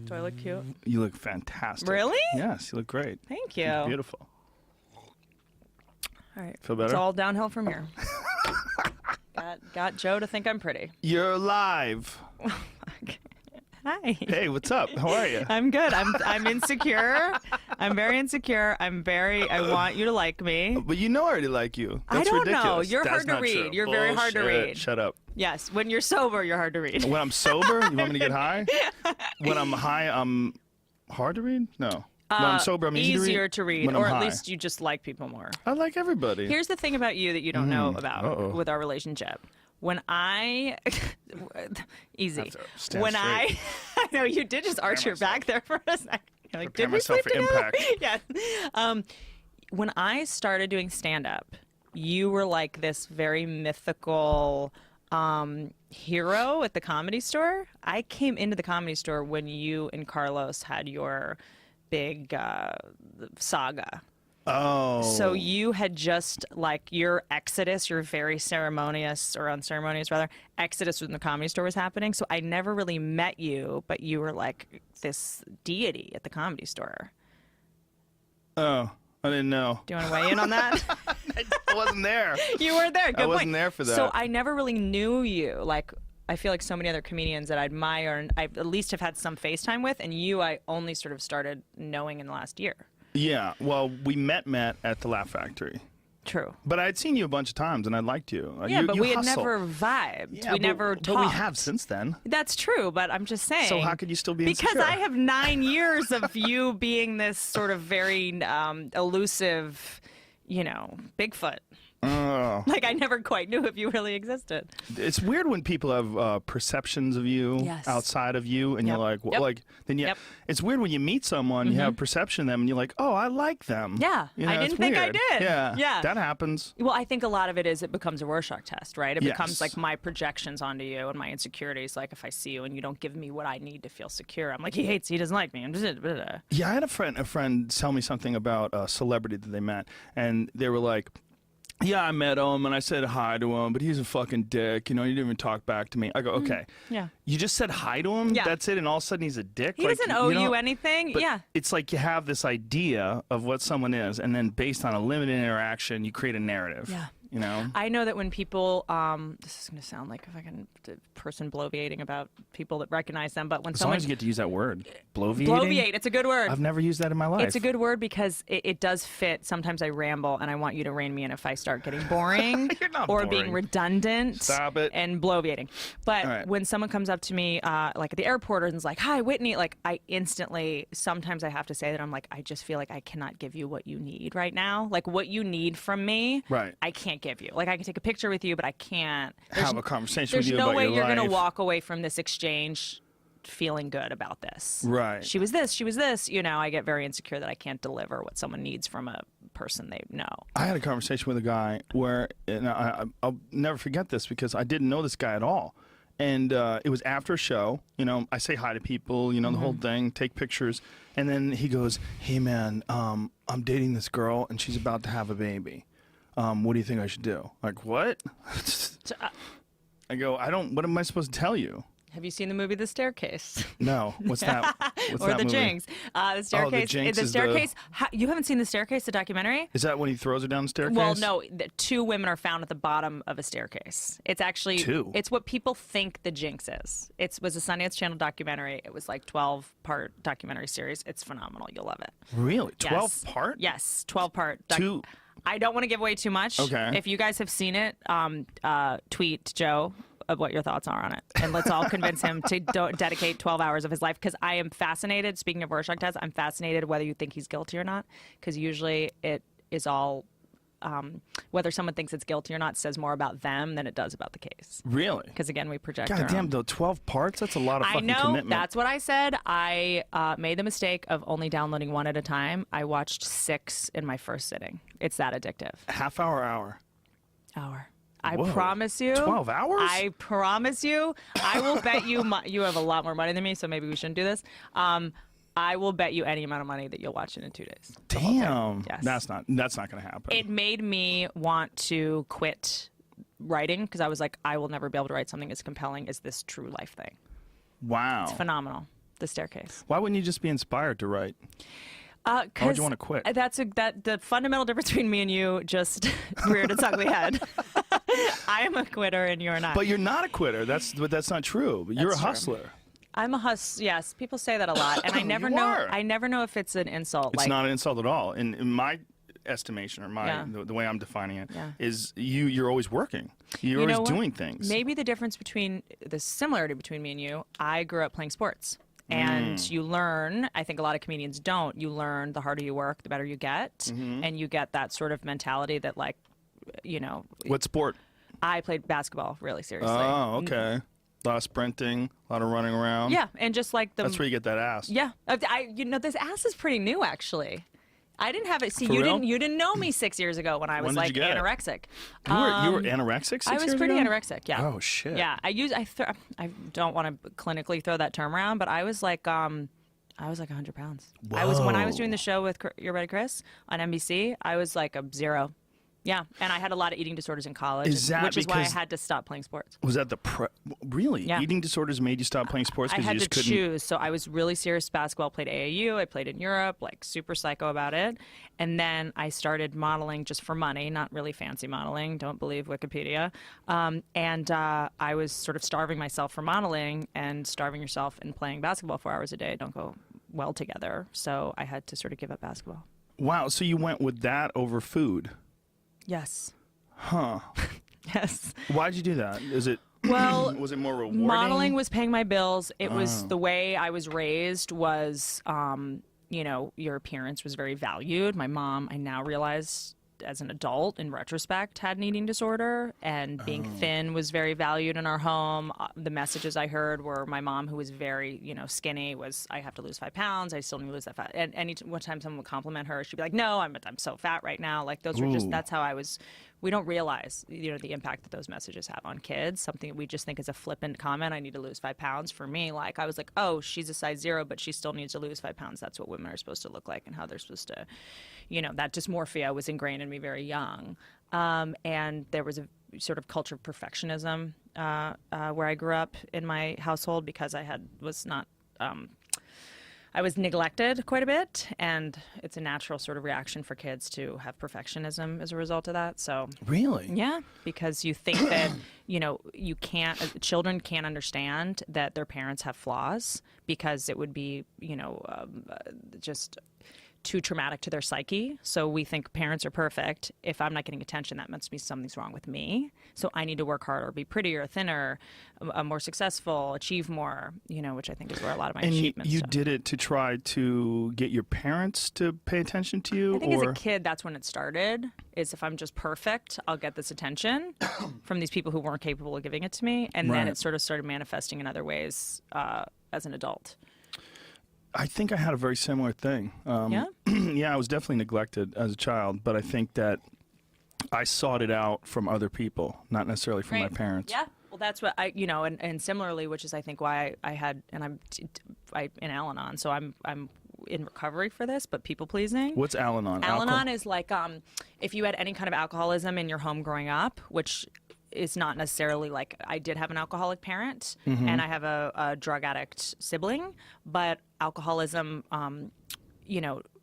Do I look cute? You look fantastic. Really? Yes, you look great. Thank you. You look beautiful. All right. Feel better? It's all downhill from here. got Joe to think I'm pretty. You're live. Hi. Hey, what's up? How are you? I'm good. I'm insecure. I'm very insecure. I want you to like me. But you know I already like you. That's I don't ridiculous. know. You're That's hard to not read. true. You're very hard to Bullshit. read. Shut up. Yes. When you're sober, you're hard to read. When I'm sober, you want me to get high? When I'm high, I'm hard to read? No. When I'm sober, I'm easier to read, When I'm or at high. least you just like people more. I like everybody. Here's the thing about you that you don't know about Uh-oh. with our relationship. When I easy. Stand When straight. I know you did just arch your back there for a second. You're like, Prepare did we myself sleep for together? impact. Yes. When I started doing stand-up, you were like this very mythical hero at the Comedy Store. I came into the Comedy Store when you and Carlos had your big saga. Oh. So you had just, like, your exodus, your very ceremonious, or unceremonious rather, exodus from the Comedy Store was happening. So I never really met you, but you were like this deity at the Comedy Store. Oh, I didn't know. Do you want to weigh in on that? I wasn't there. You weren't there. Good I wasn't point. there for that. So I never really knew you. Like, I feel like so many other comedians that I admire and I at least have had some FaceTime with, and you I only sort of started knowing in the last year. Yeah, well, we met at the Laugh Factory. True. But I'd seen you a bunch of times, and I liked you. Yeah, you, but you we hustle. had never vibed. Yeah, we but, never talked. But we have since then. That's true, but I'm just saying. So how could you still be Because insecure? I have 9 years of you being this sort of very elusive, Bigfoot. Oh. Like, I never quite knew if you really existed. It's weird when people have perceptions of you Yes. outside of you, and Yep. you're like, well, Yep. like, then you. Yep. It's weird when you meet someone, you have a perception of them, and you're like, oh, I like them. Yeah, You know, I it's didn't think I weird. did. Yeah, Yeah. that happens. Well, I think a lot of it is it becomes a Rorschach test, right? It Yes. becomes like my projections onto you and my insecurities. Like, if I see you and you don't give me what I need to feel secure, I'm like, he doesn't like me. I'm just, blah, blah, blah. Yeah, I had a friend tell me something about a celebrity that they met, and they were like, yeah, I met him, and I said hi to him, but he's a fucking dick. He didn't even talk back to me. I go, okay. Yeah. You just said hi to him? Yeah. That's it, and all of a sudden he's a dick? He doesn't owe you anything. But Yeah. it's like you have this idea of what someone is, and then based on a limited interaction, you create a narrative. Yeah. I know that when people, this is going to sound like a fucking person bloviating about people that recognize them, but when As long someone... as you get to use that word. Bloviating? Bloviate, it's a good word. I've never used that in my life. It's a good word because it does fit. Sometimes I ramble, and I want you to rein me in if I start getting boring You're not or boring. being redundant. Stop it. And bloviating. But All right. when someone comes up to me, like at the airport, and is like, "Hi, Whitney," like I instantly, sometimes I have to say that I'm like, I just feel like I cannot give you what you need right now. Like what you need from me, Right. I can't give you. Like I can take a picture with you, but I can't have a conversation with There's you no about way your you're life. gonna walk away from this exchange feeling good about this. Right. She was this, she was this. I get very insecure that I can't deliver what someone needs from a person they know. I had a conversation with a guy where, and I'll never forget this because I didn't know this guy at all. And it was after a show, I say hi to people, the whole thing, take pictures. And then he goes, hey man, I'm dating this girl and she's about to have a baby. What do you think I should do? Like, what? I go, what am I supposed to tell you? Have you seen the movie The Staircase? No. What's that? What's or that The movie? Jinx? The Staircase. Jinx the is Staircase. You haven't seen The Staircase, the documentary? Is that when he throws her down the staircase? Well, no. Two women are found at the bottom of a staircase. It's actually Two? It's what people think the Jinx is. It was a Sundance Channel documentary. It was like 12-part documentary series. It's phenomenal. You'll love it. Really? 12 Yes. part? Yes, 12-part. Two. I don't want to give away too much. Okay. If you guys have seen it, tweet Joe of what your thoughts are on it. And let's all convince him to dedicate 12 hours of his life. Because I am fascinated, speaking of Rorschach tests, I'm fascinated whether you think he's guilty or not. Because usually it is all, whether someone thinks it's guilty or not says more about them than it does about the case. Really? Because again, we project God our damn, own. though, 12 parts? That's a lot of I fucking know, commitment. that's what I said. I made the mistake of only downloading one at a time. I watched 6 in my first sitting. It's that addictive. Half hour, hour. Hour. I Whoa. promise you. 12 hours? I promise you. I will bet you. You have a lot more money than me, so maybe we shouldn't do this. I will bet you any amount of money that you'll watch it in 2 days. The whole thing. Damn. Yes. That's not going to happen. It made me want to quit writing because I was like, I will never be able to write something as compelling as this true life thing. Wow. It's phenomenal. the staircase. Why wouldn't you just be inspired to write? Why would you want to quit? The fundamental difference between me and you just reared its ugly head. I am a quitter and you're not. But you're not a quitter. That's not true. You're a hustler. I'm a Yes, people say that a lot, and I never know. I never know if it's an insult. It's not an insult at all. In my estimation, or the way I'm defining it, is you're always working. You're always doing things. Maybe the difference between the similarity between me and you. I grew up playing sports. And you learn, I think a lot of comedians don't, you learn the harder you work, the better you get. And you get that sort of mentality that, like, you know. What sport? I played basketball really seriously. Oh, okay. A lot of sprinting, a lot of running around. Yeah, and just like that's where you get that ass. Yeah. This ass is pretty new, actually. I didn't have it. See, For real? you didn't know me 6 years ago when I was like anorexic. You were anorexic 6 years ago? I was pretty anorexic. Yeah. Oh shit. Yeah. I don't want to clinically throw that term around, but I was like 100 pounds. Whoa. When I was doing the show with You're Ready, Chris on NBC. I was like a 0. Yeah, and I had a lot of eating disorders in college, which is why I had to stop playing sports. Was that really? Yeah. Eating disorders made you stop playing sports I because you had just to couldn't. choose. So I was really serious basketball. Played AAU. I played in Europe, like super psycho about it. And then I started modeling just for money, not really fancy modeling. Don't believe Wikipedia. And I was sort of starving myself for modeling, and starving yourself and playing basketball 4 hours a day don't go well together. So I had to sort of give up basketball. Wow. So you went with that over food? Yes. Huh. Yes. Why'd you do that? Was it more rewarding? Modeling was paying my bills. It was the way I was raised was, your appearance was very valued. My mom, I now realize as an adult, in retrospect, had an eating disorder, and being thin was very valued in our home. The messages I heard were my mom, who was very, skinny, was, I have to lose 5 pounds. I still need to lose that fat. And one time someone would compliment her, she'd be like, no, I'm so fat right now. Like, those were just, that's how I was. We don't realize, the impact that those messages have on kids. Something we just think is a flippant comment. I need to lose 5 pounds. For me, like, I was like, oh, she's a size 0, but she still needs to lose 5 pounds. That's what women are supposed to look like, and how they're supposed to, that dysmorphia was ingrained in me very young. And there was a sort of culture of perfectionism where I grew up in my household, because I was neglected quite a bit, and it's a natural sort of reaction for kids to have perfectionism as a result of that. So really, yeah, because you think that children can't understand that their parents have flaws, because it would be just too traumatic to their psyche. So we think parents are perfect. If I'm not getting attention, that must be something's wrong with me. So I need to work harder, be prettier, thinner, more successful, achieve more, which I think is where a lot of my achievements. And you did it to try to get your parents to pay attention to you? I think as a kid, that's when it started, is if I'm just perfect, I'll get this attention from these people who weren't capable of giving it to me. And then it sort of started manifesting in other ways as an adult. I think I had a very similar thing. Yeah? Yeah, I was definitely neglected as a child, but I think that I sought it out from other people, not necessarily from my parents. Yeah. Well, that's what I, and similarly, which is I think why I had, and I'm in Al-Anon, so I'm in recovery for this, but people pleasing. What's Al-Anon? Al-Anon is like if you had any kind of alcoholism in your home growing up, which is not necessarily like, I did have an alcoholic parent and I have a drug addict sibling, but alcoholism,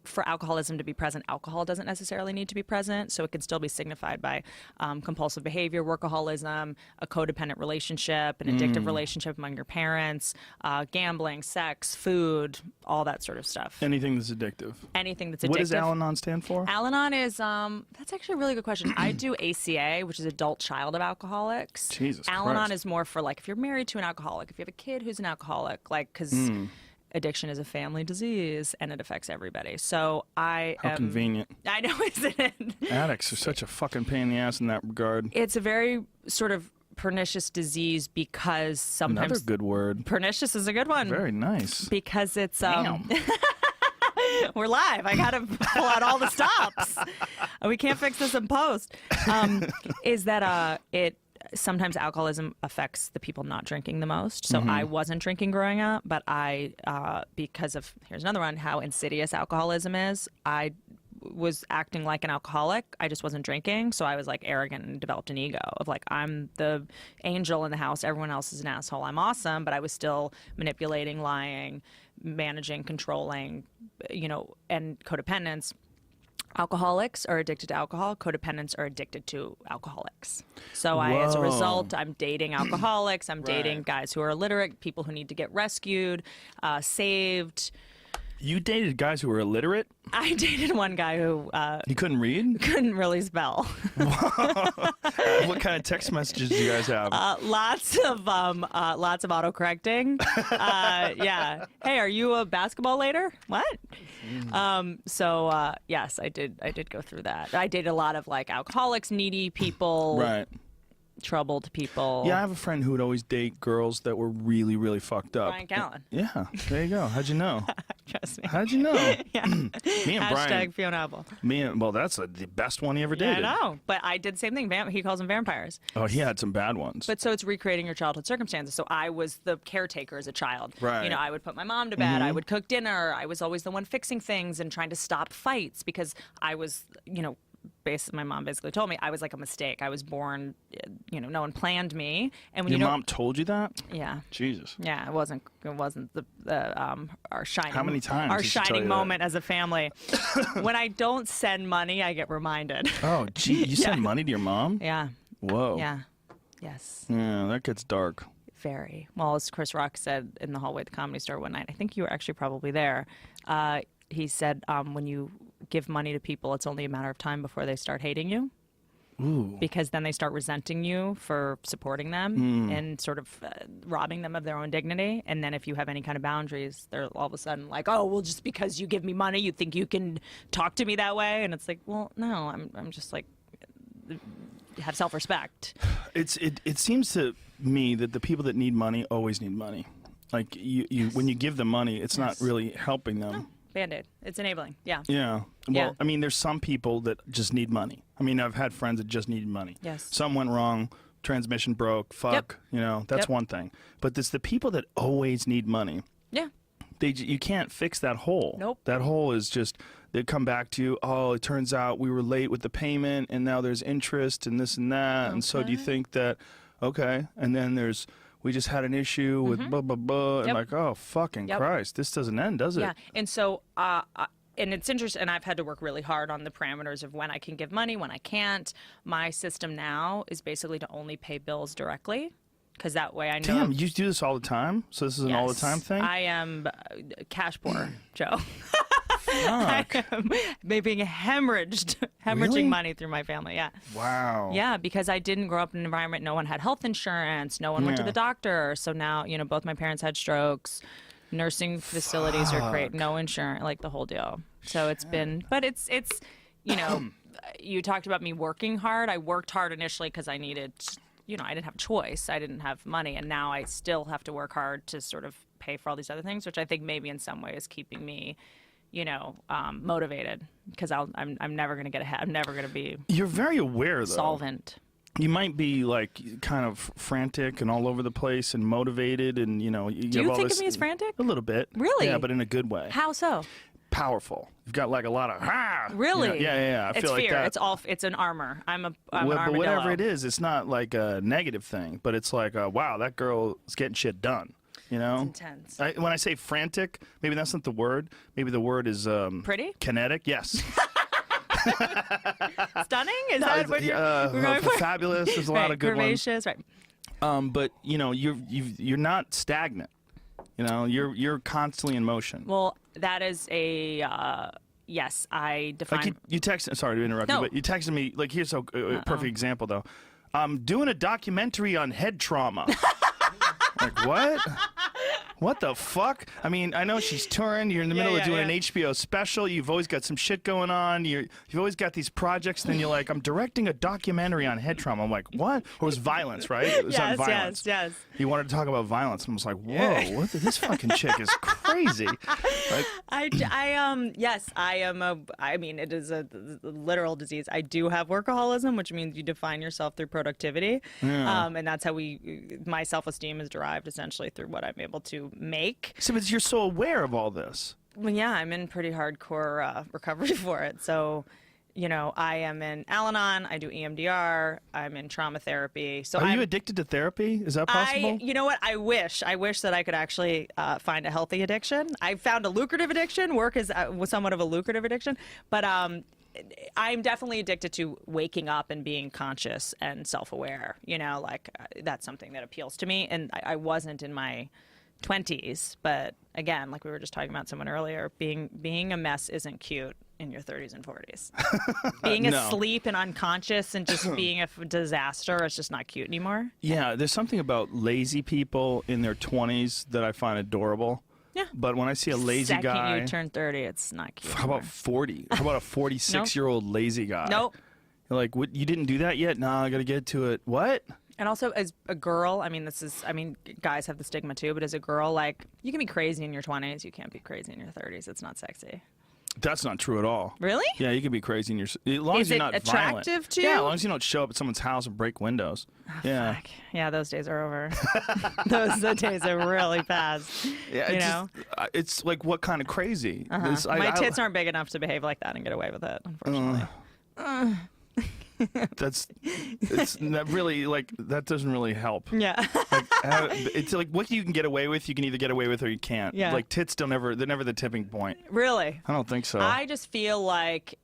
for alcoholism to be present, alcohol doesn't necessarily need to be present. So it can still be signified by compulsive behavior, workaholism, a codependent relationship, an addictive relationship among your parents, gambling, sex, food, all that sort of stuff. Anything that's addictive. Anything that's addictive. What does Al-Anon stand for? Al-Anon is, that's actually a really good question. I do ACA, which is Adult Child of Alcoholics. Jesus Al-Anon Christ. is more for, like, if you're married to an alcoholic, if you have a kid who's an alcoholic, like, because addiction is a family disease and it affects everybody. So How convenient. I know, isn't it? Addicts are such a fucking pain in the ass in that regard. It's a very sort of pernicious disease, because sometimes... Another good word. Pernicious is a good one. Very nice. Because it's... Damn. We're live. I got to pull out all the stops. We can't fix this in post. Is that sometimes alcoholism affects the people not drinking the most. So I wasn't drinking growing up, but because of, here's another one, how insidious alcoholism is, I was acting like an alcoholic. I just wasn't drinking, so I was like arrogant and developed an ego of like, I'm the angel in the house, everyone else is an asshole. I'm awesome, but I was still manipulating, lying, managing, controlling, and codependence. Alcoholics are addicted to alcohol. Codependents are addicted to alcoholics. So as a result, I'm dating alcoholics. I'm dating guys who are illiterate, people who need to get rescued, saved. You dated guys who were illiterate? I dated one guy who he couldn't read? Couldn't really spell. What kind of text messages do you guys have? Lots of autocorrecting. Yeah. Hey, are you a basketball later? What? Yes, I did go through that. I dated a lot of like alcoholics, needy people. Right. Troubled people. Yeah, I have a friend who would always date girls that were really, really fucked up. Brian Callen. Yeah, there you go. How'd you know? Trust me. How'd you know? Yeah. Me and Brian. Hashtag Fiona Apple. Well, that's the best one he ever Yeah, dated. I know, but I did the same thing. He calls them vampires. Oh, he had some bad ones. But so it's recreating your childhood circumstances. So I was the caretaker as a child. Right. I would put my mom to bed. I would cook dinner. I was always the one fixing things and trying to stop fights because I was, my mom basically told me I was like a mistake. I was born, no one planned me. And when Your mom told you that? Yeah. Jesus. Yeah, it wasn't our shining. How many times our did she tell shining you moment as a family. When I don't send money, I get reminded. Oh, gee, you send money to your mom? Yeah. Whoa. Yeah. Yes. Yeah, that gets dark. Very. Well, as Chris Rock said in the hallway at the Comedy Store one night, I think you were actually probably there. He said, when you give money to people, it's only a matter of time before they start hating you. Ooh. Because then they start resenting you for supporting them and sort of robbing them of their own dignity. And then if you have any kind of boundaries, they're all of a sudden like, oh, well, just because you give me money, you think you can talk to me that way? And it's like, well, no, I'm just like, have self-respect. It seems to me that the people that need money always need money. Like when you give them money, it's not really helping them. No. Band-Aid. It's enabling. Yeah. Yeah. Well, Yeah. I mean, there's some people that just need money. I mean, I've had friends that just needed money. Yes. Some went wrong, transmission broke, fuck, that's one thing. But it's the people that always need money. Yeah. You can't fix that hole. Nope. That hole is just, they come back to you, oh, it turns out we were late with the payment and now there's interest and this and that. And so do you think that, okay, and then we just had an issue with blah, blah, blah. And like, oh, fucking Christ, this doesn't end, does it? Yeah. And so, and it's interesting, and I've had to work really hard on the parameters of when I can give money, when I can't. My system now is basically to only pay bills directly, because that way I know. Damn, you do this all the time? So this is an all the time thing? I am cash poor, Joe. Fuck. I am being hemorrhaging Really? money through my family. Yeah. Wow. Yeah, because I didn't grow up in an environment. No one had health insurance. No one went to the doctor. So now, both my parents had strokes. Nursing facilities are great. No insurance, like the whole deal. So it's been, but it's you talked about me working hard. I worked hard initially because I needed, I didn't have a choice. I didn't have money, and now I still have to work hard to sort of pay for all these other things, which I think maybe in some way is keeping me, motivated, because I'm never going to get ahead. I'm never going to be. You're very aware, though. Solvent. You might be like kind of frantic and all over the place and motivated, and Do you think of me as frantic? A little bit. Really? Yeah, but in a good way. How so? Powerful. You've got like a lot of Really? Yeah. I It's feel like fear. that. It's an armor. I'm an But armadillo. whatever it is, it's not like a negative thing, but it's like, wow, that girl is getting shit done. It's intense. When I say frantic, maybe that's not the word. Maybe the word is pretty? Kinetic. Yes. Stunning? Is that what we're going for? Fabulous. There's a lot of good curvaceous, ones. Right. But you're not stagnant. You're constantly in motion. Well, that is a yes. I define. Like you texted. Sorry to interrupt you, but you texted me. Like here's a perfect example though. I'm doing a documentary on head trauma. Like what? What the fuck? I mean, I know she's touring. You're in the middle of doing an HBO special. You've always got some shit going on. You've always got these projects. And then you're like, I'm directing a documentary on head trauma. I'm like, what? Or it was violence, right? It was on violence. Yes. You wanted to talk about violence. And I was like, whoa, this fucking chick is crazy. Like, yes, I am I mean, it is a literal disease. I do have workaholism, which means you define yourself through productivity. Yeah. And that's how my self-esteem is derived essentially through what I'm able to make. so but you're so aware of all this. Well, yeah, I'm in pretty hardcore recovery for it. So, I am in Al-Anon. I do EMDR. I'm in trauma therapy. So Are you addicted to therapy? Is that possible? You know what? I wish that I could actually find a healthy addiction. I found a lucrative addiction. Work is somewhat of a lucrative addiction, but I'm definitely addicted to waking up and being conscious and self-aware. That's something that appeals to me. And I wasn't in my 20s, but again, like we were just talking about someone earlier, being a mess isn't cute in your 30s and 40s. Being asleep and unconscious and just being a disaster is just not cute anymore. Yeah, there's something about lazy people in their 20s that I find adorable. Yeah. But when I see a lazy guy... Second you turn 30, it's not cute How about anymore. 40? How about a 46-year-old lazy guy? Nope. You're like, what, you didn't do that yet? Nah, I got to get to it. What? And also, as a girl, guys have the stigma too, but as a girl, like, you can be crazy in your 20s. You can't be crazy in your 30s. It's not sexy. That's not true at all. Really? Yeah, you can be crazy in your... As long as you're not attractive violent. to you? Yeah, as long as you don't show up at someone's house and break windows. Yeah. Fuck. Yeah, those days are over. Those days are really past. Yeah, it's like, what kind of crazy? My tits aren't big enough to behave like that and get away with it, unfortunately. It's not really, like, that doesn't really help. Yeah. It's like what you can get away with, you can either get away with or you can't. Yeah. Like, tits they're never the tipping point. Really? I don't think so. I just feel like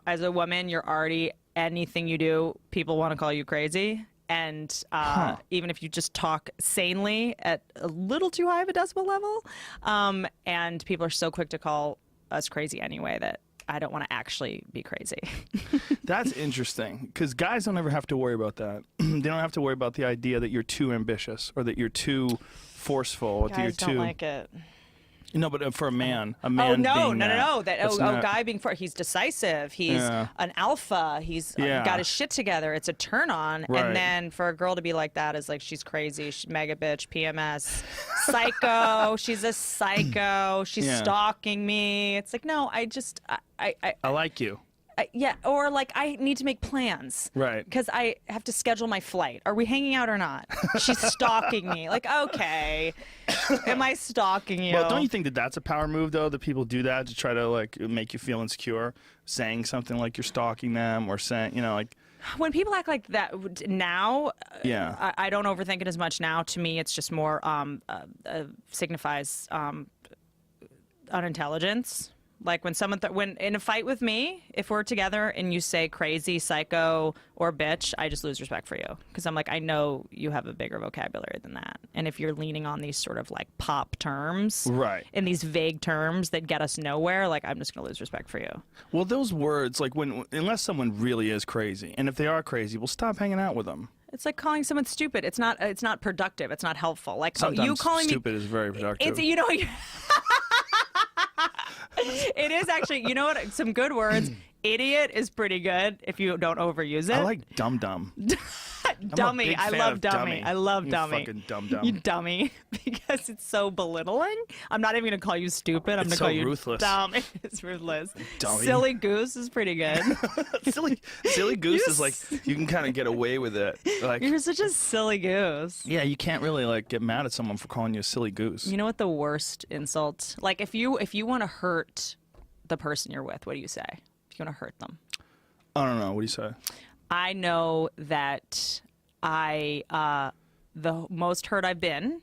as a woman, you're already, anything you do, people want to call you crazy. And even if you just talk sanely at a little too high of a decibel level, and people are so quick to call us crazy anyway that I don't want to actually be crazy. That's interesting, because guys don't ever have to worry about that. They don't have to worry about the idea that you're too ambitious or that you're too forceful. Guys that you're don't too... like it. No, but for a man Oh being no! that's not... A guy being he's decisive. He's an alpha. He's got his shit together. It's a turn on. Right. And then for a girl to be like that is like, she's crazy. She's mega bitch. PMS. Psycho. She's a psycho. She's stalking me. It's like, no. I like you. Yeah, or like, I need to make plans. Right. Because I have to schedule my flight. Are we hanging out or not? She's stalking me. Like, okay. Am I stalking you? Well, don't you think that that's a power move, though, that people do that to try to, like, make you feel insecure? Saying something like you're stalking them or saying, like... When people act like that now, I don't overthink it as much now. To me, it's just more signifies unintelligence. Like when someone, when in a fight with me, if we're together and you say crazy, psycho, or bitch, I just lose respect for you. Because I'm like, I know you have a bigger vocabulary than that. And if you're leaning on these sort of like pop terms, right, in these vague terms that get us nowhere, like, I'm just going to lose respect for you. Well, those words, like, unless someone really is crazy, and if they are crazy, we'll stop hanging out with them. It's like calling someone stupid. It's not productive. It's not helpful. Like, sometimes you calling stupid me is very productive. It's, it is actually, you know what? Some good words. Idiot is pretty good if you don't overuse it. I like dum-dum. Dummy. I love dummy. I love dummy. You fucking dum-dum. You dummy. Because it's so belittling. I'm not even going to call you stupid. I'm going to call you ruthless. dumb. It's ruthless. Dummy. Silly goose is pretty good. silly goose is like, you can kind of get away with it. Like, you're such a silly goose. Yeah, you can't really like get mad at someone for calling you a silly goose. You know what the worst insult? Like, if you want to hurt the person you're with, what do you say? If you want to hurt them? I don't know. What do you say? I know that the most hurt I've been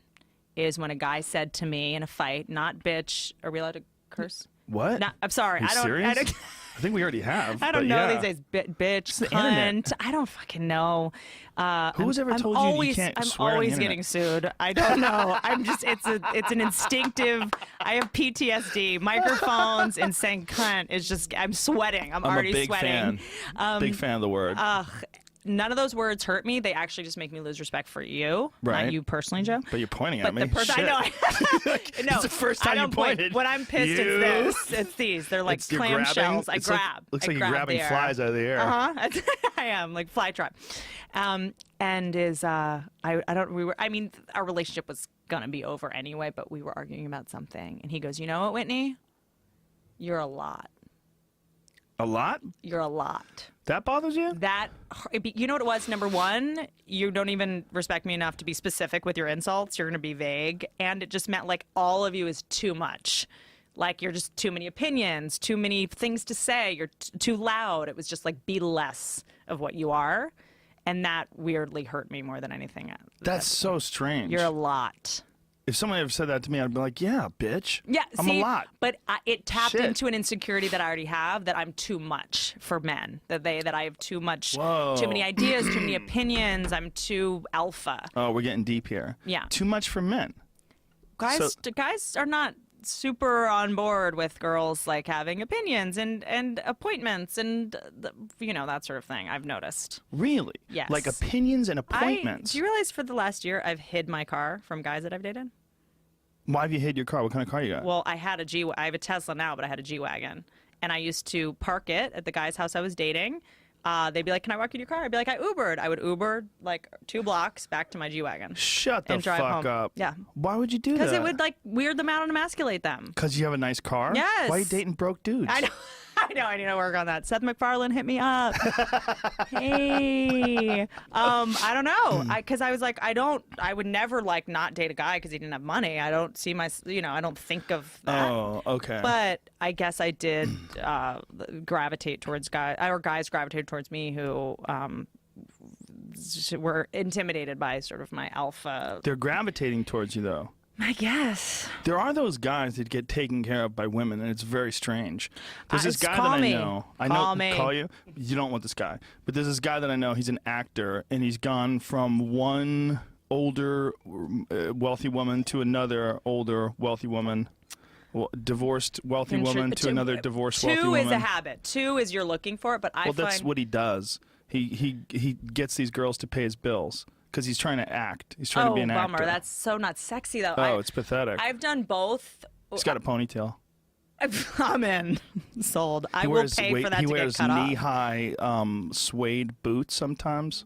is when a guy said to me in a fight, not bitch. Are we allowed to curse? What? No, I'm sorry. I don't. I think we already have. I don't know these days. Bitch, cunt. I don't fucking know. Who's ever told you can't swear on the always internet? getting sued. I don't know. I'm just. It's an instinctive. I have PTSD. Microphones and saying cunt is just. I'm sweating. I'm already a big sweating. Fan. Big fan of the word. None of those words hurt me. They actually just make me lose respect for you, right? Not you personally, Joe. But you're pointing at me. The person, I know. No, it's the first time you pointed. When I'm pissed, it's this. It's these. They're like clamshells. I grab. Looks like you're grabbing flies out of the air. I am like fly trap. And is I don't. We were. I mean, our relationship was gonna be over anyway, but we were arguing about something, and he goes, "You know what, Whitney? You're a lot. A lot? You're a lot." That bothers you? You know what it was? Number one, you don't even respect me enough to be specific with your insults. You're going to be vague. And it just meant like all of you is too much. Like you're just too many opinions, too many things to say. You're too loud. It was just like be less of what you are, and that weirdly hurt me more than anything. That's so strange. You're a lot. If someone ever said that to me, I'd be like, yeah, bitch. Yeah, I'm see, a lot. But it tapped Shit. into an insecurity that I already have, that I'm too much for men. That I have too much, Whoa. too many ideas, too many opinions. I'm too alpha. Oh, we're getting deep here. Yeah. Too much for men. Guys are not super on board with girls like having opinions and appointments and that sort of thing. I've noticed. Really? Yes. Like opinions and appointments. Do you realize for the last year I've hid my car from guys that I've dated? Why have you hid your car? What kind of car you got? Well, I have a Tesla now, but I had a G-Wagon. And I used to park it at the guy's house I was dating. They'd be like, can I walk you to your car? I'd be like, I Ubered. I would Uber like 2 blocks back to my G-Wagon. Shut the and drive fuck home. up. Yeah. Why would you do that? Because it would like weird them out and emasculate them. Because you have a nice car? Yes. Why are you dating broke dudes? I know. I need to work on that. Seth MacFarlane, hit me up. Hey. I don't know. Because I was like, I would never like not date a guy because he didn't have money. I don't see I don't think of that. Oh, okay. But I guess I did gravitate towards guys, or guys gravitated towards me who were intimidated by sort of my alpha. They're gravitating towards you, though. I guess. There are those guys that get taken care of by women, and it's very strange. There's this guy that call I me. know. Call me. Call you? You don't want this guy. But there's this guy that I know. He's an actor, and he's gone from one older, wealthy woman to another older, wealthy woman. Divorced wealthy woman to another divorced wealthy woman. 2 is a habit. 2 is you're looking for it, but I find... that's what he does. He gets these girls to pay his bills because he's trying to act. He's trying to be an bummer. actor. That's so not sexy, though. Oh, it's pathetic. I've done both. He's got a ponytail. I'm in. Sold. I will pay for that to get cut off. He wears knee-high suede boots sometimes.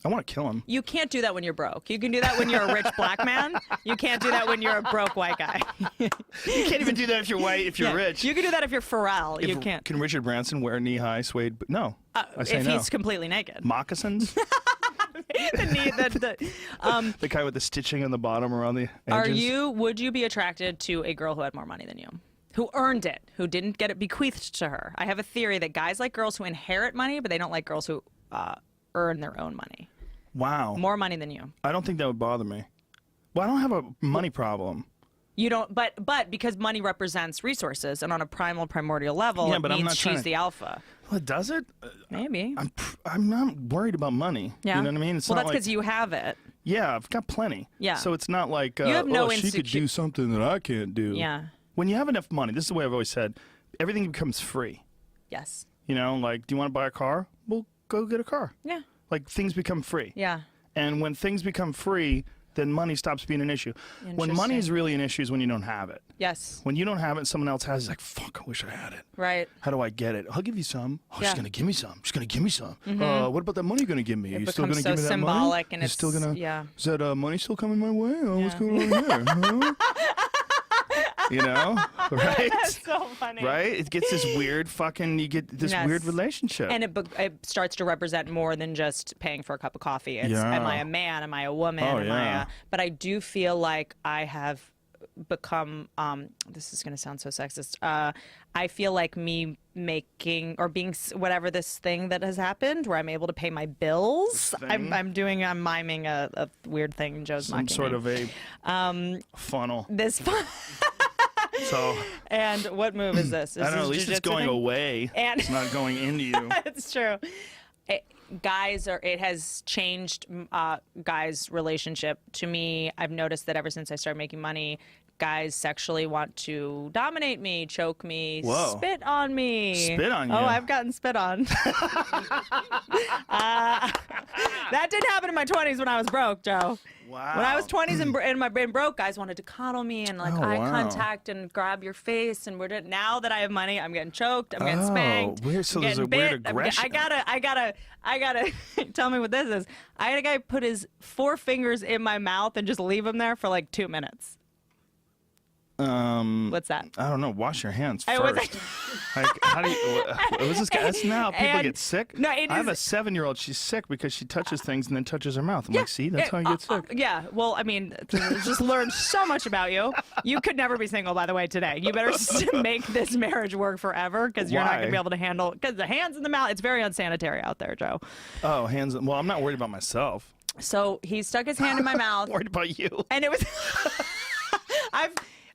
I want to kill him. You can't do that when you're broke. You can do that when you're a rich black man. You can't do that when you're a broke white guy. You can't even do that if you're white, if you're rich. You can do that if you're Pharrell. You can't. Can Richard Branson wear knee-high suede boots? No. I say if no. he's completely naked. Moccasins? The guy with the stitching on the bottom around the edges? Would you be attracted to a girl who had more money than you? Who earned it? Who didn't get it bequeathed to her? I have a theory that guys like girls who inherit money, but they don't like girls who earn their own money. Wow. More money than you. I don't think that would bother me. Well, I don't have a money problem. You don't, but because money represents resources, and on a primordial level, it means she's the alpha. Well, does it? Maybe. I'm not worried about money. Yeah. You know what I mean? Well, that's because you have it. Yeah, I've got plenty. Yeah. So it's not like, you have no she could do something that I can't do. Yeah. When you have enough money, this is the way I've always said, everything becomes free. Yes. You know, like, do you want to buy a car? Well, go get a car. Yeah. Like, things become free. Yeah. And when things become free, then money stops being an issue. When money is really an issue is when you don't have it. Yes. When you don't have it, someone else has it, it's like, fuck, I wish I had it. Right. How do I get it? I'll give you some. Oh, Yeah. she's going to give me some. She's going to give me some. What about that money you're going to give me? Are you still going to give me that symbolic money? and You're it's still gonna, yeah. Is that money still coming my way? Oh, what's going on here? You know? Right? That's so funny. Right? It gets this weird fucking, you get this weird relationship. And it starts to represent more than just paying for a cup of coffee. It's, am I a man? Am I a woman? But I do feel like I have become, this is going to sound so sexist. I feel like me making or being whatever this thing that has happened where I'm able to pay my bills. I'm miming a weird thing. Joe's mocking Some sort me. of a funnel. This So. And what move is this? I don't know, at least it's going away. And it's not going into you. It's true. It has changed guys' relationship to me. I've noticed that ever since I started making money, guys sexually want to dominate me, choke me, spit on me. Spit on you? Oh, I've gotten spit on. That didn't happen in my 20s when I was broke, Joe. Wow. When I was 20s and broke, guys wanted to coddle me and eye contact and grab your face. And now that I have money, I'm getting choked. I'm getting spanked. Weird. So I'm there's a getting weird bit. aggression. I gotta tell me what this is. I had a guy put his 4 fingers in my mouth and just leave him there for like 2 minutes. What's that? I don't know. Wash your hands I was first. Like, how do you? Was this guy? That's not how people get sick. No, I have a 7-year-old. She's sick because she touches things and then touches her mouth. I'm like, see, that's how you get sick. Yeah. Well, I mean, just learned so much about you. You could never be single, by the way, today. You better make this marriage work forever because you're not going to be able to handle. Because the hands in the mouth, it's very unsanitary out there, Joe. Oh, hands. Well, I'm not worried about myself. So he stuck his hand in my mouth. Worried about you. And it was.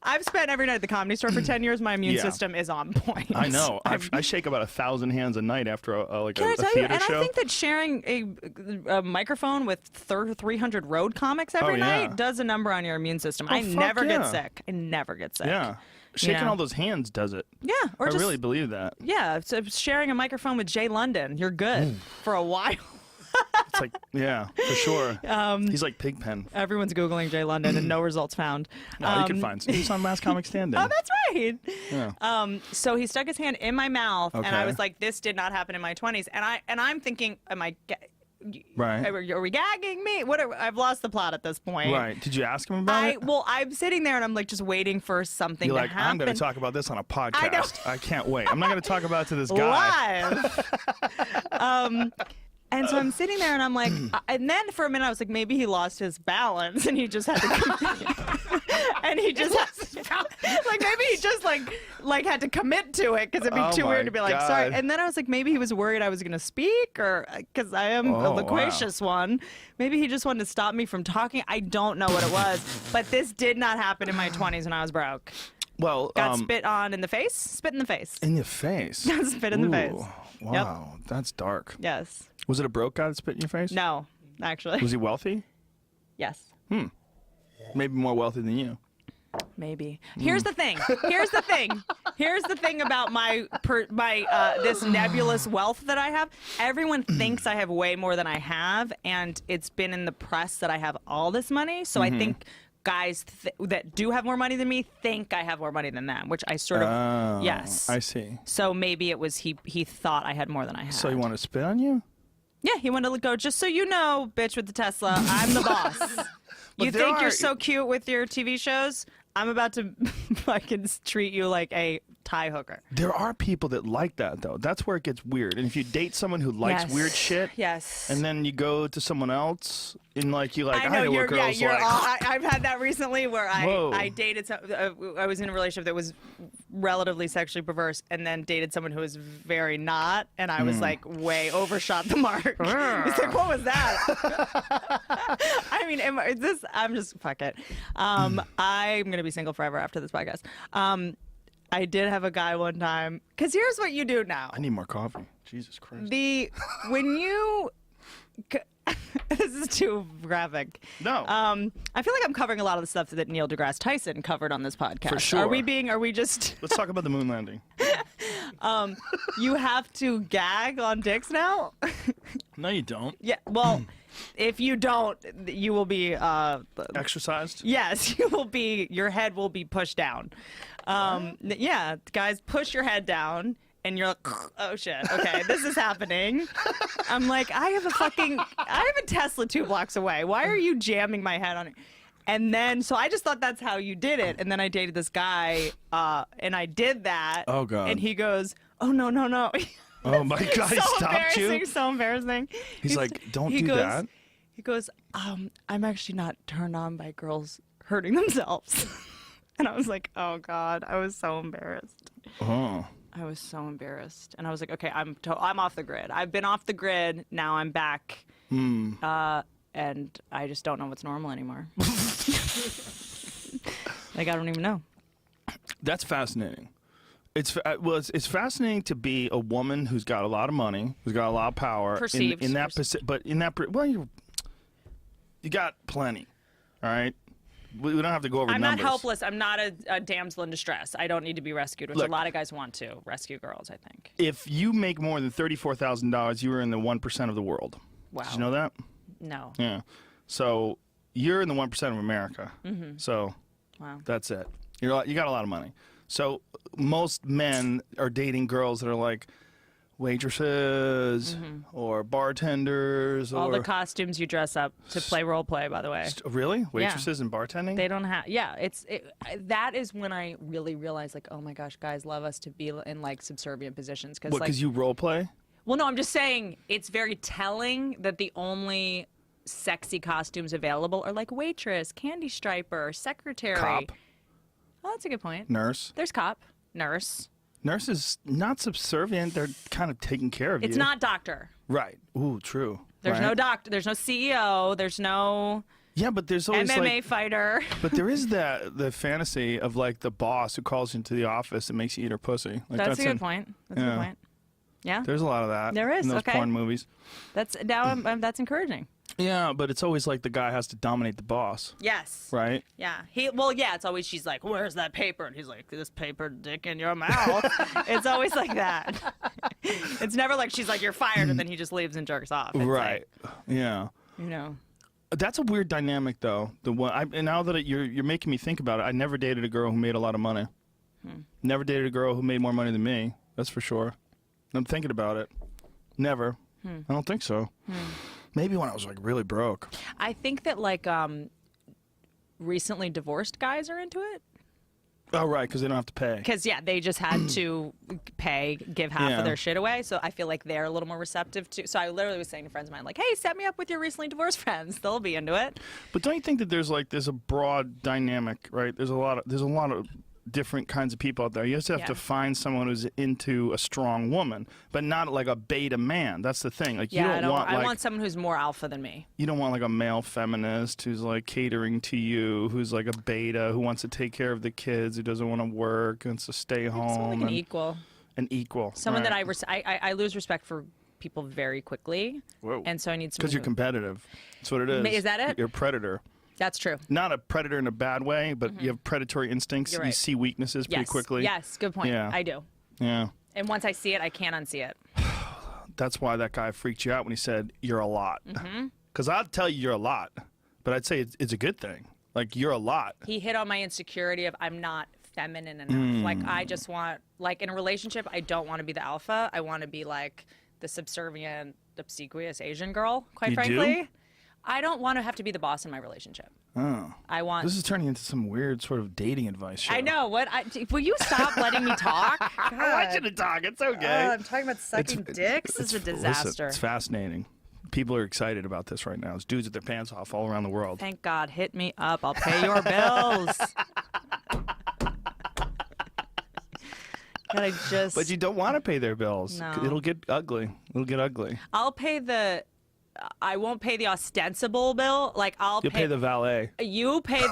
I've spent every night at the Comedy Store for 10 years. My immune system is on point. I know. I shake about 1,000 hands a night after a Can I tell theater you? And show. I think that sharing a microphone with 300 road comics every night does a number on your immune system. I never get sick. I never get sick. Yeah. Shaking all those hands does it. Yeah. Or I just, really believe that. Yeah. So sharing a microphone with Jay London, you're good for a while. It's like, yeah, for sure. He's like Pigpen. Everyone's Googling Jay London and no results found. No, you can find some. He's on Last Comic Standing. Oh, that's right. Yeah. So he stuck his hand in my mouth, and I Okay. was like, "This did not happen in my 20s." And I'm thinking, "Am I? Right. Are we gagging me? What? I've lost the plot at this point." Right. Did you ask him about it? Well, I'm sitting there and I'm like just waiting for something You're to like, happen. I'm going to talk about this on a podcast. know. I can't wait. I'm not going to talk about it to this guy. Live. And so I'm sitting there and I'm like, and then for a minute I was like, maybe he lost his balance and he just had to, and he just like maybe he just like had to commit to it because it'd be too weird to be like, sorry. And then I was like, maybe he was worried I was gonna speak or because I am a loquacious one. Maybe he just wanted to stop me from talking. I don't know what it was, but this did not happen in my 20s when I was broke. Well, Got spit on in the face. Spit in the face. in your face. Got spit in the face. Wow, that's dark. Yes. Was it a broke guy that spit in your face? No, actually. Was he wealthy? Yes. Maybe more wealthy than you. Maybe. Here's the thing. Here's the thing about my this nebulous wealth that I have. Everyone thinks I have way more than I have, and it's been in the press that I have all this money. So I think guys that do have more money than me think I have more money than them, which I sort of yes. I see. So maybe it was he thought I had more than I had. So he wanted to spit on you? Yeah, he wanted to go, just so you know, bitch with the Tesla, I'm the boss. You think you're so cute with your TV shows? I'm about to fucking treat you like a Thai hooker. There are people that like that, though. That's where it gets weird. And if you date someone who likes weird shit, and then you go to someone else, and like you like, I know what girls like. I've had that recently where I dated I was in a relationship that was relatively sexually perverse, and then dated someone who was very not, and I was like way overshot the mark. It's like, what was that? I mean, I'm just fuck it. I'm gonna be single forever after this podcast. I did have a guy one time, because here's what you do now. I need more coffee. Jesus Christ. When you this is too graphic. No. I feel like I'm covering a lot of the stuff that Neil deGrasse Tyson covered on this podcast. For sure. Are we just Let's talk about the moon landing. You have to gag on dicks now? No, you don't. Yeah, well, if you don't, you will be Exercised? yes, your head will be pushed down. Yeah, guys, push your head down. And you're like, oh shit, okay, this is happening. I'm like, I have a Tesla 2 blocks away. Why are you jamming my head on it? And then, so I just thought that's how you did it. And then I dated this guy, and I did that. Oh, God. And he goes, oh, no. Oh, my God, he stopped you? So embarrassing. He's like, don't do that. He goes, I'm actually not turned on by girls hurting themselves. And I was like, oh, God, I was so embarrassed. Oh. I was so embarrassed, and I was like, "Okay, I'm off the grid. I've been off the grid. Now I'm back, and I just don't know what's normal anymore. Like I don't even know." That's fascinating. It's fascinating to be a woman who's got a lot of money, who's got a lot of power. Perceived. Well, you got plenty. All right. We don't have to go over I'm numbers. not helpless. I'm not a damsel in distress. I don't need to be rescued, which Look, a lot of guys want to rescue girls, I think. If you make more than $34,000, you are in the 1% of the world. Wow. Did you know that? No. Yeah. So you're in the 1% of America. So Wow. that's it. You got a lot of money. So most men are dating girls that are like, waitresses or bartenders All or the costumes you dress up to play role play, by the way. really waitresses and bartending. They don't have, that is when I really realized, like, oh my gosh, guys love us to be in like subservient positions. What? Because you role play? Well, no, I'm just saying it's very telling that the only sexy costumes available are like waitress, candy striper, secretary. Cop. Oh, that's a good point. Nurse. There's cop, nurse. Nurse is not subservient. They're kind of taking care of you. It's not doctor. Right. Ooh, true. There's right? no doctor. There's no CEO. There's no Yeah, but there's always MMA fighter. But there is the fantasy of like the boss who calls you into the office and makes you eat her pussy. Like, that's a good point. That's a good point. Yeah. There's a lot of that. There is, in those okay. porn movies. That's now. That's encouraging. Yeah, but it's always like the guy has to dominate the boss. Yes. Right? Yeah. It's always she's like, "Where's that paper?" And he's like, "This paper dick in your mouth." It's always like that. It's never like she's like, "You're fired," and then he just leaves and jerks off. It's right. Like, yeah. you know. That's a weird dynamic, though. And now that you're making me think about it, I never dated a girl who made a lot of money. Never dated a girl who made more money than me. That's for sure. I'm thinking about it. Never. I don't think so. Maybe when I was like really broke. I think that like recently divorced guys are into it. Oh, right, because they don't have to pay. Because, they just had to give half of their shit away. So I feel like they're a little more receptive to. So I literally was saying to friends of mine, like, hey, set me up with your recently divorced friends. They'll be into it. But don't you think that there's a broad dynamic, right? There's a lot of different kinds of people out there. You just have to find someone who's into a strong woman, but not like a beta man. That's the thing. Like I want someone who's more alpha than me. You don't want like a male feminist who's like catering to you, who's like a beta, who wants to take care of the kids, who doesn't want to work, wants to stay home. Someone like an equal. An equal. Someone right. that I lose respect for people very quickly. Whoa. And so I need someone because you're competitive. That's what it is. Is that it? You're a predator. That's true. Not a predator in a bad way, but you have predatory instincts. You're right. You see weaknesses pretty quickly. Yes, good point. Yeah. I do. Yeah. And once I see it, I can't unsee it. That's why that guy freaked you out when he said, you're a lot. Because I'd tell you you're a lot, but I'd say it's a good thing. Like, you're a lot. He hit on my insecurity of I'm not feminine enough. Like, I just want, like, in a relationship, I don't want to be the alpha. I want to be, like, the subservient, obsequious Asian girl, quite frankly. Do? I don't want to have to be the boss in my relationship. Oh. I want. This is turning into some weird sort of dating advice show. I know. Will you stop letting me talk? I want you to talk. It's okay. I'm talking about sucking dicks. This is a disaster. Listen, it's fascinating. People are excited about this right now. There's dudes with their pants off all around the world. Thank God. Hit me up. I'll pay your bills. But you don't want to pay their bills. No. It'll get ugly. It'll get ugly. I won't pay the ostensible bill. Like You'll pay the valet. You pay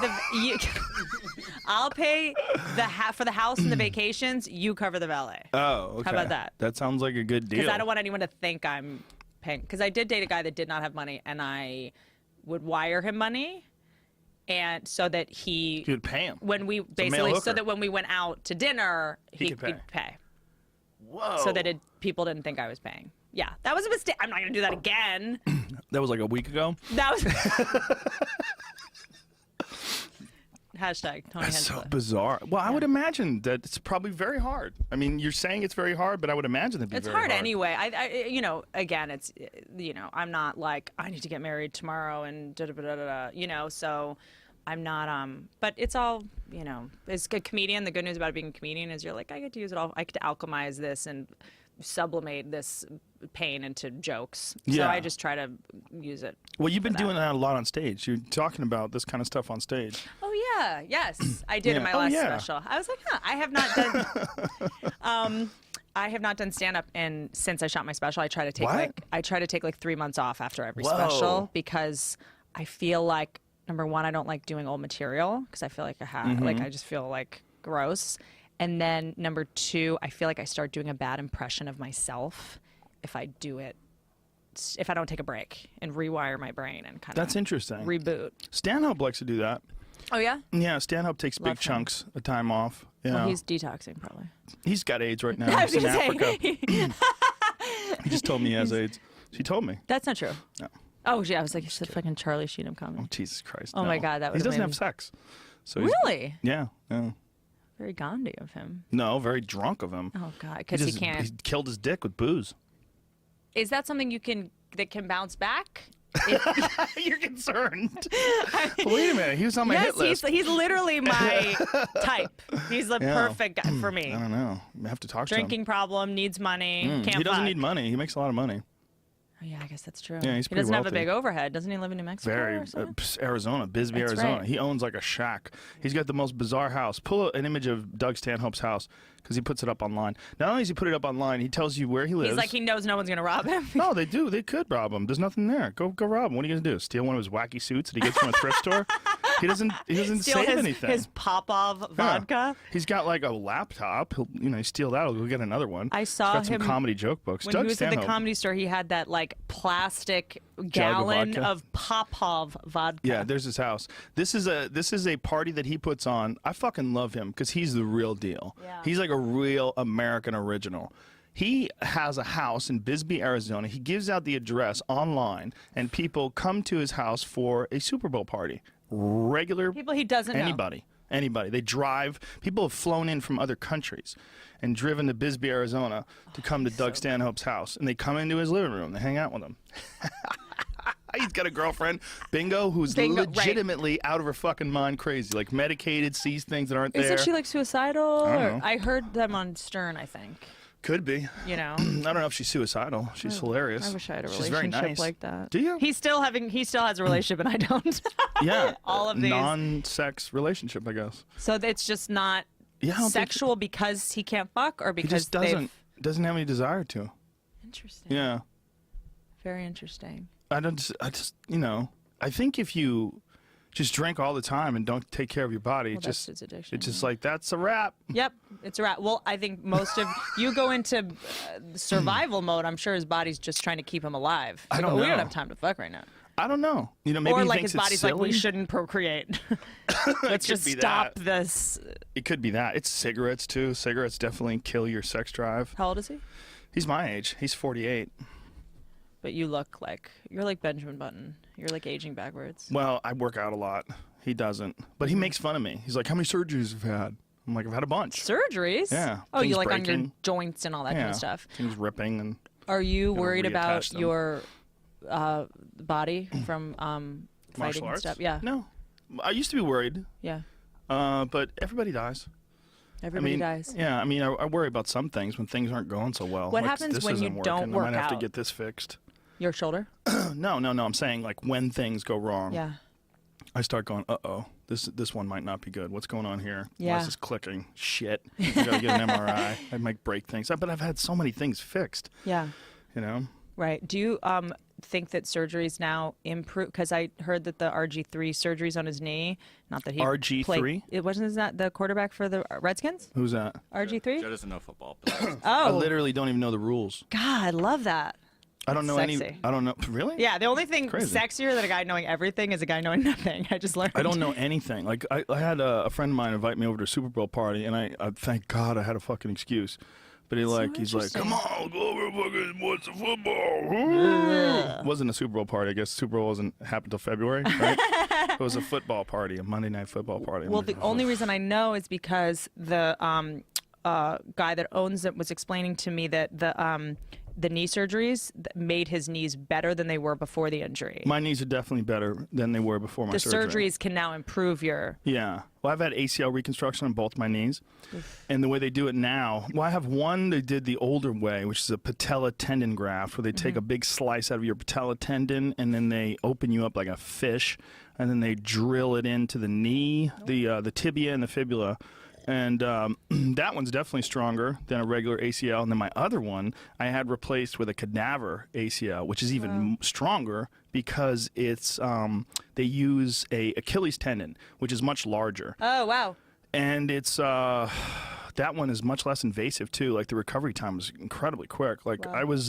I'll pay for the house and the vacations. You cover the valet. Oh, okay. How about that? That sounds like a good deal. Because I don't want anyone to think I'm paying. Because I did date a guy that did not have money, and I would wire him money, and so that you would pay him. When we so that when we went out to dinner, he'd pay. Whoa. So that people didn't think I was paying. Yeah, that was a mistake. I'm not going to do that again. That was like a week ago? That was... Hashtag Tony That's Hensley. so bizarre. Well, I would imagine that it's probably very hard. I mean, you're saying it's very hard, but I would imagine it'd be very hard. It's hard anyway. Again, it's, I'm not like, I need to get married tomorrow and da-da-da-da-da, so I'm not, but it's all, as a comedian, the good news about being a comedian is you're like, I get to use it all. I get to alchemize this and sublimate this pain into jokes. So I just try to use it. Well, you've been doing that a lot on stage. You're talking about this kind of stuff on stage. Oh yeah, yes, I did in my last special. I was like, I have not done. I have not done stand up since I shot my special. I try to take like 3 months off after every special because I feel like number one, I don't like doing old material because I feel like I just feel like gross. And then number two, I feel like I start doing a bad impression of myself if I don't take a break and rewire my brain and kind of That's interesting. Reboot. Stanhope likes to do that. Oh yeah? Yeah, Stanhope takes big chunks of time off. Well, he's detoxing probably. He's got AIDS right now. He's in Africa. He just told me he has AIDS. She told me. That's not true. No. Oh yeah, I was like, it's the fucking Charlie Sheen coming. Oh Jesus Christ. Oh my God, that was He doesn't amazing. have sex. So really? Yeah. Very Gandhi of him. No, very drunk of him. Oh God, because he can't. He killed his dick with booze. Is that something that can bounce back? You're concerned. Wait a minute. He was on my hit list. He's literally my type. He's the perfect guy for me. I don't know. I have to talk to him. Drinking problem, needs money, can't He doesn't fuck. need money. He makes a lot of money. Oh, yeah, I guess that's true. Yeah, he's he pretty doesn't have a wealthy. big overhead. Doesn't he live in New Mexico or something? Arizona, Bisbee, That's Arizona. right. He owns like a shack. He's got the most bizarre house. Pull an image of Doug Stanhope's house because he puts it up online. Not only does he put it up online, he tells you where he lives. He's like, he knows no one's going to rob him. No, they do. They could rob him. There's nothing there. Go rob him. What are you gonna do? Steal one of his wacky suits that he gets from a thrift store? He doesn't Steal save anything. his Popov vodka. He's got like a laptop. He'll steal that. He'll go get another one. I saw He's got him some comedy joke books. When Doug he was Stanhope. at the comedy store, he had that like plastic gallon vodka. of Popov vodka. Yeah, there's his house. This is a party that he puts on. I fucking love him because he's the real deal. Yeah. He's like a real American original. He has a house in Bisbee, Arizona. He gives out the address online, and people come to his house for a Super Bowl party. Regular People he doesn't know. Anybody. They drive. People have flown in from other countries and driven to Bisbee, Arizona to come to Doug Stanhope's house, and they come into his living room. They hang out with him. He's got a girlfriend, Bingo, who's legitimately out of her fucking mind crazy, like medicated, sees things that aren't there. Isn't she like suicidal? I don't know. I heard them on Stern, I think. Could be. You know. I don't know if she's suicidal. She's hilarious. I wish I had a She's very relationship nice. like that. Do you? He still has a relationship and I don't. Yeah. All of these. Non-sex relationship, I guess. So it's just not Yeah, I don't think sexual because he can't fuck or He because just doesn't have any desire to. Interesting. Yeah. Very interesting. I just I think if you just drink all the time and don't take care of your body, That's his addiction. it's just like, that's a wrap. Yep, it's a wrap. Well, I think most of you go into survival mode. I'm sure his body's just trying to keep him alive. I don't We know. don't have time to fuck right now. I don't know. Maybe Or he like thinks his body's it's like, silly. we shouldn't procreate. Let's just be stop that. this. It could be that. It's cigarettes, too. Cigarettes definitely kill your sex drive. How old is he? He's my age. He's 48. But you're like Benjamin Button. You're like aging backwards. Well, I work out a lot. He doesn't. But he makes fun of me. He's like, how many surgeries have you had? I'm like, I've had a bunch. Surgeries? Yeah. Oh, you Things like on your breaking. joints and all that kind of stuff. Things ripping and Are you Gotta worried about reattach them. your body from fighting martial and arts. stuff? Yeah. No. I used to be worried, Yeah. but everybody dies. Everybody dies. Yeah, I worry about some things when things aren't going so well. What Like, happens this when you isn't working. don't work I might have to out? get this fixed. Your shoulder? No. I'm saying like when things go wrong. Yeah. I start going, uh-oh, this one might not be good. What's going on here? Yeah. Why is this clicking? Shit. I gotta get an MRI. I might break things. But I've had so many things fixed, Yeah. you know? Right. Do you think that surgeries now improve? Because I heard that the RG3 surgeries on his knee, not that he RG3? played. It wasn't that the quarterback for the Redskins? Who's that? RG3? Joe doesn't know football. But I Oh, literally don't even know the rules. God, I love that. I don't know Sexy. I don't know. Really? Yeah, the only thing Crazy. sexier than a guy knowing everything is a guy knowing nothing. I just learned. I don't know anything. Like I had a friend of mine invite me over to a Super Bowl party, and I thank God I had a fucking excuse. But he's like, interesting. come on, go over and fucking watch the football. It wasn't a Super Bowl party. I guess Super Bowl wasn't happened till February, right? It was a football party, a Monday night football party. Well, the only reason I know is because the guy that owns it was explaining to me that the knee surgeries made his knees better than they were before the injury. My knees are definitely better than they were before my The surgery. surgeries can now improve your. Yeah. Well, I've had ACL reconstruction on both my knees. And the way they do it now, I have one they did the older way, which is a patella tendon graft, where they take a big slice out of your patella tendon and then they open you up like a fish, and then they drill it into the knee, the tibia and the fibula. And that one's definitely stronger than a regular ACL. And then my other one, I had replaced with a cadaver ACL, which is even stronger because it's they use a Achilles tendon, which is much larger. Oh wow! And it's that one is much less invasive too. Like the recovery time was incredibly quick. Like I went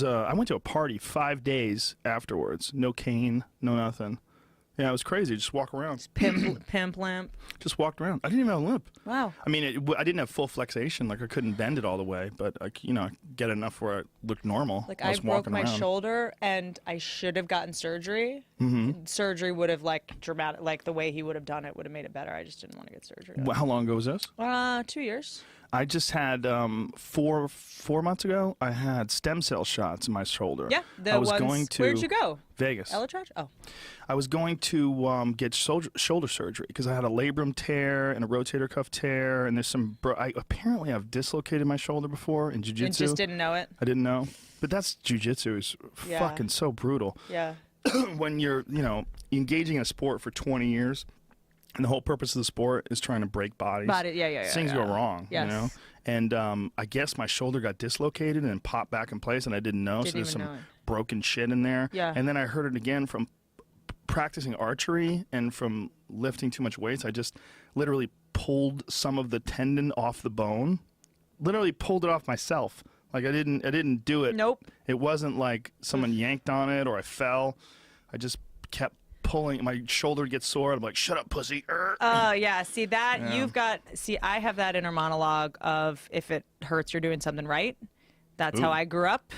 to a party 5 days afterwards. No cane, no nothing. Yeah, it was crazy. Just walk around. Pimp lamp. Just walked around. I didn't even have a limp. Wow. I mean, I didn't have full flexation. Like I couldn't bend it all the way, but I get enough where it looked normal. Like I I was broke walking my around. shoulder and I should have gotten surgery. Mm-hmm. Surgery would have like the way he would have done it would have made it better. I just didn't want to get surgery. How long ago was this? 2 years. I just had 4 months ago. I had stem cell shots in my shoulder. Yeah, I was going to where'd you go? Vegas. Elatrach? Oh. I was going to get shoulder surgery because I had a labrum tear and a rotator cuff tear, and there's some. Apparently, I've dislocated my shoulder before in jiu-jitsu. And just didn't know it. I didn't know, but that's jiu-jitsu is fucking so brutal. Yeah. When you're engaging in a sport for 20 years. And the whole purpose of the sport is trying to break bodies. Things go wrong, Yes. And I guess my shoulder got dislocated and popped back in place, and I didn't know. So there's some broken shit in there. Yeah. And then I heard it again from practicing archery and from lifting too much weights. I just literally pulled some of the tendon off the bone. Literally pulled it off myself. Like I didn't do it. Nope. It wasn't like someone yanked on it or I fell. I just kept pulling. My shoulder gets sore. I'm like, shut up, pussy. Yeah. See that I have that inner monologue of if it hurts, you're doing something right. That's how I grew up.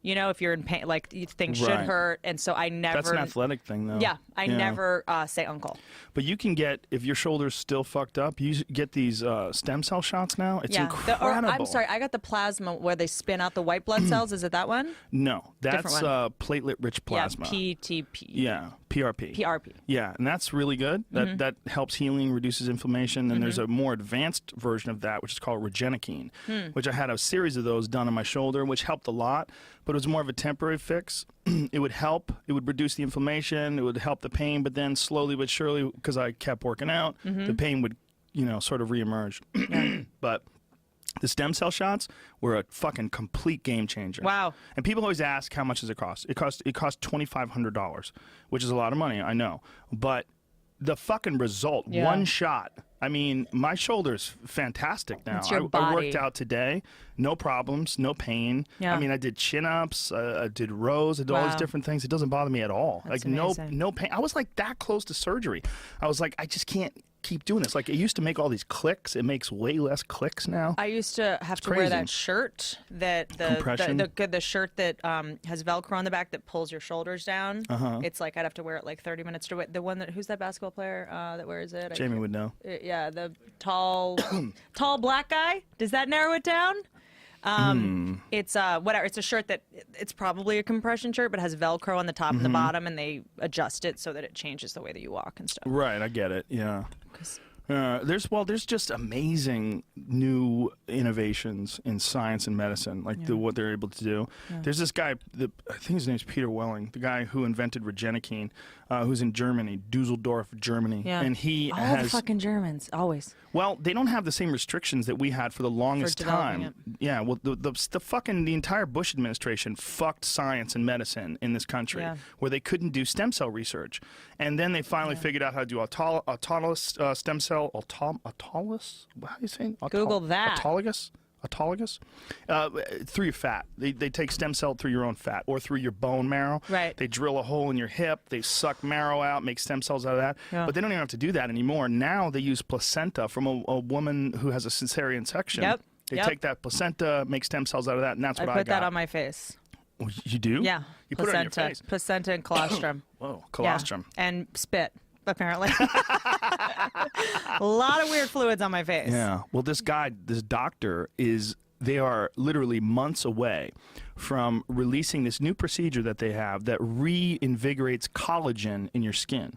If you're in pain, like things should hurt, and so I never. That's an athletic thing, though. Yeah, I never say uncle. But you can get, if your shoulder's still fucked up, you get these stem cell shots now. It's incredible. I'm sorry, I got the plasma where they spin out the white blood cells. Is it that one? No, that's platelet-rich plasma. Yeah, PTP. Yeah, PRP. PRP. Yeah, and that's really good. That helps healing, reduces inflammation. And there's a more advanced version of that, which is called Regenikine, which I had a series of those done on my shoulder, which helped a lot. But it was more of a temporary fix. It would help. It would reduce the inflammation. It would help the pain. But then slowly but surely, because I kept working out, the pain would, sort of reemerge. But the stem cell shots were a fucking complete game changer. Wow. And people always ask, how much does it cost? It cost $2,500, which is a lot of money, I know. But the fucking result, one shot. I mean, my shoulder's fantastic now. It's your body. I worked out today, no problems, no pain. Yeah. I mean, I did chin-ups, I did rows, I did all these different things. It doesn't bother me at all. That's like amazing. no pain. I was like that close to surgery. I was like, I just can't keep doing this. Like it used to make all these clicks. It makes way less clicks now. I used to have to wear that shirt the shirt that has Velcro on the back that pulls your shoulders down. It's like I'd have to wear it like 30 minutes to the one that who's that basketball player that wears it? Jamie would know. Yeah, the tall black guy. Does that narrow it down? It's whatever. It's a shirt that it's probably a compression shirt, but has Velcro on the top and the bottom, and they adjust it so that it changes the way that you walk and stuff. Right, I get it. Yeah. There's just amazing new innovations in science and medicine, like what they're able to do. Yeah. There's this guy, I think his name's Peter Welling, the guy who invented Regenikine, who's in Germany, Dusseldorf, Germany, and he all the fucking Germans always. Well, they don't have the same restrictions that we had for the longest time. Yeah, well, the entire Bush administration fucked science and medicine in this country, where they couldn't do stem cell research, and then they finally figured out how to do autologous stem cell. Autologous? How do you say? Google that. Autologous through your fat. They take stem cell through your own fat or through your bone marrow. Right. They drill a hole in your hip. They suck marrow out, make stem cells out of that. Yeah. But they don't even have to do that anymore. Now they use placenta from a woman who has a cesarean section. Yep. They take that placenta, make stem cells out of that, and that's what I got. I put that on my face. Oh, you do? Yeah. You put it on your face. Placenta and colostrum. Whoa, colostrum. Yeah. And spit. Apparently. A lot of weird fluids on my face. Yeah. Well, this doctor they are literally months away from releasing this new procedure that they have that reinvigorates collagen in your skin.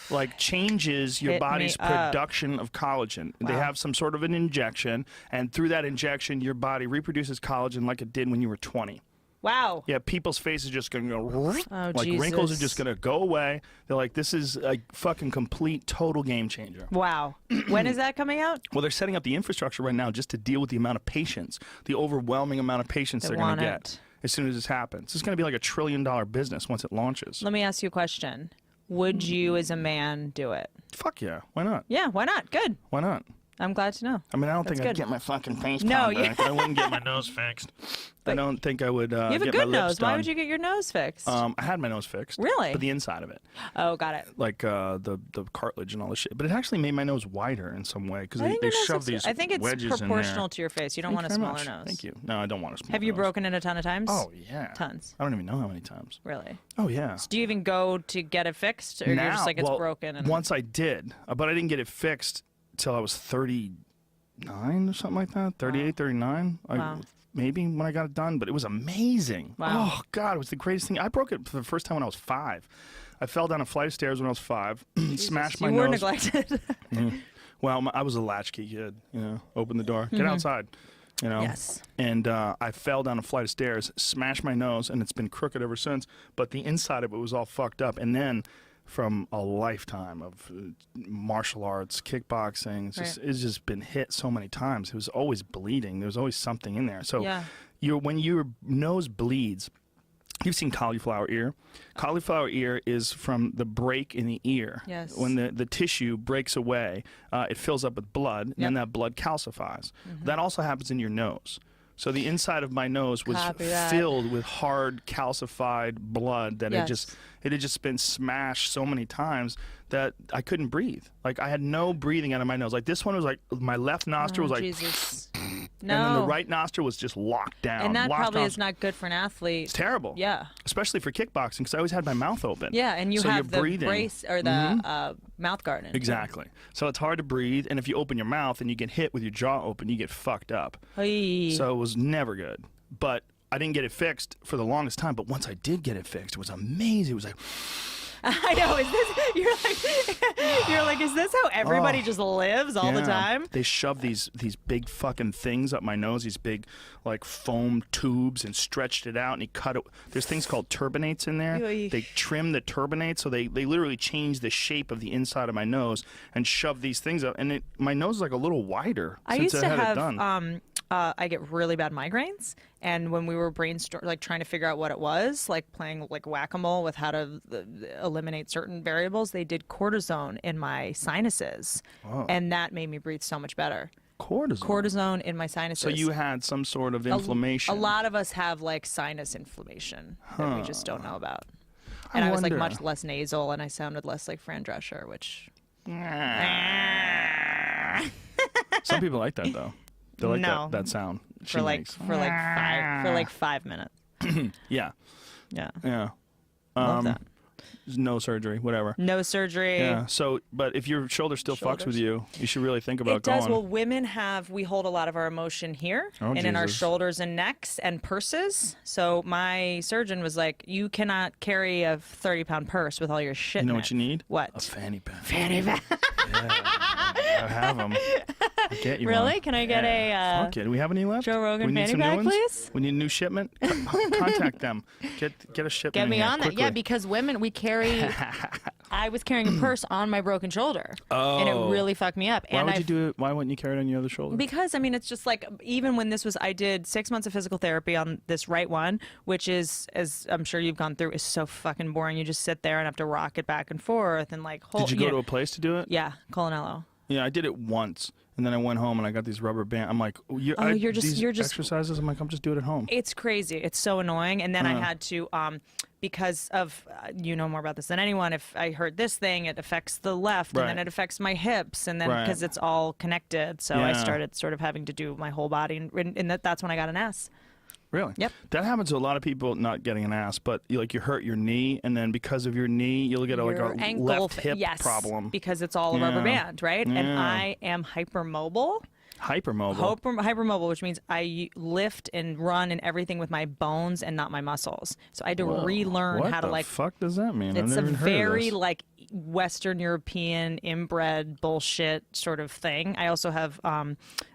Like changes your body's production of collagen. Wow. They have some sort of an injection, and through that injection, your body reproduces collagen like it did when you were 20. Wow. Yeah, people's faces just going to go, like Jesus. Wrinkles are just going to go away. They're like, this is a fucking complete, total game changer. Wow. When is that coming out? Well, they're setting up the infrastructure right now just to deal with the amount of patients, the overwhelming amount of patients they're going to get as soon as this happens. It's going to be like $1 trillion business once it launches. Let me ask you a question. Would you, as a man, do it? Fuck yeah. Why not? Yeah, why not? Good. Why not? I'm glad to know. I mean, I don't think I'd get my fucking face back. I wouldn't get my nose fixed. I don't think I would you have a good nose. Why would you get your nose fixed? I had my nose fixed. Really? But the inside of it. Oh, got it. Like the cartilage and all this shit. But it actually made my nose wider in some way because they shove these wedges in there. I think it's proportional to your face. You don't want a smaller nose. Thank you. No, I don't want a smaller nose. Have you broken it a ton of times? Oh, yeah. Tons. I don't even know how many times. Really? Oh, yeah. So do you even go to get it fixed? Or you're just like, it's broken? Once I did. But I didn't get it fixed till I was 38. 39 or something like that. 38, 39. Wow. Maybe when I got it done, but it was amazing. Wow. Oh God, it was the greatest thing. I broke it for the first time when I was 5. I fell down a flight of stairs when I was 5, smashed my you nose. were neglected. Well, I was a latchkey kid, you know, open the door, get outside, you know. Yes. And I fell down a flight of stairs, smashed my nose, and it's been crooked ever since. But the inside of it was all fucked up. And then from a lifetime of martial arts, kickboxing, it's just been hit so many times. It was always bleeding. There was always something in there. So when your nose bleeds, you've seen cauliflower ear. Cauliflower ear is from the break in the ear. Yes. When the tissue breaks away, it fills up with blood, and then that blood calcifies. That also happens in your nose. So the inside of my nose was filled with hard calcified blood that it had just been smashed so many times that I couldn't breathe. Like I had no breathing out of my nose. Like this one was like my left nostril was like Jesus. and then the right nostril was just locked down. And that probably is not good for an athlete. It's terrible. Yeah. Especially for kickboxing because I always had my mouth open. Yeah, and you so have you're the breathing. brace or the mouth guard in. Exactly. So it's hard to breathe, and if you open your mouth and you get hit with your jaw open, you get fucked up. Hey. So it was never good. But I didn't get it fixed for the longest time, but once I did get it fixed, it was amazing. It was like I know. Is this you're like is this how everybody just lives all the time? They shove these big fucking things up my nose, these big like foam tubes, and stretched it out, and he cut it. There's things called turbinates in there. They trim the turbinates, so they literally change the shape of the inside of my nose and shove these things up, and my nose is like a little wider since I had it done. I get really bad migraines, and when we were trying to figure out what it was, like playing like whack-a-mole with how to eliminate certain variables, they did cortisone in my sinuses, and that made me breathe so much better. Cortisone in my sinuses. So you had some sort of inflammation. A lot of us have like sinus inflammation that we just don't know about. And I was like much less nasal, and I sounded less like Fran Drescher, which. Some people like that though. They like that sound for like 5 minutes. Yeah. Yeah. Love that. No surgery, whatever. No surgery. Yeah. So, but if your shoulder still fucks with you, you should really think about going. It does. Well, women we hold a lot of our emotion here and in our shoulders and necks and purses. So my surgeon was like, you cannot carry a 30-pound purse with all your shit in it. You know what you need? What? A fanny pack. Fanny pack. I have them. I'll get you really? one. Can I get a Fuck it. Do we have any left? Joe Rogan fanny pack, please? We need a new shipment. Contact them. Get a shipment. Get me on that. Quickly. Yeah, because women, we carry. I was carrying a purse on my broken shoulder, and it really fucked me up. Why would you do it? Why wouldn't you carry it on your other shoulder? Because I mean, it's just like even when I did 6 months of physical therapy on this right one, which is, as I'm sure you've gone through, is so fucking boring. You just sit there and have to rock it back and forth and like hold. Did you go to a place to do it? Yeah, Colonello. Yeah, I did it once, and then I went home and I got these rubber bands. I'm like, you're just exercises. I'm like, I'm just do it at home. It's crazy. It's so annoying. And then I had to, because of you know more about this than anyone. If I hurt this thing, it affects the left, and then it affects my hips, and then because it's all connected. So I started sort of having to do my whole body, and that's when I got an S. Really? Yep. That happens to a lot of people not getting an ass, but you hurt your knee, and then because of your knee, you'll get a ankle, left hip problem. Because it's all a rubber band, right? Yeah. And I am hypermobile. Hypermobile, which means I lift and run and everything with my bones and not my muscles. So I had to relearn how to like. What the fuck does that mean? It's I've never a even heard of very this. like Western European inbred bullshit sort of thing. I also have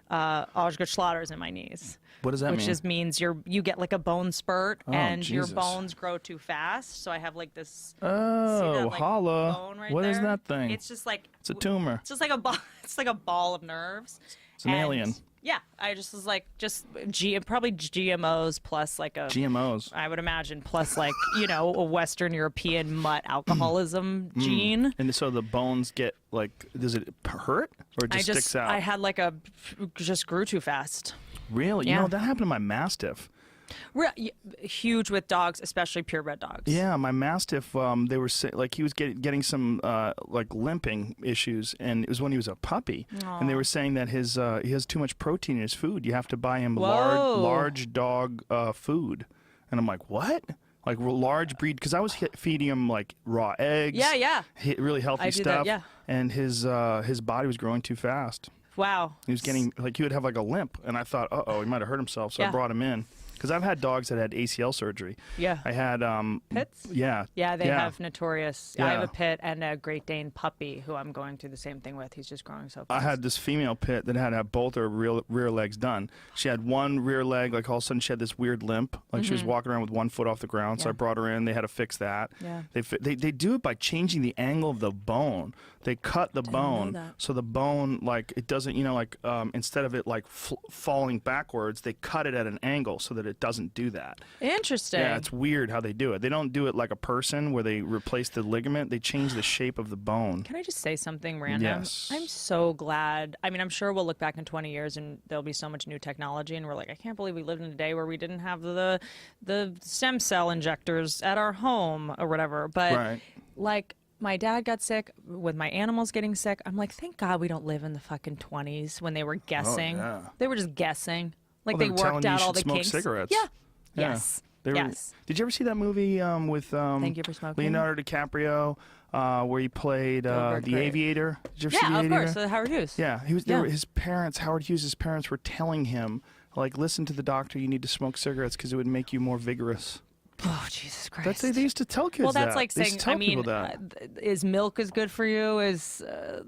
Osgood-Schlatters in my knees. What does that mean? Which just means you get like a bone spurt and your bones grow too fast. So I have like this. Holla! Bone right What there? is that thing? It's just like it's a tumor. It's just like a ball. It's like a ball of nerves. It's an alien. Yeah, I just was like probably GMOs plus like a GMOs. I would imagine plus like a Western European mutt alcoholism gene. And so the bones get like, does it hurt or it just sticks out? I had like just grew too fast. Really? Yeah. That happened to my Mastiff. Huge with dogs, especially purebred dogs. Yeah, my Mastiff. They were like he was getting some like limping issues, and it was when he was a puppy. Aww. And they were saying that he has too much protein in his food. You have to buy him large dog food. And I'm like, what? Like large breed? Because I was feeding him like raw eggs. Yeah. Really healthy stuff. That, yeah. And his body was growing too fast. Wow. He was getting, like, he would have like a limp, and I thought, he might have hurt himself, so I brought him in. Because I've had dogs that had ACL surgery. Yeah. I had pits. Yeah. Yeah, they have notorious. Yeah. I have a pit and a Great Dane puppy who I'm going through the same thing with. He's just growing so fast. I had this female pit that had to have both her rear legs done. She had one rear leg, like all of a sudden she had this weird limp, like she was walking around with one foot off the ground. So I brought her in. They had to fix that. Yeah. They do it by changing the angle of the bone. They cut the bone so the bone, like, it doesn't, like instead of it like falling backwards, they cut it at an angle so that it doesn't do that. Interesting. Yeah, it's weird how they do it. They don't do it like a person where they replace the ligament. They change the shape of the bone. Can I just say something random? Yes. I'm so glad. I mean, I'm sure we'll look back in 20 years and there'll be so much new technology, and we're like, I can't believe we lived in a day where we didn't have the stem cell injectors at our home or whatever. But like, my dad got sick with my animals getting sick. I'm like, thank God we don't live in the fucking 20s when they were guessing. Oh, yeah. They were just guessing. Like, Well, they worked out all the smoke kinks. cigarettes. Yeah. Yeah. Yes. Yes. Did you ever see that movie with Thank You for Smoking? Leonardo DiCaprio, where he played the Aviator? Did you ever see The Yeah, of Aviator? course. Howard Hughes. Yeah, he was. His parents, Howard Hughes' parents, were telling him, like, listen to the doctor. You need to smoke cigarettes because it would make you more vigorous. Oh, Jesus Christ. That's they used to tell kids. Well, that's that. like They saying, used to tell I mean, people that. is milk as good for you as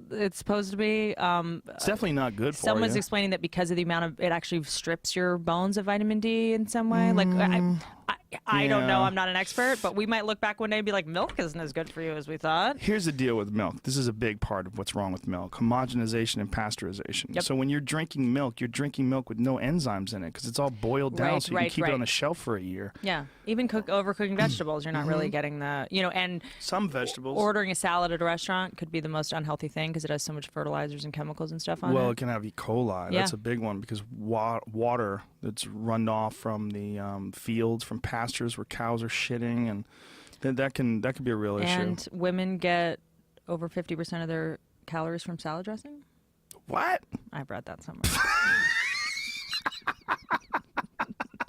it's supposed to be? It's definitely not good for Someone's you. explaining that because of the amount of, it actually strips your bones of vitamin D in some way. Like, I don't know. I'm not an expert, but we might look back one day and be like, milk isn't as good for you as we thought. Here's the deal with milk. This is a big part of what's wrong with milk: homogenization and pasteurization. Yep. So when you're drinking milk with no enzymes in it because it's all boiled down, so you can keep it on the shelf for a year. Yeah, even overcooking vegetables, you're not really getting the, and some vegetables. Ordering a salad at a restaurant could be the most unhealthy thing because it has so much fertilizers and chemicals and stuff on it. Well, it can have E. coli. Yeah. That's a big one because water that's run off from the fields, from pastures where cows are shitting, and that can be a real issue. And women get over 50% of their calories from salad dressing? What? I've read that somewhere.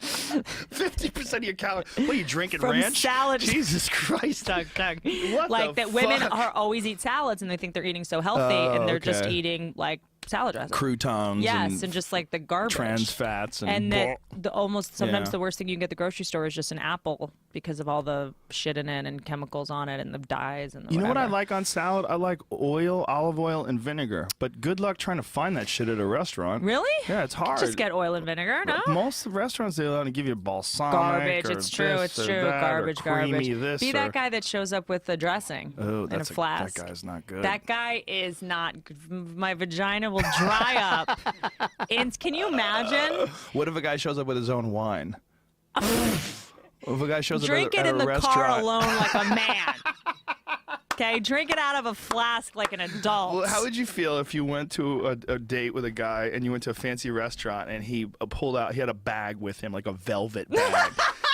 50% of your calories. What are you drinking, From ranch? salad. Jesus Christ. Doug. What like the that women fuck? always eat salads and they think they're eating so healthy and they're just eating like salad dressing. Croutons. Yes, and just like the garbage. Trans fats. And that almost sometimes Yeah. the worst thing you can get at the grocery store is just an apple because of all the shit in it and chemicals on it and the dyes and the You know what I whatever. like on salad? I like olive oil, and vinegar. But good luck trying to find that shit at a restaurant. Really? Yeah, it's hard. Just get oil and vinegar, no? Most restaurants, they want to give you balsamic. Garbage. or It's true. this It's or true. that, or Garbage. creamy Garbage. This Be or... that guy that shows up with the dressing Oh, in a flask. That guy's not good. That guy is not. My vagina will dry up. And can you imagine? What if a guy shows up with his own wine? What if a guy shows Drink up it at in a the restaurant? car alone like a man. Okay, drink it out of a flask like an adult. Well, how would you feel if you went to a date with a guy and you went to a fancy restaurant and he pulled out, he had a bag with him, like a velvet bag,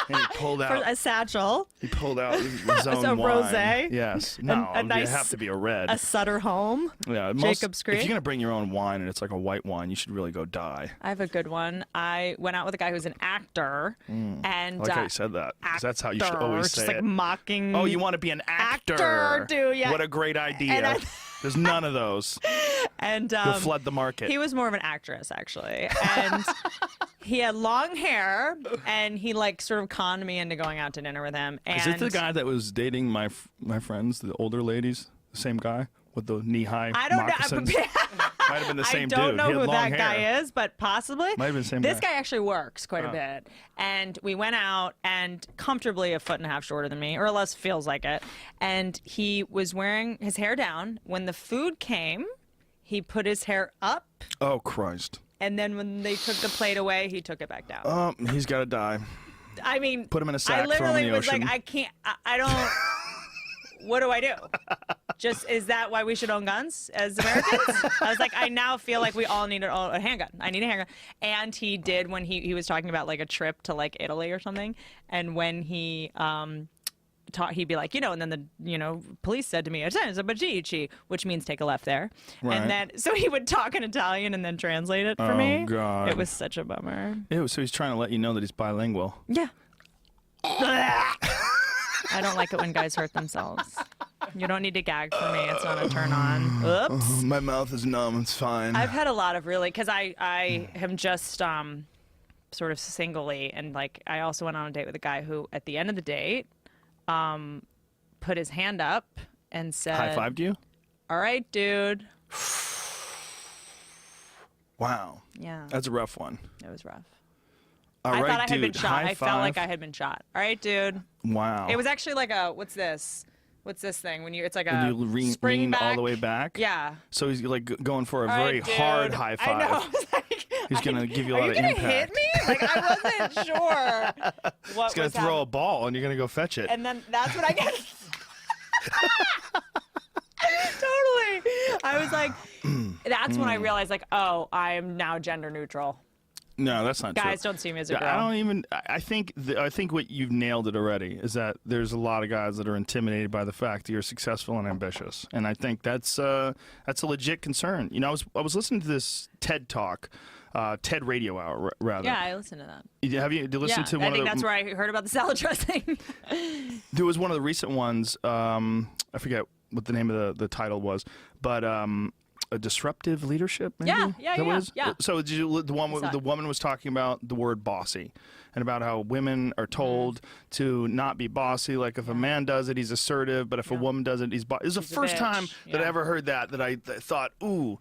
and he pulled out a satchel, his own a wine. rosé? Yes. No, a nice- it have to be a red. a Sutter Home. Yeah, Jacob's If Creek? you're going to bring your own wine and it's like a white wine, you should really go die. I have a good one. I went out with a guy who's an actor, and I like how you said that, 'cause that's how you should always just say like it. mocking. Oh, you want to be an actor? Actor, dude, yeah. What a great idea. There's none of those. And You'll flood the market. he was more of an actress, actually, and he had long hair, and he like sort of conned me into going out to dinner with him. And Is it the guy that was dating my friends, the older ladies? The same guy with the knee-high I don't moccasins? know. Might have been the same I don't dude. know He had who long that hair. guy is, but possibly. Might have been the same This guy. guy actually works quite a bit. And we went out and comfortably a foot and a half shorter than me, or less feels like it. And he was wearing his hair down. When the food came, he put his hair up. Oh, Christ. And then when they took the plate away, he took it back down. He's got to die. I mean, Put him in a sack, I throw him in literally the was like, ocean. I can't, I don't. What do I do? Just, is that why we should own guns as Americans? I was like, I now feel like we all need a handgun. I need a handgun. And he did when he was talking about like a trip to like Italy or something. And when he he'd be like, and then the police said to me, which means take a left there. Right. And then so he would talk in Italian and then translate it for me. Oh, God. It was such a bummer. Ew, so he's trying to let you know that he's bilingual. Yeah. I don't like it when guys hurt themselves. You don't need to gag for me. It's not a turn on. Oops. My mouth is numb. It's fine. I've had a lot of really, because I am just sort of singly, and like I also went on a date with a guy who, at the end of the date, put his hand up and said, high-fived you? "All right, dude." Wow. Yeah. That's a rough one. It was rough. All I right, thought I dude. had been shot. High I felt five. like I had been shot. All right, dude. Wow. It was actually like a, what's this? What's this thing? When it's like When a you spring lean back. all the way back? Yeah. So he's like going for a All very right, dude. hard high five. I know. I was like, He's going to give you a lot of Are you impact. gonna hit me? Like, I wasn't sure what He's going to throw a ball and you're going to go fetch it. And then that's what I get. Totally. I was like, that's when I realized, like, oh, I am now gender neutral. No, that's not true. Guys don't see me as a girl. I don't even. I think what you've nailed it already is that there's a lot of guys that are intimidated by the fact that you're successful and ambitious, and I think that's a legit concern. You know, I was listening to this TED Talk, TED Radio Hour rather. Yeah, I listened to that. Have you listened to one I think of the, that's where I heard about the salad dressing. There was one of the recent ones. I forget what the name of the title was, but a disruptive leadership. Maybe? Yeah, Is that what it is? yeah. So the woman was talking about the word bossy, and about how women are told to not be bossy. Like if a man does it, he's assertive, but if a woman does it, he's bossy. It was the first time that I ever heard that I thought, ooh,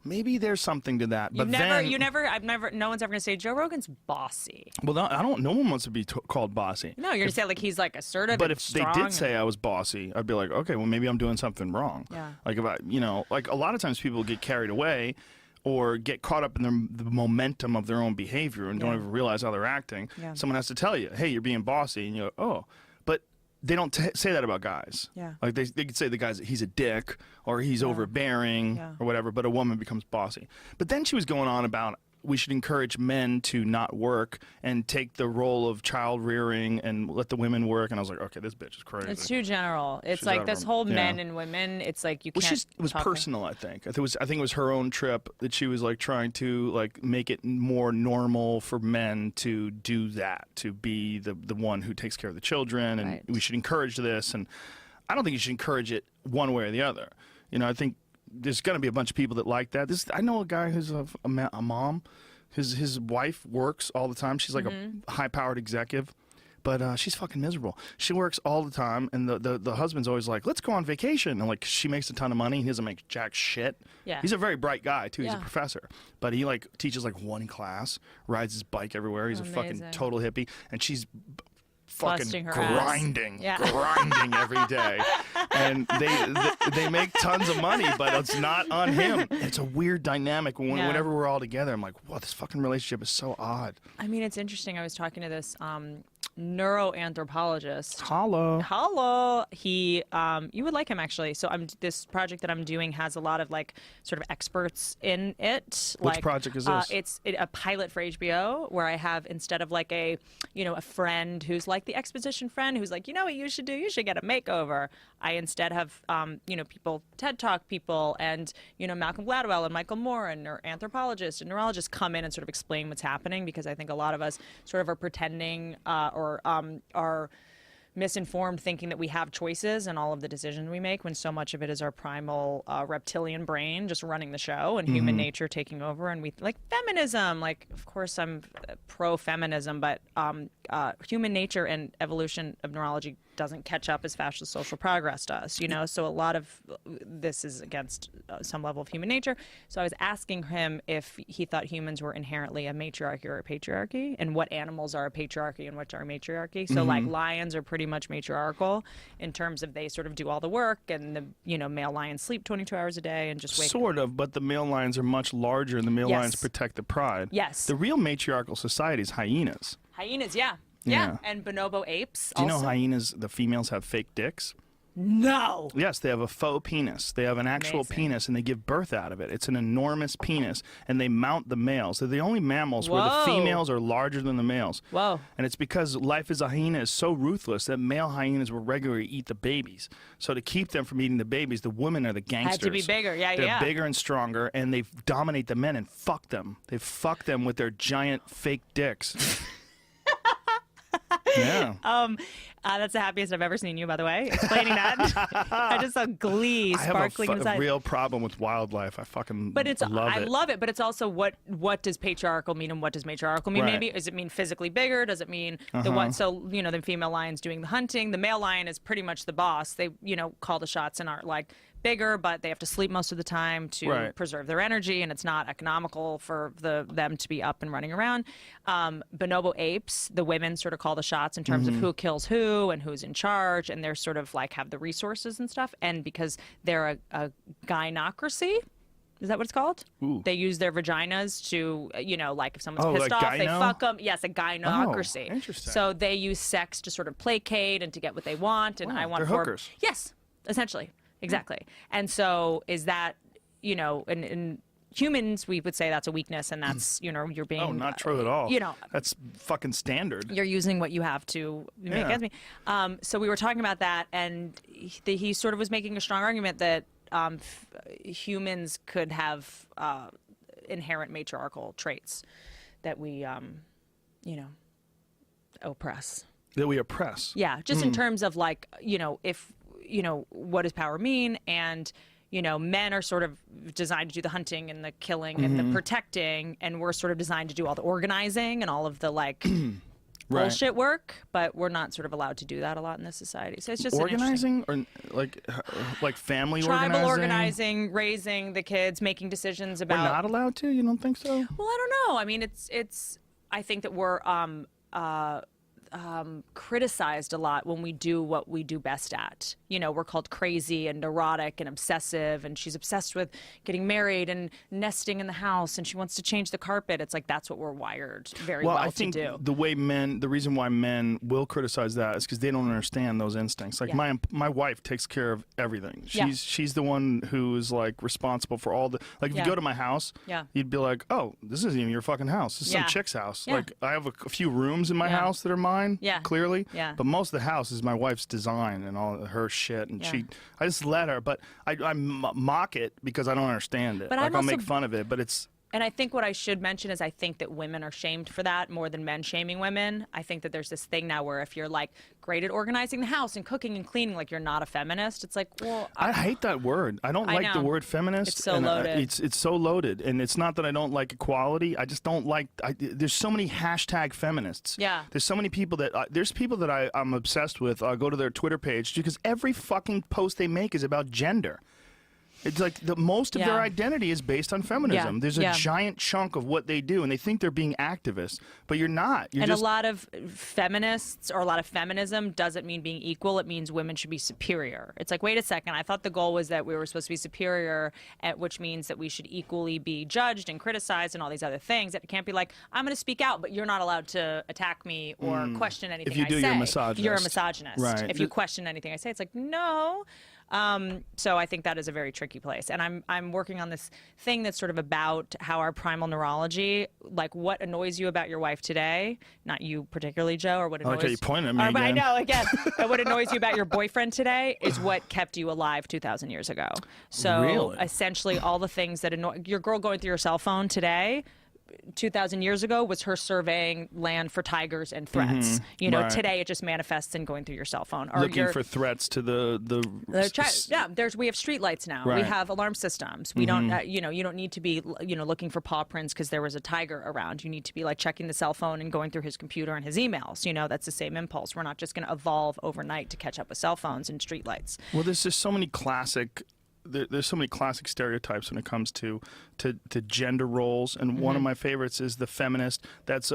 maybe there's something to that. But no one's ever gonna say Joe Rogan's bossy. Well, no one wants to be called bossy. No, you're gonna say like he's like assertive. But and if strong they did say I was bossy, I'd be like, okay, well maybe I'm doing something wrong. Yeah. Like if like a lot of times people get carried away or get caught up in the momentum of their own behavior and don't even realize how they're acting. Yeah. Someone has to tell you, hey, you're being bossy, and you go, oh, but they don't say that about guys. Yeah. Like they could say the guy's he's a dick or he's overbearing or whatever, but a woman becomes bossy. But then she was going on about we should encourage men to not work and take the role of child rearing and let the women work. And I was like, okay, this bitch is crazy. It's too general. It's She's out like of this her- whole yeah. men and women. It's like you Well, can't. it was talk personal, I think. I think it was her own trip that she was like trying to like make it more normal for men to do that, to be the one who takes care of the children, and we should encourage this. And I don't think you should encourage it one way or the other. You know, I think there's going to be a bunch of people that like that. I know a guy who's a mom. His wife works all the time. She's like a high-powered executive, but she's fucking miserable. She works all the time, and the husband's always like, let's go on vacation. And like she makes a ton of money, and he doesn't make jack shit. Yeah. He's a very bright guy, too. He's a professor. But he like teaches like one class, rides his bike everywhere. He's a fucking total hippie, and she's fucking grinding every day, and they make tons of money, but it's not on him. It's a weird dynamic. Whenever we're all together, I'm like, wow, this fucking relationship is so odd. I mean, it's interesting. I was talking to this neuroanthropologist. Holla. He, you would like him actually. So this project that I'm doing has a lot of like sort of experts in it. Which project is this? It's a pilot for HBO where I have, instead of like a friend who's like the exposition friend who's like, you know what you should do? You should get a makeover. I instead have, people, TED Talk people and, Malcolm Gladwell and Michael Moore and anthropologists and neurologists come in and sort of explain what's happening, because I think a lot of us sort of are pretending or are misinformed, thinking that we have choices in all of the decisions we make, when so much of it is our primal reptilian brain just running the show and human nature taking over. And we like feminism, like of course I'm pro-feminism, but human nature and evolution of neurology doesn't catch up as fast as social progress does, so a lot of this is against some level of human nature. So I was asking him if he thought humans were inherently a matriarchy or a patriarchy, and what animals are a patriarchy and which are a matriarchy. So like lions are pretty much matriarchal in terms of they sort of do all the work, and the male lions sleep 22 hours a day and just wake Sort of, but the male lions are much larger, and the male lions protect the pride. Yes. The real matriarchal society is hyenas. Hyenas, yeah, and bonobo apes. Do you know hyenas, the females have fake dicks? No. Yes, they have a faux penis. They have an actual penis, and they give birth out of it. It's an enormous penis, and they mount the males. They're the only mammals where the females are larger than the males. Whoa. And it's because life as a hyena is so ruthless that male hyenas will regularly eat the babies. So to keep them from eating the babies, the women are the gangsters. Had to be bigger, They're bigger and stronger, and they dominate the men and fuck them. They fuck them with their giant fake dicks. Yeah. That's the happiest I've ever seen you, by the way. Explaining that, I just saw glee sparkling I have inside. a real problem with wildlife. I fucking But it's love I it. love it. But it's also what does patriarchal mean and what does matriarchal mean? Right. Maybe does it mean physically bigger? Does it mean the one? So the female lion's doing the hunting. The male lion is pretty much the boss. They call the shots and are like bigger, but they have to sleep most of the time to preserve their energy, and it's not economical for them to be up and running around. Bonobo apes, the women sort of call the shots in terms of who kills who and who's in charge, and they're sort of like have the resources and stuff. And because they're a gynocracy. Is that what it's called? Ooh. They use their vaginas to, like if someone's pissed like off, they gyno? fuck them. Yes, a gynocracy. Oh, interesting. So they use sex to sort of placate and to get what they want. And Wow, I want they're hookers. Yes, essentially. Exactly. And so is that, in humans, we would say that's a weakness, and that's, you're being... Oh, not true at all. That's fucking standard. You're using what you have to make against me. So we were talking about that, and he sort of was making a strong argument that humans could have inherent matriarchal traits that we, oppress. That we oppress. Yeah, just in terms of like, if, what does power mean? And, men are sort of designed to do the hunting and the killing and the protecting, and we're sort of designed to do all the organizing and all of the like bullshit work, but we're not sort of allowed to do that a lot in this society. So it's just organizing or like family tribal organizing, raising the kids, making decisions about. We're not allowed to? You don't think so? Well, I don't know. I mean, it's. I think that we're criticized a lot when we do what we do best at. We're called crazy and neurotic and obsessive, and she's obsessed with getting married and nesting in the house, and she wants to change the carpet. It's like that's what we're wired very well I think to do. the reason why men will criticize that is because they don't understand those instincts. Like my wife takes care of everything. She's the one who's like responsible for all the, like if you go to my house, you'd be like, oh, this isn't even your fucking house. This is some chick's house. Like I have a few rooms in my house that are mine. Clearly. But most of the house is my wife's design and all her shit, and I just let her, but I mock it because I don't understand it. But I'll make fun of it, but it's. And I think what I should mention is I think that women are shamed for that more than men shaming women. I think that there's this thing now where if you're like great at organizing the house and cooking and cleaning, like you're not a feminist. It's like, well, I hate that word. I don't like the word feminist. It's so loaded. It's so loaded, and it's not that I don't like equality. I just don't like. There's so many hashtag feminists. Yeah. There's so many people that there's people that I'm obsessed with. I go to their Twitter page because every fucking post they make is about gender. It's like most of their identity is based on feminism. There's a giant chunk of what they do, and they think they're being activists, but you're not. You're just... a lot of feminists or a lot of feminism doesn't mean being equal. It means women should be superior. It's like, wait a second. I thought the goal was that we were supposed to be superior, which means that we should equally be judged and criticized and all these other things. It can't be like, I'm going to speak out, but you're not allowed to attack me or question anything I say. If you do, you're a misogynist. You're a misogynist. Right. If you question anything I say, it's like, no. So I think that is a very tricky place, and I'm working on this thing that's sort of about how our primal neurology, like what annoys you about your wife today, not you particularly, Joe, or what annoys. Okay, you pointed at me again. I know again. What annoys you about your boyfriend today is what kept you alive 2,000 years ago. So really? Essentially, all the things that annoy your girl going through your cell phone today. 2,000 years ago was her surveying land for tigers and threats. Today it just manifests in going through your cell phone. Or looking for threats to we have street lights now. Right. We have alarm systems. We don't, you don't need to be, looking for paw prints because there was a tiger around. You need to be like checking the cell phone and going through his computer and his emails. That's the same impulse. We're not just going to evolve overnight to catch up with cell phones and street lights. Well, there's just so many classic. There's so many classic stereotypes when it comes to gender roles, and one of my favorites is the feminist that's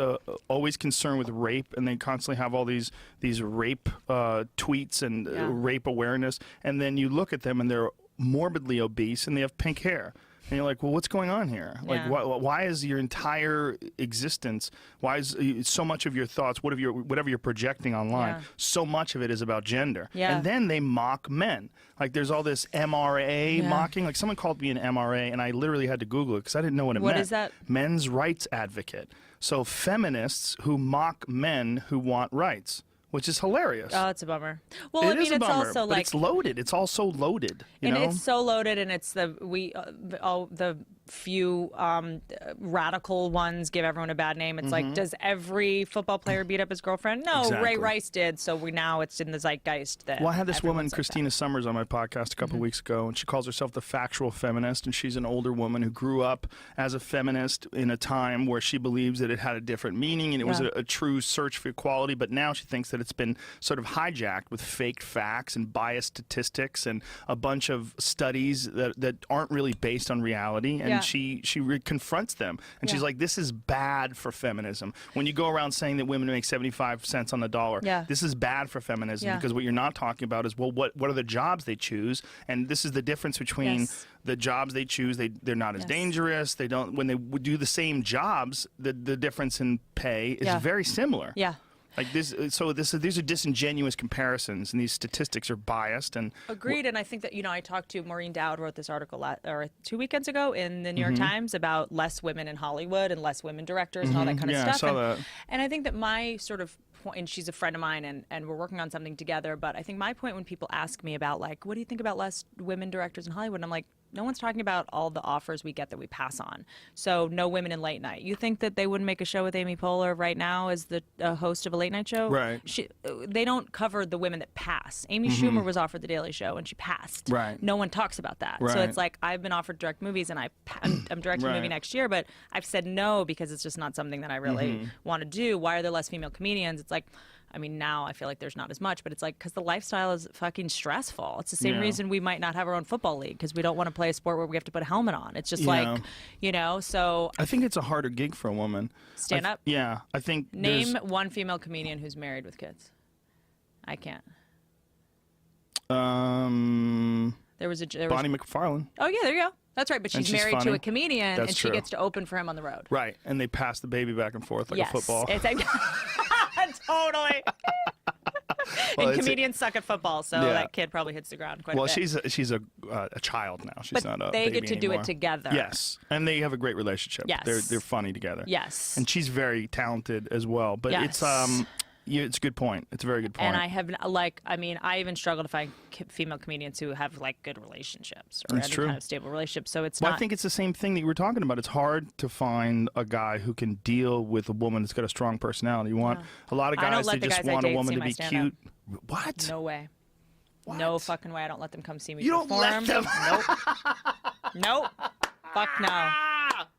always concerned with rape, and they constantly have all these rape tweets and rape awareness, and then you look at them and they're morbidly obese and they have pink hair. And you're like, well, what's going on here? Like, why is your entire existence, why is so much of your thoughts, whatever you're projecting online, so much of it is about gender? Yeah. And then they mock men. Like, there's all this MRA mocking. Like, someone called me an MRA, and I literally had to Google it because I didn't know what it meant. What is that? Men's rights advocate. So feminists who mock men who want rights. Which is hilarious. Oh, it's a bummer. Well, it's bummer, also but like it's loaded. It's all so loaded. It's so loaded, and it's the few radical ones give everyone a bad name. It's like, does every football player beat up his girlfriend? No, Exactly. Ray Rice did. So now it's in the zeitgeist that. Well, I had this woman, everyone's like Christina that. Summers, on my podcast a couple weeks ago, and she calls herself the factual feminist, and she's an older woman who grew up as a feminist in a time where she believes that it had a different meaning and it was a true search for equality, but now she thinks that it's been sort of hijacked with fake facts and biased statistics and a bunch of studies that aren't really based on reality, and she confronts them, and she's like, this is bad for feminism. When you go around saying that women make 75 cents on the dollar, this is bad for feminism, because what you're not talking about is, well, what are the jobs they choose, and this is the difference between the jobs they choose. They're not as dangerous. They don't, when they do the same jobs, the difference in pay is very similar. Like this, so these are disingenuous comparisons, and these statistics are biased. And agreed. And I think that, I talked to Maureen Dowd, wrote this article 2 weekends ago in the New York Times about less women in Hollywood and less women directors and all that kind of stuff. I saw that. And I think that my sort of point, and she's a friend of mine, and we're working on something together. But I think my point, when people ask me about, like, what do you think about less women directors in Hollywood? And I'm like, no one's talking about all the offers we get that we pass on. So no women in late night. You think that they wouldn't make a show with Amy Poehler right now as the host of a late night show? Right. They don't cover the women that pass. Amy Schumer was offered The Daily Show and she passed. Right. No one talks about that. Right. So it's like, I've been offered to direct movies, and I'm directing a movie next year, but I've said no because it's just not something that I really want to do. Why are there less female comedians? It's like, I mean, now I feel like there's not as much, but it's like, because the lifestyle is fucking stressful. It's the same reason we might not have our own football league, because we don't want to play a sport where we have to put a helmet on. It's just like, so. I think it's a harder gig for a woman. Stand up? Yeah, I think. Name one female comedian who's married with kids. I can't. There was Bonnie McFarlane. Oh, yeah, there you go. That's right, but she's married to funny. a comedian, That's and she true. gets to open for him on the road. Right, and they pass the baby back and forth like a football. It's like, totally. Well, and comedians suck at football, so that kid probably hits the ground quite a bit. Well, she's a child now. She's not a they baby get to do anymore. it together. Yes, and they have a great relationship. Yes. They're funny together. Yes. And she's very talented as well. But it's it's a good point. It's a very good point. And I have, I even struggle to find female comedians who have, like, good relationships or any kind of stable relationship. So it's not. I think it's the same thing that you were talking about. It's hard to find a guy who can deal with a woman that's got a strong personality. You want a lot of guys, they just want a woman to be cute. What? No way. What? No fucking way. I don't let them come see me You don't perform. let them? Nope. Nope. Fuck no.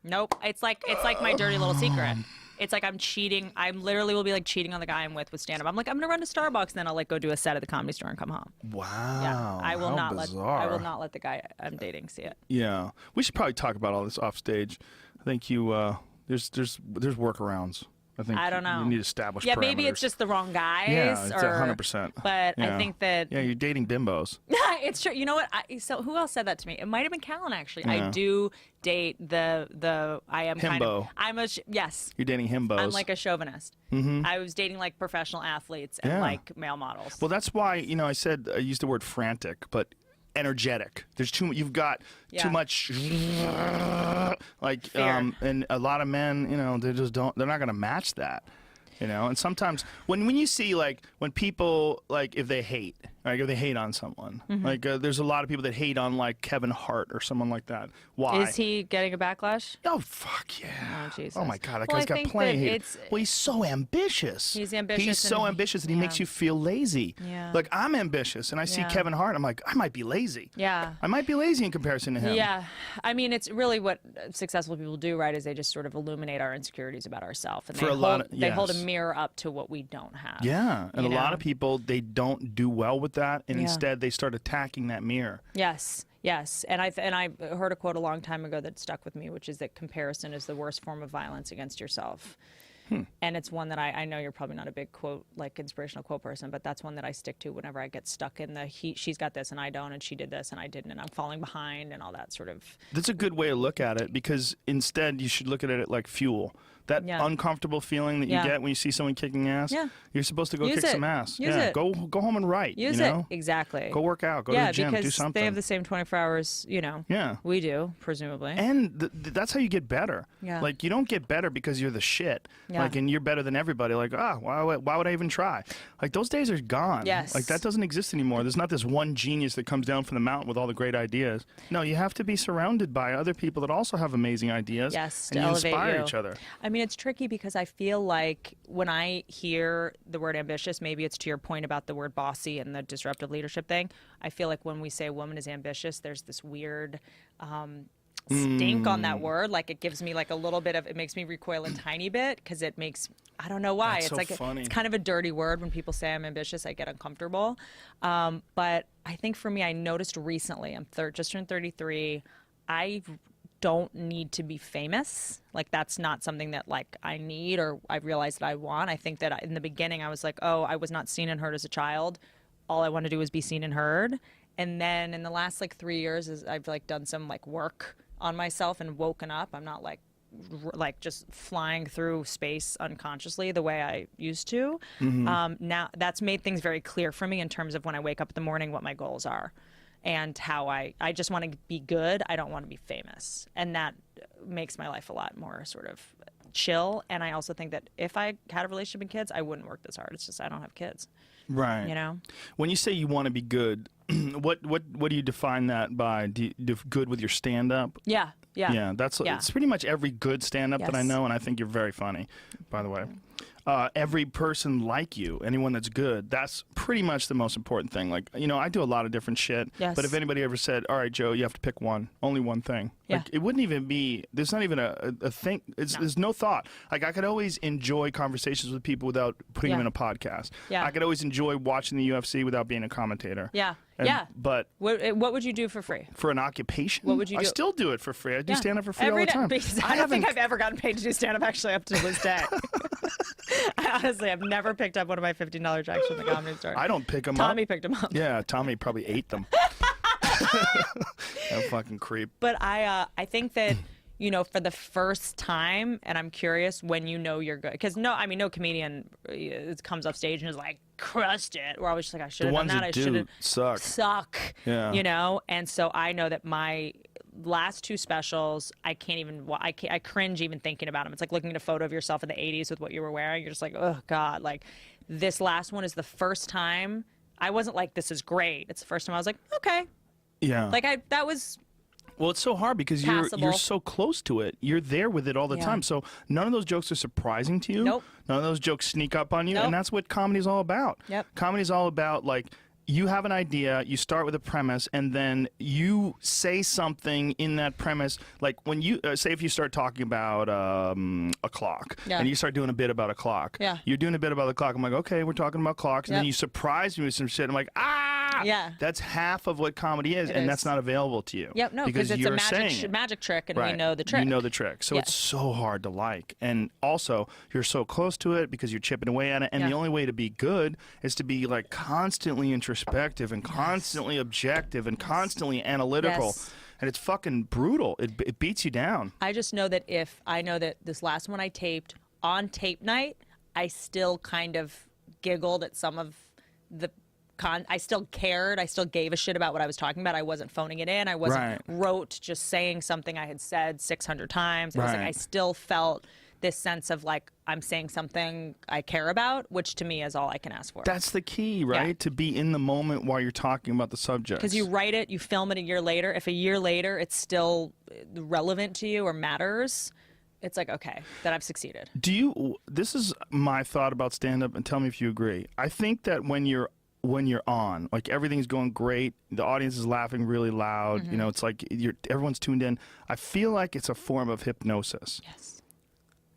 Nope. It's like my dirty little secret. It's like I'm cheating. I literally will be like cheating on the guy I'm with stand-up. I'm like, I'm gonna run to Starbucks, and then I'll like go do a set at the Comedy Store and come home. Wow. Yeah. I will how not bizarre. I will not let the guy I'm dating see it. Yeah. We should probably talk about all this off stage. I think there's workarounds. I don't know. You need to establish parameters. Maybe it's just the wrong guys. Yeah, it's 100%. But I think that. Yeah, you're dating bimbos. It's true. You know what? So who else said that to me? It might have been Callan, actually. Yeah. I do date I am kind of. Himbo. Yes. You're dating himbos. I'm like a chauvinist. I was dating like professional athletes and like male models. Well, that's why, I said, I used the word frantic, but energetic. There's you've got too much, like, and a lot of men, they just they're not going to match that. And sometimes when you see, like, when people, like, if they hate on someone, like, there's a lot of people that hate on, like, Kevin Hart or someone like that. Why? Is he getting a backlash? Oh, fuck yeah. Oh, Jesus. Oh, my God. That guy's got plenty of hate. Well, he's so ambitious. He's ambitious. He's so ambitious that he makes you feel lazy. Yeah. Like, I'm ambitious, and I see Kevin Hart, I'm like, I might be lazy. Yeah. I might be lazy in comparison to him. Yeah. I mean, it's really what successful people do, right, is they just sort of illuminate our insecurities about ourselves. And they hold a mirror up to what we don't have. Yeah. And a lot of people, they don't do well with that, and instead they start attacking that mirror. Yes. Yes, and I heard a quote a long time ago that stuck with me, which is that comparison is the worst form of violence against yourself. And it's one that I know you're probably not a big quote, like, inspirational quote person, but that's one that I stick to whenever I get stuck in the she's got this and I don't, and she did this and I didn't, and I'm falling behind and all that sort of. That's a good way to look at it, because instead you should look at it like fuel. That Yeah. uncomfortable feeling that you Yeah. get when you see someone kicking ass. Yeah. You're supposed to go Use kick it. some ass. Use yeah. it. Go home and write. Use you know? it. Exactly. Go work out. Go to the gym. because Do something. they have the same 24 hours, Yeah. we do, presumably. And that's how you get better. Yeah. Like, you don't get better because you're the shit. Yeah. Like, and you're better than everybody. Like, why would I even try? Like, those days are gone. Yes. Like, that doesn't exist anymore. There's not this one genius that comes down from the mountain with all the great ideas. No, you have to be surrounded by other people that also have amazing ideas. Yes, and to you elevate inspire you. each other. I mean, it's tricky because I feel like when I hear the word ambitious, maybe it's to your point about the word bossy and the disruptive leadership thing. I feel like when we say a woman is ambitious, there's this weird stink on that word. Like, it gives me like a little bit of, it makes me recoil a tiny bit because it makes, I don't know why. That's it's so like funny. it's kind of a dirty word when people say I'm ambitious. I get uncomfortable. But I think for me, I noticed recently, I'm just turned 33. I don't need to be famous. Like, that's not something that like I need or I realize that I want. I think that in the beginning I was like, oh, I was not seen and heard as a child. All I want to do is be seen and heard. And then in the last like 3 years, I've like done some like work on myself and woken up. I'm not like just flying through space unconsciously the way I used to. Now that's made things very clear for me in terms of when I wake up in the morning, what my goals are. And how I just want to be good. I don't want to be famous. And that makes my life a lot more sort of chill. And I also think that if I had a relationship and kids, I wouldn't work this hard. It's just I don't have kids. Right. You know? When you say you want to be good, what do you define that by? Do you do good with your stand-up? Yeah. Yeah, it's pretty much every good stand-up that I Yes. know, and I think you're very funny, by the way. Every person like you, anyone that's good, that's pretty much the most important thing. Like, I do a lot of different shit, Yes. but if anybody ever said, all right, Joe, you have to pick only one thing. Yeah. Like, it wouldn't even be, there's not even a thing, there's no thought. Like, I could always enjoy conversations with people without putting them in a podcast. Yeah. I could always enjoy watching the UFC without being a commentator. Yeah. And- Yeah. But What would you do for free? for an occupation, What would you I do? still do it for free. I do Yeah. stand up for free Every all the day, time. because I don't think I've ever gotten paid to do stand-up actually up to this day. Honestly, I've never picked up one of my $15 checks from the Comedy Store. I don't pick them up. Tommy picked them up. Yeah, Tommy probably ate them. That fucking creep. But I think that, for the first time, and I'm curious when you're good. Because no comedian comes off stage and is like, crushed it. We're always just like, I should The have done ones that. I that should do have suck. Yeah. And so I know that my last two specials, I can't even, I cringe even thinking about them. It's like looking at a photo of yourself in the 80s with what you were wearing. You're just like, oh God. Like, this last one is the first time I wasn't like, this is great. It's the first time I was like, okay. Yeah. Like, that was, Well, it's so hard because you're Passable. so close to it. You're there with it all the Yeah. time. So none of those jokes are surprising to you. Nope. None of those jokes sneak up on you. Nope. And that's what comedy's all about. Yep. Comedy's all about, like, you have an idea, you start with a premise, and then you say something in that premise. Like, when you say if you start talking about a clock, Yeah. and you start doing a bit about a clock. Yeah. You're doing a bit about the clock. I'm like, okay, we're talking about clocks. And then Yep. you surprise me with some shit. I'm like, ah! Yeah. That's half of what comedy is, It and is. that's not available to you. yep, no, because it's a you're saying it. magic trick, and we Right. know the trick. You know the trick. So Yeah. it's so hard to like. And also, you're so close to it because you're chipping away at it. And Yeah. the only way to be good is to be, like, constantly introspective and constantly objective and constantly analytical. Yes. And it's fucking brutal. It beats you down. I just know that I know that this last one I taped on tape night, I still kind of giggled at some of the I still cared. I still gave a shit about what I was talking about. I wasn't phoning it in. I wasn't Right. rote just saying something I had said 600 times. It was like Right. I still felt this sense of like I'm saying something I care about, which to me is all I can ask for. That's the key, right? Yeah. To be in the moment while you're talking about the subject. Because you write it, you film it a year later. If a year later it's still relevant to you or matters, it's like, okay, then I've succeeded. This is my thought about stand-up, and tell me if you agree. I think that when you're on, like, everything's going great, the audience is laughing really loud, Mm-hmm. it's like everyone's tuned in. I feel like it's a form of hypnosis. Yes.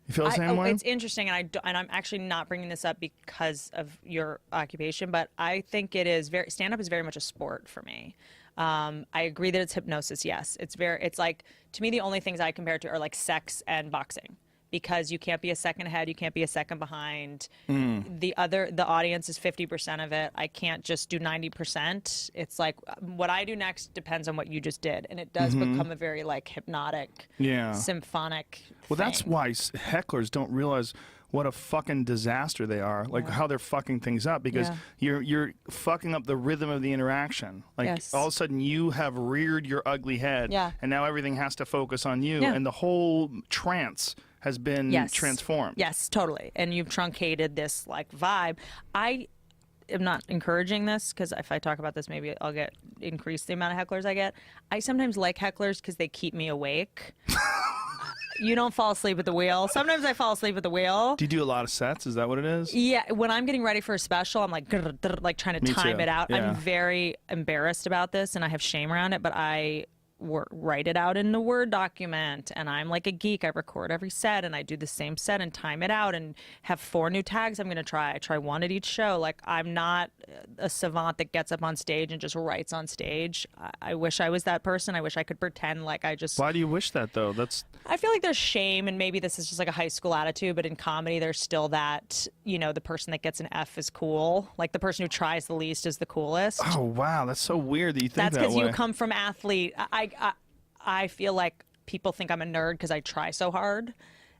You feel the same way? It's interesting, and I'm actually not bringing this up because of your occupation, but I think it is stand-up is very much a sport for me. I agree that it's hypnosis. Yes, it's like, to me, the only things I compare it to are like sex and boxing. Because you can't be a second ahead, you can't be a second behind. The audience is 50% of it. I can't just do 90%. It's like what I do next depends on what you just did, and it does become a very like hypnotic, Yeah. symphonic Well, that's why hecklers don't realize what a fucking disaster they are, like how they're fucking things up, because you're fucking up the rhythm of the interaction. Like all of a sudden you have reared your ugly head, and now everything has to focus on you, and the whole trance has been transformed. Yes, totally. And you've truncated this like vibe. I am not encouraging this, because if I talk about this, maybe I'll increase the amount of hecklers I get. I sometimes like hecklers because they keep me awake. You don't fall asleep at the wheel. Sometimes I fall asleep at the wheel. Do you do a lot of sets? Is that what it is? Yeah. When I'm getting ready for a special, I'm like, like trying to time it out. I'm very embarrassed about this, and I have shame around it, but I write it out in the Word document, and I'm like a geek. I record every set, and I do the same set and time it out and have 4 new tags I'm going to try. I try 1 at each show. Like, I'm not a savant that gets up on stage and just writes on stage. I wish I was that person. I wish I could pretend like I just... Why do you wish that, though? I feel like there's shame, and maybe this is just like a high school attitude, but in comedy there's still that, you know, the person that gets an F is cool. Like, the person who tries the least is the coolest. Oh, wow. That's so weird that you think that way. That's because you come from athlete. I feel like people think I'm a nerd because I try so hard.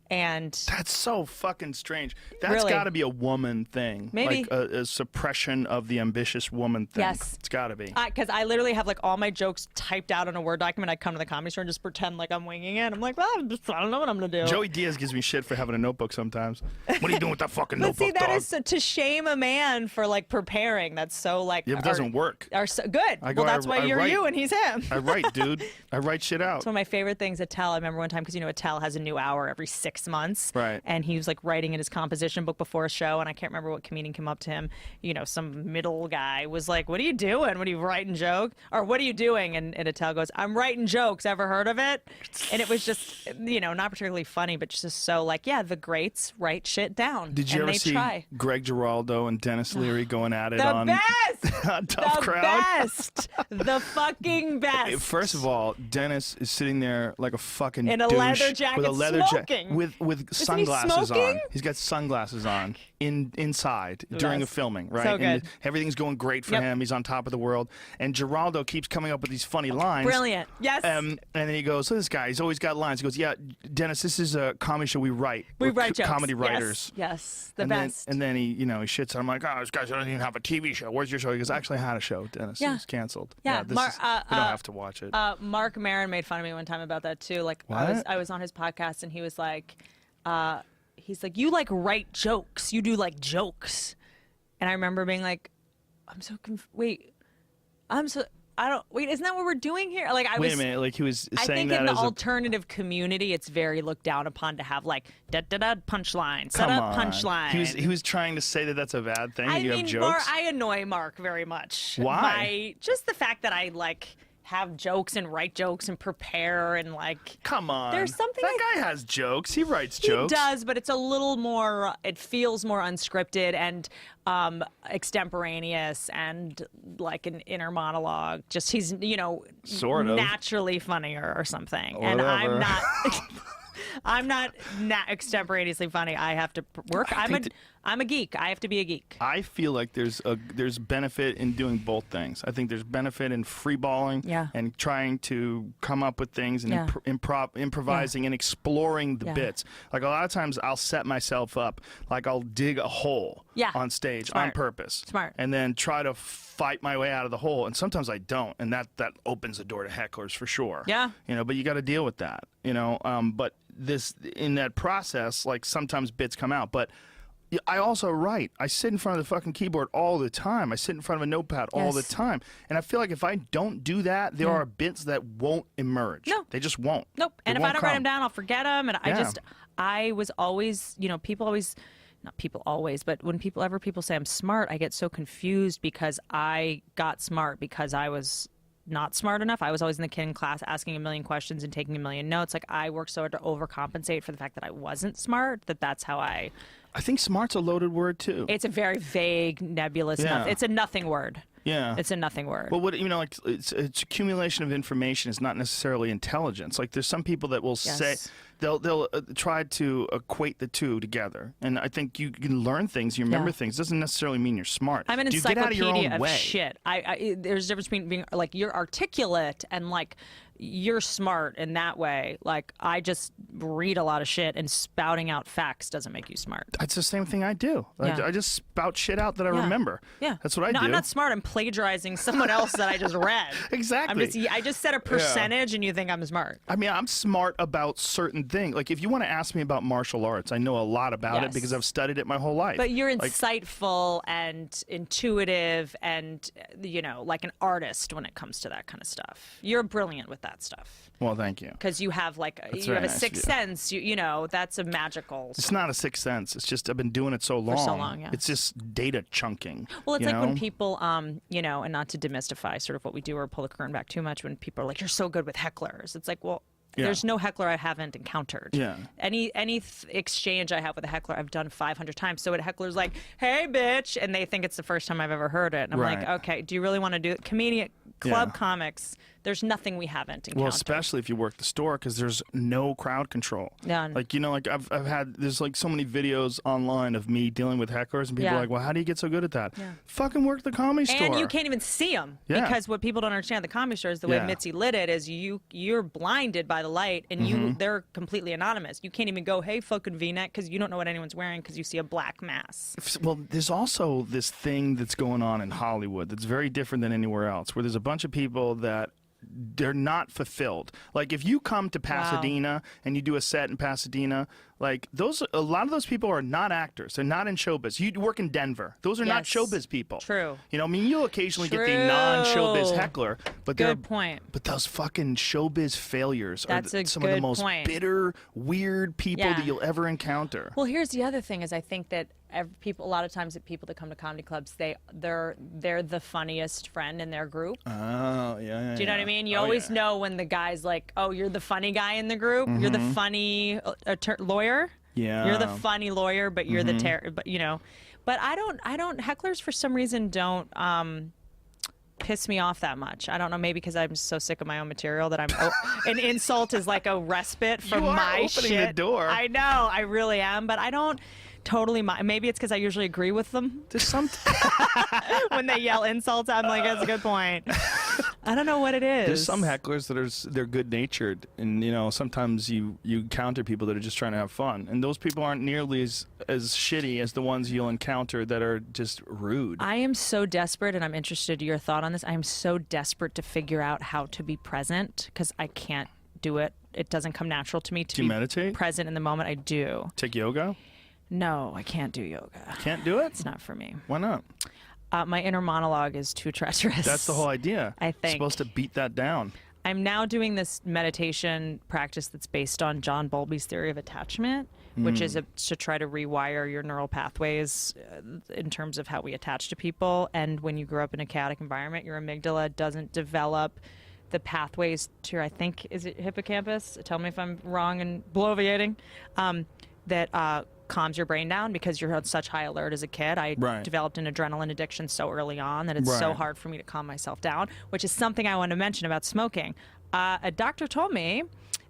And that's so fucking strange. That's really got to be a woman thing. Maybe. Like a suppression of the ambitious woman thing. Yes. It's got to be. Because I literally have like all my jokes typed out in a Word document. I come to the Comedy Store and just pretend like I'm winging it. I'm like, well, I don't know what I'm going to do. Joey Diaz gives me shit for having a notebook sometimes. What are you doing with that fucking notebook, But see, that dog? is to shame a man for like preparing. That's so like... Yeah, it doesn't work. Good. Well, that's why you're you and he's him. I write, dude. I write shit out. It's one of my favorite things, Attell. I remember one time, because, you know, Attell has a new hour every 6 months. Right. And he was like writing in his composition book before a show, and I can't remember what comedian came up to him. You know, some middle guy was like, "What are you doing? What are you writing joke? Or what are you doing?" And Attell goes, "I'm writing jokes. Ever heard of it?" And it was just, you know, not particularly funny, but just so like, yeah, the greats write shit down. Did you and ever see try. Greg Giraldo and Dennis Leary going at it The on best! Tough the Crowd? best! The fucking best! First of all, Dennis is sitting there like a fucking in a douche leather jacket, with a leather smoking. with Isn't sunglasses he on. He's got sunglasses on inside during a filming, right? So and good. Everything's going great for him. He's on top of the world. And Giraldo keeps coming up with these funny lines. Brilliant. Yes. And then he goes, "So this guy, he's always got lines." He goes, "Yeah, Dennis, this is a comedy show. We write. We We're write jokes. comedy writers." Yes. The and best. Then he, you know, he shits. I'm like, "Oh, this guy doesn't even have a TV show. Where's your show?" He goes, "I actually had a show, Dennis. It was canceled." Yeah. We don't have to watch it. Mark Maron made fun of me one time about that too. Like, I was on his podcast, and he was like, he's like, "You like write jokes. You do like jokes." And I remember being like, wait, isn't that what we're doing here? Like, Wait a minute, like he was I saying think that in the as alternative community, it's very looked down upon to have like punchline, set up punchline. He was trying to say that that's a bad thing. I you mean, have jokes. I annoy Mark very much. Why? Just the fact that I like have jokes and write jokes and prepare and like. Come on. There's something. That guy has jokes. He writes jokes. He does, but it's a little more. It feels more unscripted and extemporaneous and like an inner monologue. Just he's sort of naturally funnier or something, Whatever. and I'm not. I'm not extemporaneously funny. I have to work. I'm a geek. I have to be a geek. I feel like there's benefit in doing both things. I think there's benefit in freeballing and trying to come up with things and improvising and exploring the bits. Like a lot of times I'll set myself up, like I'll dig a hole on stage on purpose. Smart. And then try to fight my way out of the hole. And sometimes I don't. And that opens the door to hecklers for sure. Yeah. But you got to deal with that, but in that process, like sometimes bits come out, but I also write. I sit in front of the fucking keyboard all the time. I sit in front of a notepad all the time. And I feel like if I don't do that, there are bits that won't emerge. No. They just won't. Nope. And if I don't write them down, I'll forget them. And I was always, people always, not people always, but when people say I'm smart, I get so confused because I got smart because I was not smart enough. I was always in the kid in class asking a million questions and taking a million notes. Like, I worked so hard to overcompensate for the fact that I wasn't smart, that's how I think smart's a loaded word too. It's a very vague, nebulous, it's a nothing word. Yeah. It's a nothing word. Well, it's accumulation of information is not necessarily intelligence. Like there's some people that will say, they'll try to equate the two together, and I think you can learn things, you remember things. Doesn't necessarily mean you're smart. I'm an Do you get out of your encyclopedia own of way? shit. There's a difference between being like you're articulate and like you're smart in that way. Like I just read a lot of shit, and spouting out facts doesn't make you smart. It's the same thing I do. I just spout shit out that I remember. Yeah, that's what I do. No, I'm not smart. I'm plagiarizing someone else that I just read. Exactly. I just said a percentage, and you think I'm smart. I mean, I'm smart about certain things. Like, if you want to ask me about martial arts, I know a lot about it because I've studied it my whole life. But you're insightful and intuitive and, like an artist when it comes to that kind of stuff. You're brilliant with that stuff. Well, thank you. Because you have, a sixth sense. That's a magical... It's not a sixth sense. It's just I've been doing it so long. For so long, yeah. It's just data chunking. Well, it's like when people, and not to demystify sort of what we do or pull the curtain back too much, when people are like, you're so good with hecklers. It's like, well... There's no heckler I haven't encountered. Yeah. Any exchange I have with a heckler, I've done 500 times. So a heckler's like, "Hey, bitch," and they think it's the first time I've ever heard it. And I'm like, "Okay, do you really want to do it?" Comedian club comics. There's nothing we haven't encountered. Well, especially if you work the store, because there's no crowd control. None. Like, I've had, there's like so many videos online of me dealing with hecklers, and people are like, well, how do you get so good at that? Yeah. Fucking work the comedy store. And you can't even see them. Yeah. Because what people don't understand at the comedy store is the way Mitzi lit it is you're blinded by the light, and they're completely anonymous. You can't even go, "Hey, fucking V-neck," because you don't know what anyone's wearing because you see a black mass. Well, there's also this thing that's going on in Hollywood that's very different than anywhere else, where there's a bunch of people that they're not fulfilled. Like, if you come to Pasadena and you do a set in Pasadena, like a lot of those people are not actors. They're not in showbiz. You work in Denver. Those are not showbiz people. True. I mean, you'll occasionally get the non-showbiz heckler, but good point. But those fucking showbiz failures are some of the most bitter, weird people that you'll ever encounter. Well, here's the other thing: is I think that a lot of times, the people that come to comedy clubs, they're the funniest friend in their group. Oh, yeah. Do you know what I mean? You always know when the guy's like, "Oh, you're the funny guy in the group. You're the funny lawyer. Yeah. You're the funny lawyer, but you're the But I don't. Hecklers for some reason don't piss me off that much. I don't know. Maybe because I'm so sick of my own material that an insult is like a respite from my shit. You are opening the door. I know. I really am, but I don't totally mind. Maybe it's because I usually agree with them. When they yell insults, I'm like, that's a good point. I don't know what it is. There's some hecklers that they're good natured, and sometimes you encounter people that are just trying to have fun, and those people aren't nearly as shitty as the ones you'll encounter that are just rude. I am so desperate, and I'm interested in your thought on this. I am so desperate to figure out how to be present because I can't do it. It doesn't come natural to me to be meditate? Present in the moment. I do. Take yoga? No, I can't do yoga. Can't do it? It's not for me. Why not? My inner monologue is too treacherous. That's the whole idea. I think. You're supposed to beat that down. I'm now doing this meditation practice that's based on John Bowlby's theory of attachment, which is to try to rewire your neural pathways in terms of how we attach to people. And when you grow up in a chaotic environment, your amygdala doesn't develop the pathways to, I think, is it hippocampus? Tell me if I'm wrong and bloviating. That calms your brain down because you're on such high alert as a kid. I developed an adrenaline addiction so early on that it's so hard for me to calm myself down, which is something I want to mention about smoking. A doctor told me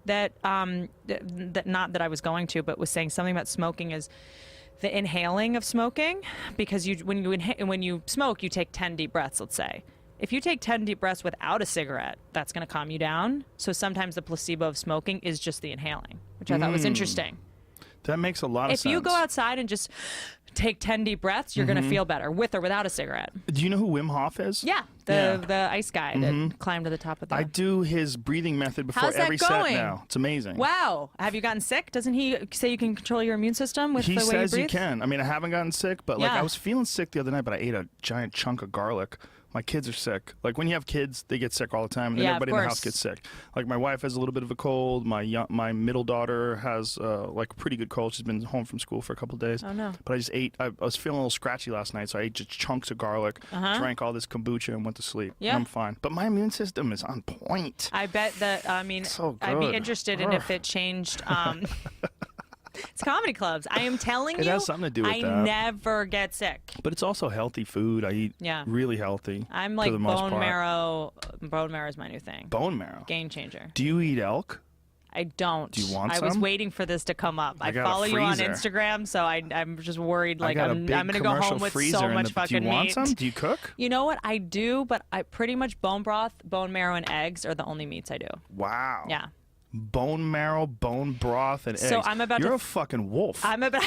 that, that not that I was going to, but was saying something about smoking is the inhaling of smoking, because when you smoke, you take 10 deep breaths, let's say. If you take 10 deep breaths without a cigarette, that's going to calm you down. So sometimes the placebo of smoking is just the inhaling, which I thought was interesting. That makes a lot of sense. If you go outside and just take 10 deep breaths, you're going to feel better, with or without a cigarette. Do you know who Wim Hof is? Yeah, the ice guy that climbed to the top of the... I do his breathing method before every set now. It's amazing. Wow. Have you gotten sick? Doesn't he say you can control your immune system with the way you breathe? He says you can. I mean, I haven't gotten sick, but I was feeling sick the other night, but I ate a giant chunk of garlic. My kids are sick. Like, when you have kids, they get sick all the time, and then everybody in the house gets sick. Like, my wife has a little bit of a cold. My middle daughter has like a pretty good cold. She's been home from school for a couple of days. Oh no! But I just ate. I was feeling a little scratchy last night, so I ate just chunks of garlic, drank all this kombucha, and went to sleep. Yeah, and I'm fine. But my immune system is on point. I bet that. I mean, I'd be interested in if it changed. It's comedy clubs. I am telling you, it has something to do with that. I never get sick. But it's also healthy food. I eat really healthy. I'm like bone marrow. Bone marrow is my new thing. Bone marrow. Game changer. Do you eat elk? I don't. Do you want I was some? waiting for this to come up. I got a follow you on freezer. Instagram, so I'm just worried. Like I got a I'm big going to go commercial home with freezer so in much the, fucking Do you want meat. some? Do you cook? You know what? I do, but I pretty much bone broth, bone marrow, and eggs are the only meats I do. Wow. Yeah. Bone marrow, bone broth, and So eggs. I'm about You're to- a fucking wolf. I'm about.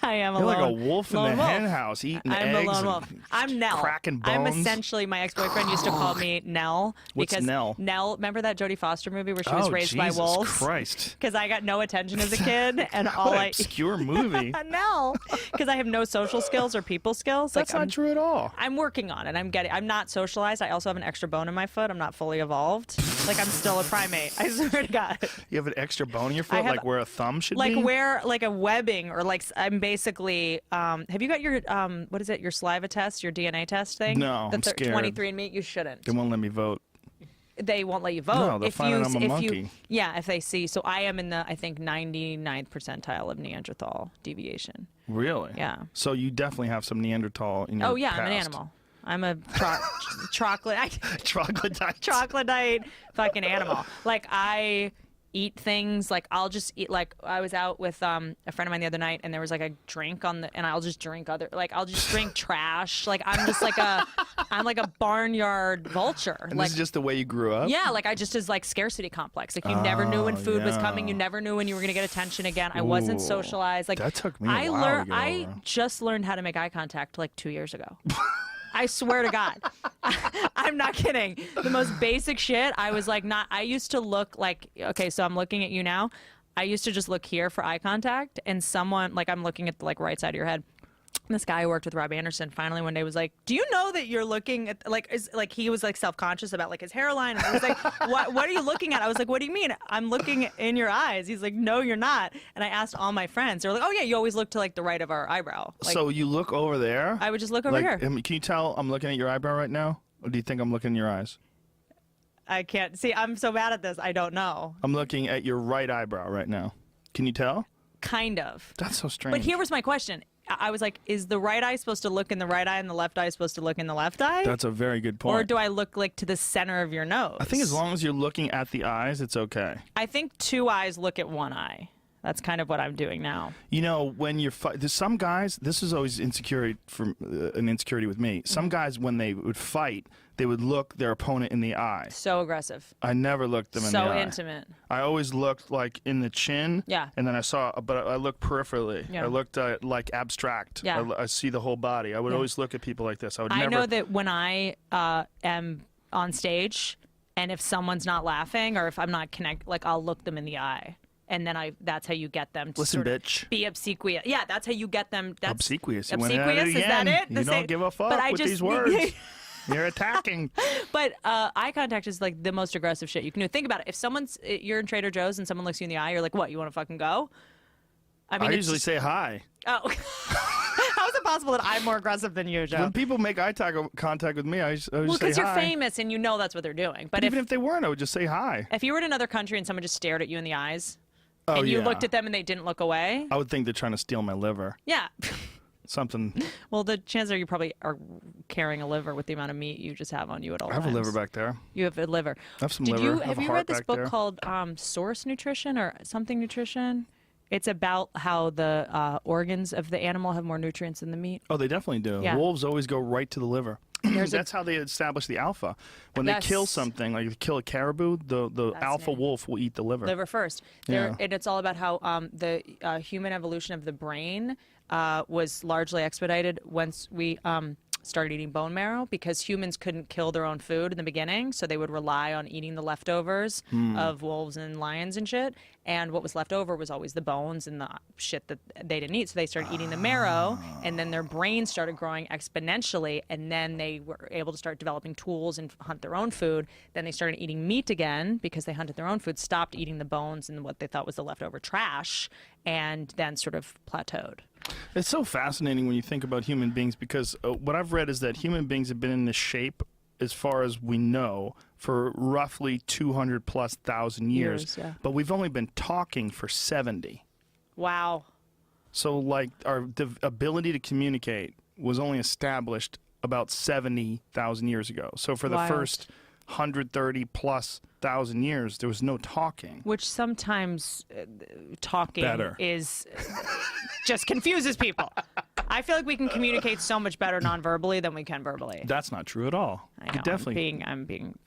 I am You're alone. like a wolf in lone the wolf. hen house eating I'm eggs. a lone and wolf. I'm Nell. Cracking I'm bones. essentially, my ex-boyfriend used to call me Nell. What's because Nell? Nell, remember that Jodie Foster movie where she was raised by Jesus wolves? Christ. Because I got no attention as a kid, and all What an I obscure movie. Nell, because I have no social skills or people skills. That's not true at all. I'm working on it. I'm not socialized. I also have an extra bone in my foot. I'm not fully evolved. Like I'm still a primate. I swear to God. You have an extra bone in your foot, have- like where a thumb should Like be? where, like a webbing, or like I'm basically. Have you got your what is it? Your saliva test, your DNA test thing? No, I'm scared. 23andMe. You shouldn't. They won't let me vote. They won't let you vote. No, they'll find out I'm a monkey. Yeah, if they see. So I am in the, I think, 99th percentile of Neanderthal deviation. Really? Yeah. So you definitely have some Neanderthal in your Oh yeah, past. I'm an animal. I'm a chocolate Troglodyte. troglodyte fucking animal. Like I eat things, like I'll just eat, like I was out with a friend of mine the other night, and there was like a drink on the, and I'll just drink I'll just drink trash. Like I'm just like I'm like a barnyard vulture. And Like this is just the way you grew up? yeah, like I just is like scarcity complex. Like you never knew when food was yeah. coming. You never knew when you were gonna get attention again. I wasn't Ooh, socialized. Like that took me a while to get I over. just learned how to make eye contact like 2 years ago. I swear to God. I'm not kidding. The most basic shit. I was like, I used to look like, okay, so I'm looking at you now. I used to just look here for eye contact, and someone, like I'm looking at the like right side of your head. And this guy who worked with Rob Anderson finally one day was like, do you know that you're looking at, like he was like self-conscious about like his hairline. And he was like, what are you looking at? I was like, what do you mean? I'm looking in your eyes. He's like, no, you're not. And I asked all my friends. They're like, oh yeah, you always look to like the right of our eyebrow. Like, So you look over there? I would just look over here. Can you tell I'm looking at your eyebrow right now? Or do you think I'm looking in your eyes? I can't see. I'm so bad at this. I don't know. I'm looking at your right eyebrow right now. Can you tell? Kind of. That's so strange. But here was my question. I was like, is the right eye supposed to look in the right eye and the left eye supposed to look in the left eye? That's a very good point. Or do I look like to the center of your nose? I think as long as you're looking at the eyes, it's okay. I think two eyes look at one eye. That's kind of what I'm doing now. You know, when you're there's some guys. This is always insecurity for an insecurity with me. Some guys, when they would fight, they would look their opponent in the eye. So aggressive. I never looked them in the eye. So intimate. I always looked like in the chin. Yeah. And then but I looked peripherally. Yeah. I looked like abstract. Yeah. I see the whole body. I would always look at people like this. I would I never. know that when I am on stage, and if someone's not laughing or if I'm not connected, like I'll look them in the eye. And then that's how you get them to Listen, sort of bitch. be obsequious. Yeah, that's how you get them. That's Obsequious. You went at it obsequious. Is that again. it? You don't give a fuck but I with just, these words. You're attacking. But eye contact is like the most aggressive shit you can do. Think about it. If you're in Trader Joe's and someone looks you in the eye, you're like, what? You want to fucking go? I mean, I it's usually just- say hi. Oh. How is it possible that I'm more aggressive than you, Joe? When people make eye contact with me, I always Well, say because you're hi. famous and you know that's what they're doing. But Even if they weren't, I would just say hi. if you were in another country and someone just stared at you in the eyes, Oh, and you yeah. looked at them and they didn't look away, I would think they're trying to steal my liver. yeah. Something. Well, the chances are you probably are carrying a liver with the amount of meat you just have on you at all I have times. a liver back there. You have a liver. I have some liver. I have Have a you heart read this back book there. called Source Nutrition or something Nutrition? It's about how the organs of the animal have more nutrients than the meat. Oh, they definitely do. Yeah. Wolves always go right to the liver. That's how they establish the alpha. When they Yes. kill something, like if they kill a caribou, the alpha Fascinating. wolf will eat the liver. Liver first. Yeah. And it's all about how the human evolution of the brain was largely expedited once we started eating bone marrow, because humans couldn't kill their own food in the beginning, so they would rely on eating the leftovers of wolves and lions and shit. And what was left over was always the bones and the shit that they didn't eat. So they started eating the marrow, and then their brains started growing exponentially, and then they were able to start developing tools and hunt their own food. Then they started eating meat again because they hunted their own food, stopped eating the bones and what they thought was the leftover trash, and then sort of plateaued. It's so fascinating when you think about human beings, because what I've read is that human beings have been in this shape, as far as we know, for roughly 200,000+ years. Yeah. But we've only been talking for 70. Wow. So, like, the ability to communicate was only established about 70,000 years ago. So for the Wild. first 130 plus thousand years, there was no talking. Which sometimes talking Better. is just confuses people. I feel like we can communicate so much better non-verbally than we can verbally. That's not true at all. I You know. definitely. I'm being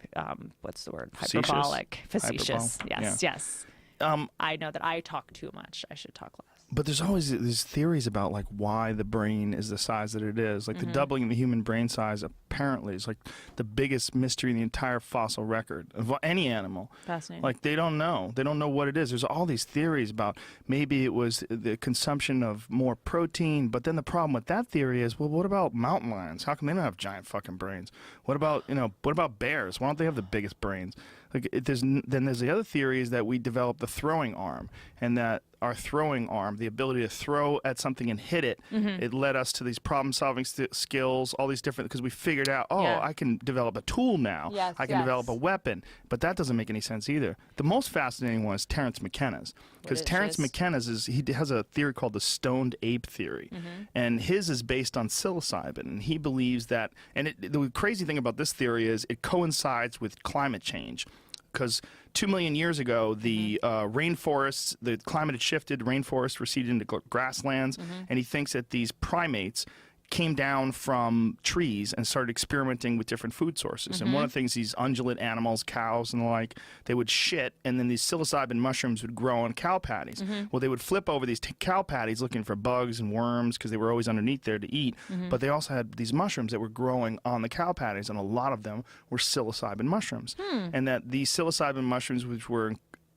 what's the word? Facetious. Hyperbolic. Facetious. Hyperbole. Yes, yes. I know that I talk too much. I should talk less. But there's always these theories about like why the brain is the size that it is. Like the doubling of the human brain size apparently is like the biggest mystery in the entire fossil record of any animal. Fascinating. Like they don't know. They don't know what it is. There's all these theories about maybe it was the consumption of more protein. But then the problem with that theory is, well, what about mountain lions? How come they don't have giant fucking brains? What about what about bears? Why don't they have the biggest brains? Like then there's the other theory is that we developed the throwing arm, and that our throwing arm, the ability to throw at something and hit it, it led us to these problem-solving skills, all these different, because we figured out, I can develop a tool now. Yes, I can develop a weapon. But that doesn't make any sense either. The most fascinating one is Terence McKenna's, because Terence McKenna's he has a theory called the stoned ape theory, and his is based on psilocybin, and he believes that, and the crazy thing about this theory is it coincides with climate change. Because 2 million years ago, the rainforests, the climate had shifted, rainforests receded into grasslands, and he thinks that these primates came down from trees and started experimenting with different food sources. And one of the things, these ungulate animals, cows and the like, they would shit, and then these psilocybin mushrooms would grow on cow patties. Well, they would flip over these cow patties looking for bugs and worms because they were always underneath there to eat. But they also had these mushrooms that were growing on the cow patties, and a lot of them were psilocybin mushrooms. And that these psilocybin mushrooms, which were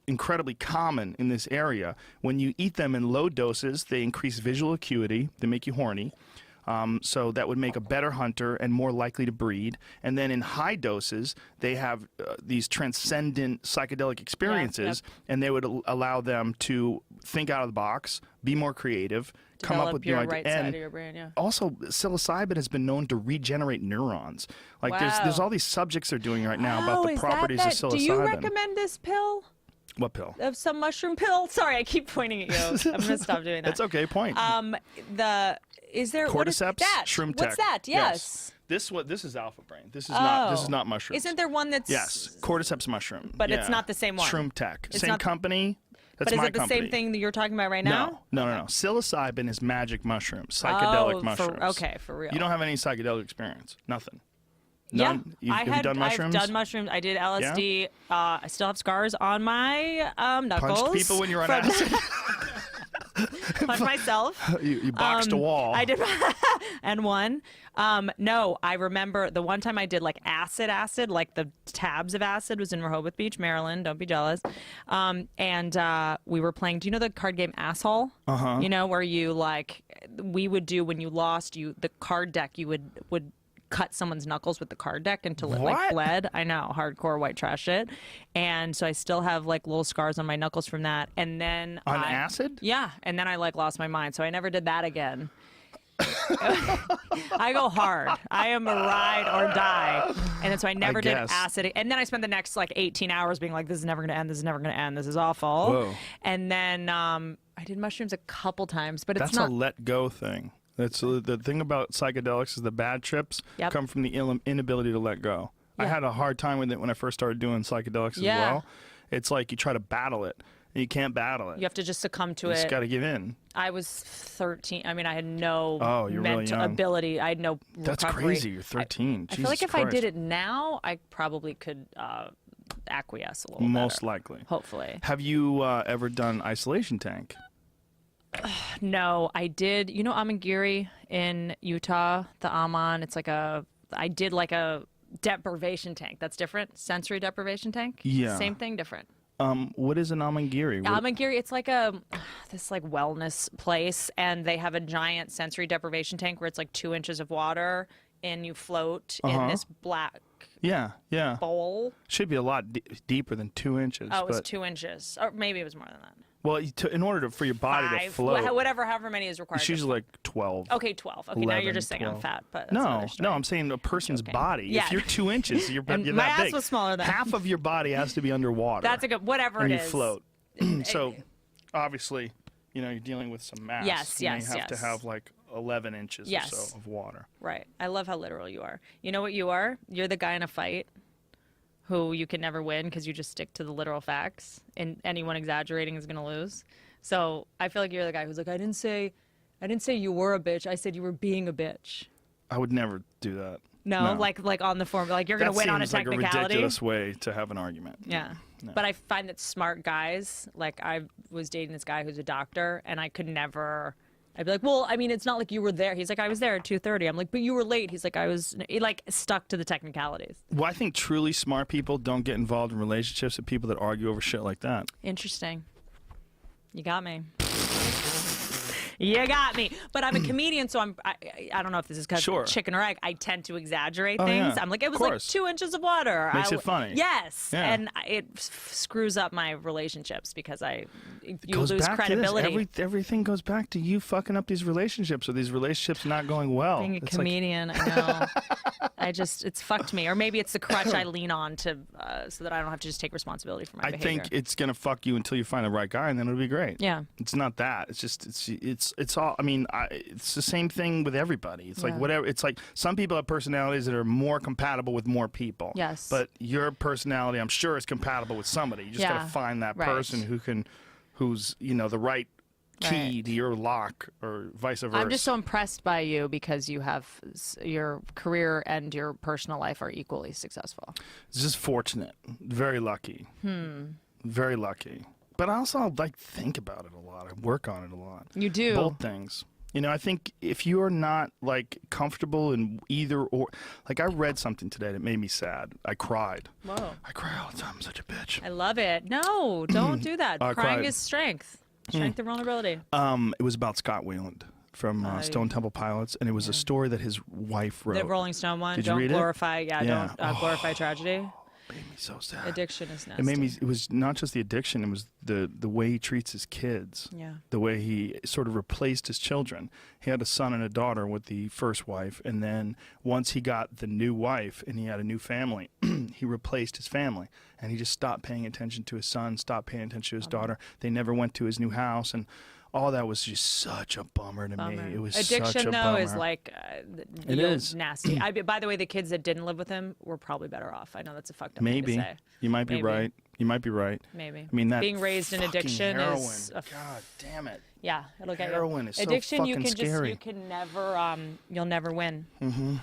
incredibly common in this area, when you eat them in low doses, they increase visual acuity, they make you horny. So that would make a better hunter and more likely to breed. And then in high doses, they have these transcendent psychedelic experiences, and they would allow them to think out of the box, be more creative, come up with your new right ideas. side of your brain, yeah. Also, psilocybin has been known to regenerate neurons. Like there's all these subjects they're doing right now about the properties of psilocybin. Do you recommend this pill? What pill? Of some mushroom pill? Sorry, I keep pointing at you. I'm gonna stop doing that. That's okay. Point. Is there cordyceps? Shroom tech. What's that? Yes. This is alpha brain. This is not mushrooms. Isn't there one that's Yes, cordyceps mushroom. But it's not the same one. Shroom tech. It's Same not... company. That's but is my it the company. same thing that you're talking about right now? No. Psilocybin is magic mushrooms, psychedelic mushrooms. For real. You don't have any psychedelic experience. Nothing. Yeah, None? Have you done mushrooms? I've done mushrooms. I did LSD. Yeah? I still have scars on my knuckles. Punched people when you were on acid? Punched myself. You boxed a wall. I did, and one. No, I remember the one time I did like acid, like the tabs of acid was in Rehoboth Beach, Maryland. Don't be jealous. And we were playing. Do you know the card game Asshole? You know where you we would do when you lost the card deck. You would cut someone's knuckles with the card deck until it like bled. I know, hardcore white trash shit. And so I still have like little scars on my knuckles from that. And then on acid? Yeah. And then I like lost my mind. So I never did that again. I go hard. I am a ride or die. And then so I never did acid. And then I spent the next like 18 hours being like, this is never going to end. This is never going to end. This is awful. Whoa. And then I did mushrooms a couple times, but That's a let go thing. That's the thing about psychedelics is the bad trips come from the inability to let go. I had a hard time with it when I first started doing psychedelics as well. It's like you try to battle it, and you can't battle it. You have to just succumb to You it. just got to give in. I was 13. I mean, I had no you're mental really young. ability. I had no That's recovery. crazy. You're 13. I feel like if I did it now, I probably could acquiesce a little Most better. likely. Hopefully. Have you ever done isolation tank? No, I did. You know Amangiri in Utah, the Aman? It's like I did like a deprivation tank. That's different. Sensory deprivation tank? Yeah. Same thing, different. What is an amangiri? Amangiri, it's like this like wellness place, and they have a giant sensory deprivation tank where it's like 2 inches of water, and you float in this black bowl. Should be a lot deeper than 2 inches. Oh, it was 2 inches, or maybe it was more than that. Well, in order for your body to float, however many is required. it's usually like 12. Okay, 12. Okay, 11, now you're just saying 12. I'm fat, but that's another story. No, I'm saying a person's body. Yeah. If you're 2 inches, you're that big. My ass was smaller than half of your body has to be underwater. That's a good whatever and it you is. float. So, obviously, you're dealing with some mass. Yes, you have to have like 11 inches or so of water. Right. I love how literal you are. You know what you are? You're the guy in a fight who you can never win because you just stick to the literal facts, and anyone exaggerating is going to lose. So I feel like you're the guy who's like, I didn't say you were a bitch. I said you were being a bitch. I would never do that. No, like on the form, like you're going to win on a technicality. Like a ridiculous way to have an argument. Yeah. No. But I find that smart guys, like I was dating this guy who's a doctor, and I could never. I'd be like, well, I mean, it's not like you were there. He's like, I was there at 2:30. I'm like, but you were late. He's like, I was like stuck to the technicalities. Well, I think truly smart people don't get involved in relationships with people that argue over shit like that. Interesting. You got me. You got me. But I'm a comedian, so I don't know if this is because chicken or egg. I tend to exaggerate things. Yeah. I'm like, it was like 2 inches of water. Makes it funny. Yes. Yeah. And it screws up my relationships because you lose credibility. Everything goes back to you fucking up these relationships, or these relationships not going well. Being a comedian, I know. It's fucked me. Or maybe it's the crutch I lean on to so that I don't have to just take responsibility for my behavior. I think it's going to fuck you until you find the right guy, and then it'll be great. Yeah. It's not that. It's just, it's all, I mean, it's the same thing with everybody. It's like whatever. It's like some people have personalities that are more compatible with more people. Yes. But your personality, I'm sure, is compatible with somebody. You just got to find that person who's, the right key to your lock, or vice versa. I'm just so impressed by you because you have your career and your personal life are equally successful. It's just fortunate. Very lucky. Very lucky. But I also think about it a lot. I work on it a lot. You do. Both things. I think if you are not comfortable in either or, I read something today that made me sad. I cried. Whoa. I cry all the time. I'm such a bitch. I love it. No, don't do that. Crying is strength. Strength and vulnerability. It was about Scott Weiland from Stone Temple Pilots, and it was a story that his wife wrote. The Rolling Stone one. Did you read glorify, it? Don't glorify tragedy. Made me so sad. Addiction is nasty. It made me. It was not just the addiction. It was the way he treats his kids. Yeah. The way he sort of replaced his children. He had a son and a daughter with the first wife, and then once he got the new wife and he had a new family, he replaced his family, and he just stopped paying attention to his son, stopped paying attention to his daughter. They never went to his new house, and all that was just such a bummer to me. It was addiction, such a though, bummer. is it is nasty. By the way, the kids that didn't live with him were probably better off. I know that's a fucked up thing to say. You might be right. You might be right. Maybe. I mean, that being raised in addiction heroin. is God damn it. Yeah, it'll get you. Heroin is addiction. So You fucking can scary. you can never. You'll never win. You'll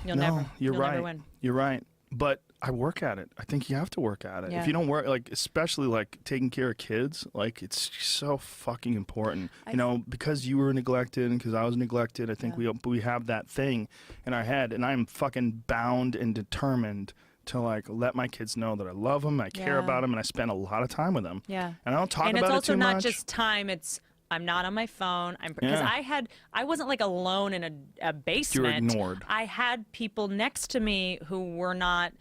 You're right. never win. You're right. But I work at it. I think you have to work at it. Yeah. If you don't work, especially taking care of kids, it's so fucking important. Because you were neglected and because I was neglected, I think we have that thing in our head, and I'm fucking bound and determined to let my kids know that I love them, I care about them, and I spend a lot of time with them. Yeah. And I don't talk about it too much. And it's also not just time. It's I'm not on my phone. Because I wasn't alone in a basement. You were ignored. I had people next to me who were not.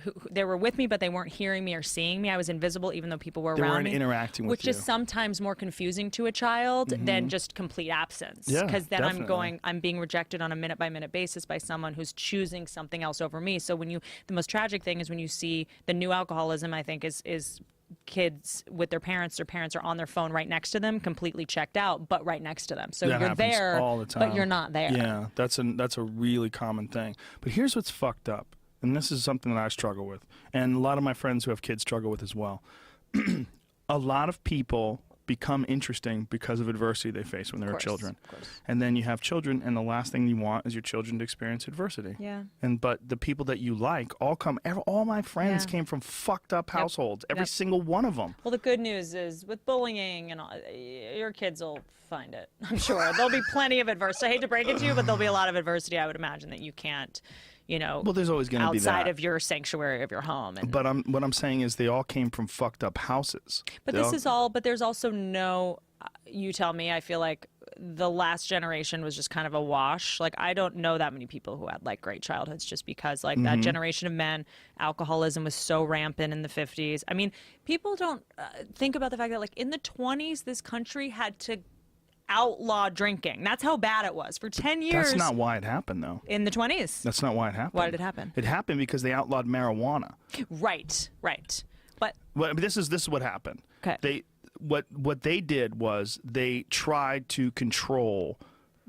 Who they were with me, but they weren't hearing me or seeing me. I was invisible, even though people were around me. They weren't interacting with you. Which is sometimes more confusing to a child than just complete absence. Yeah, because then definitely. I'm being rejected on a minute-by-minute basis by someone who's choosing something else over me. So the most tragic thing is when you see the new alcoholism, I think, is kids with their parents are on their phone right next to them, completely checked out, but right next to them. So that you're there, all the time. but you're not there. Yeah, that's a really common thing. But here's what's fucked up. And this is something that I struggle with, and a lot of my friends who have kids struggle with as well. A lot of people become interesting because of adversity they face when they're children. And then you have children, and the last thing you want is your children to experience adversity. Yeah. But the people that you like all my friends came from fucked up households, every single one of them. Well, the good news is with bullying and all, your kids will find it. I'm sure there'll be plenty of adversity. I hate to break it to you, but there'll be a lot of adversity. I would imagine that you can't. Well, there's always going to be that outside of your sanctuary of your home. But what I'm saying is they all came from fucked up houses. But but there's also no. You tell me. I feel like the last generation was just kind of a wash. I don't know that many people who had great childhoods just because that generation of men, alcoholism was so rampant in the 50s. I mean, people don't think about the fact that in the 20s, this country had to outlaw drinking. That's how bad it was for 10 years. That's not why it happened, though. In the 20s. That's not why it happened. Why did it happen? It happened because they outlawed marijuana. Right. But this is what happened. Okay. What they did was they tried to control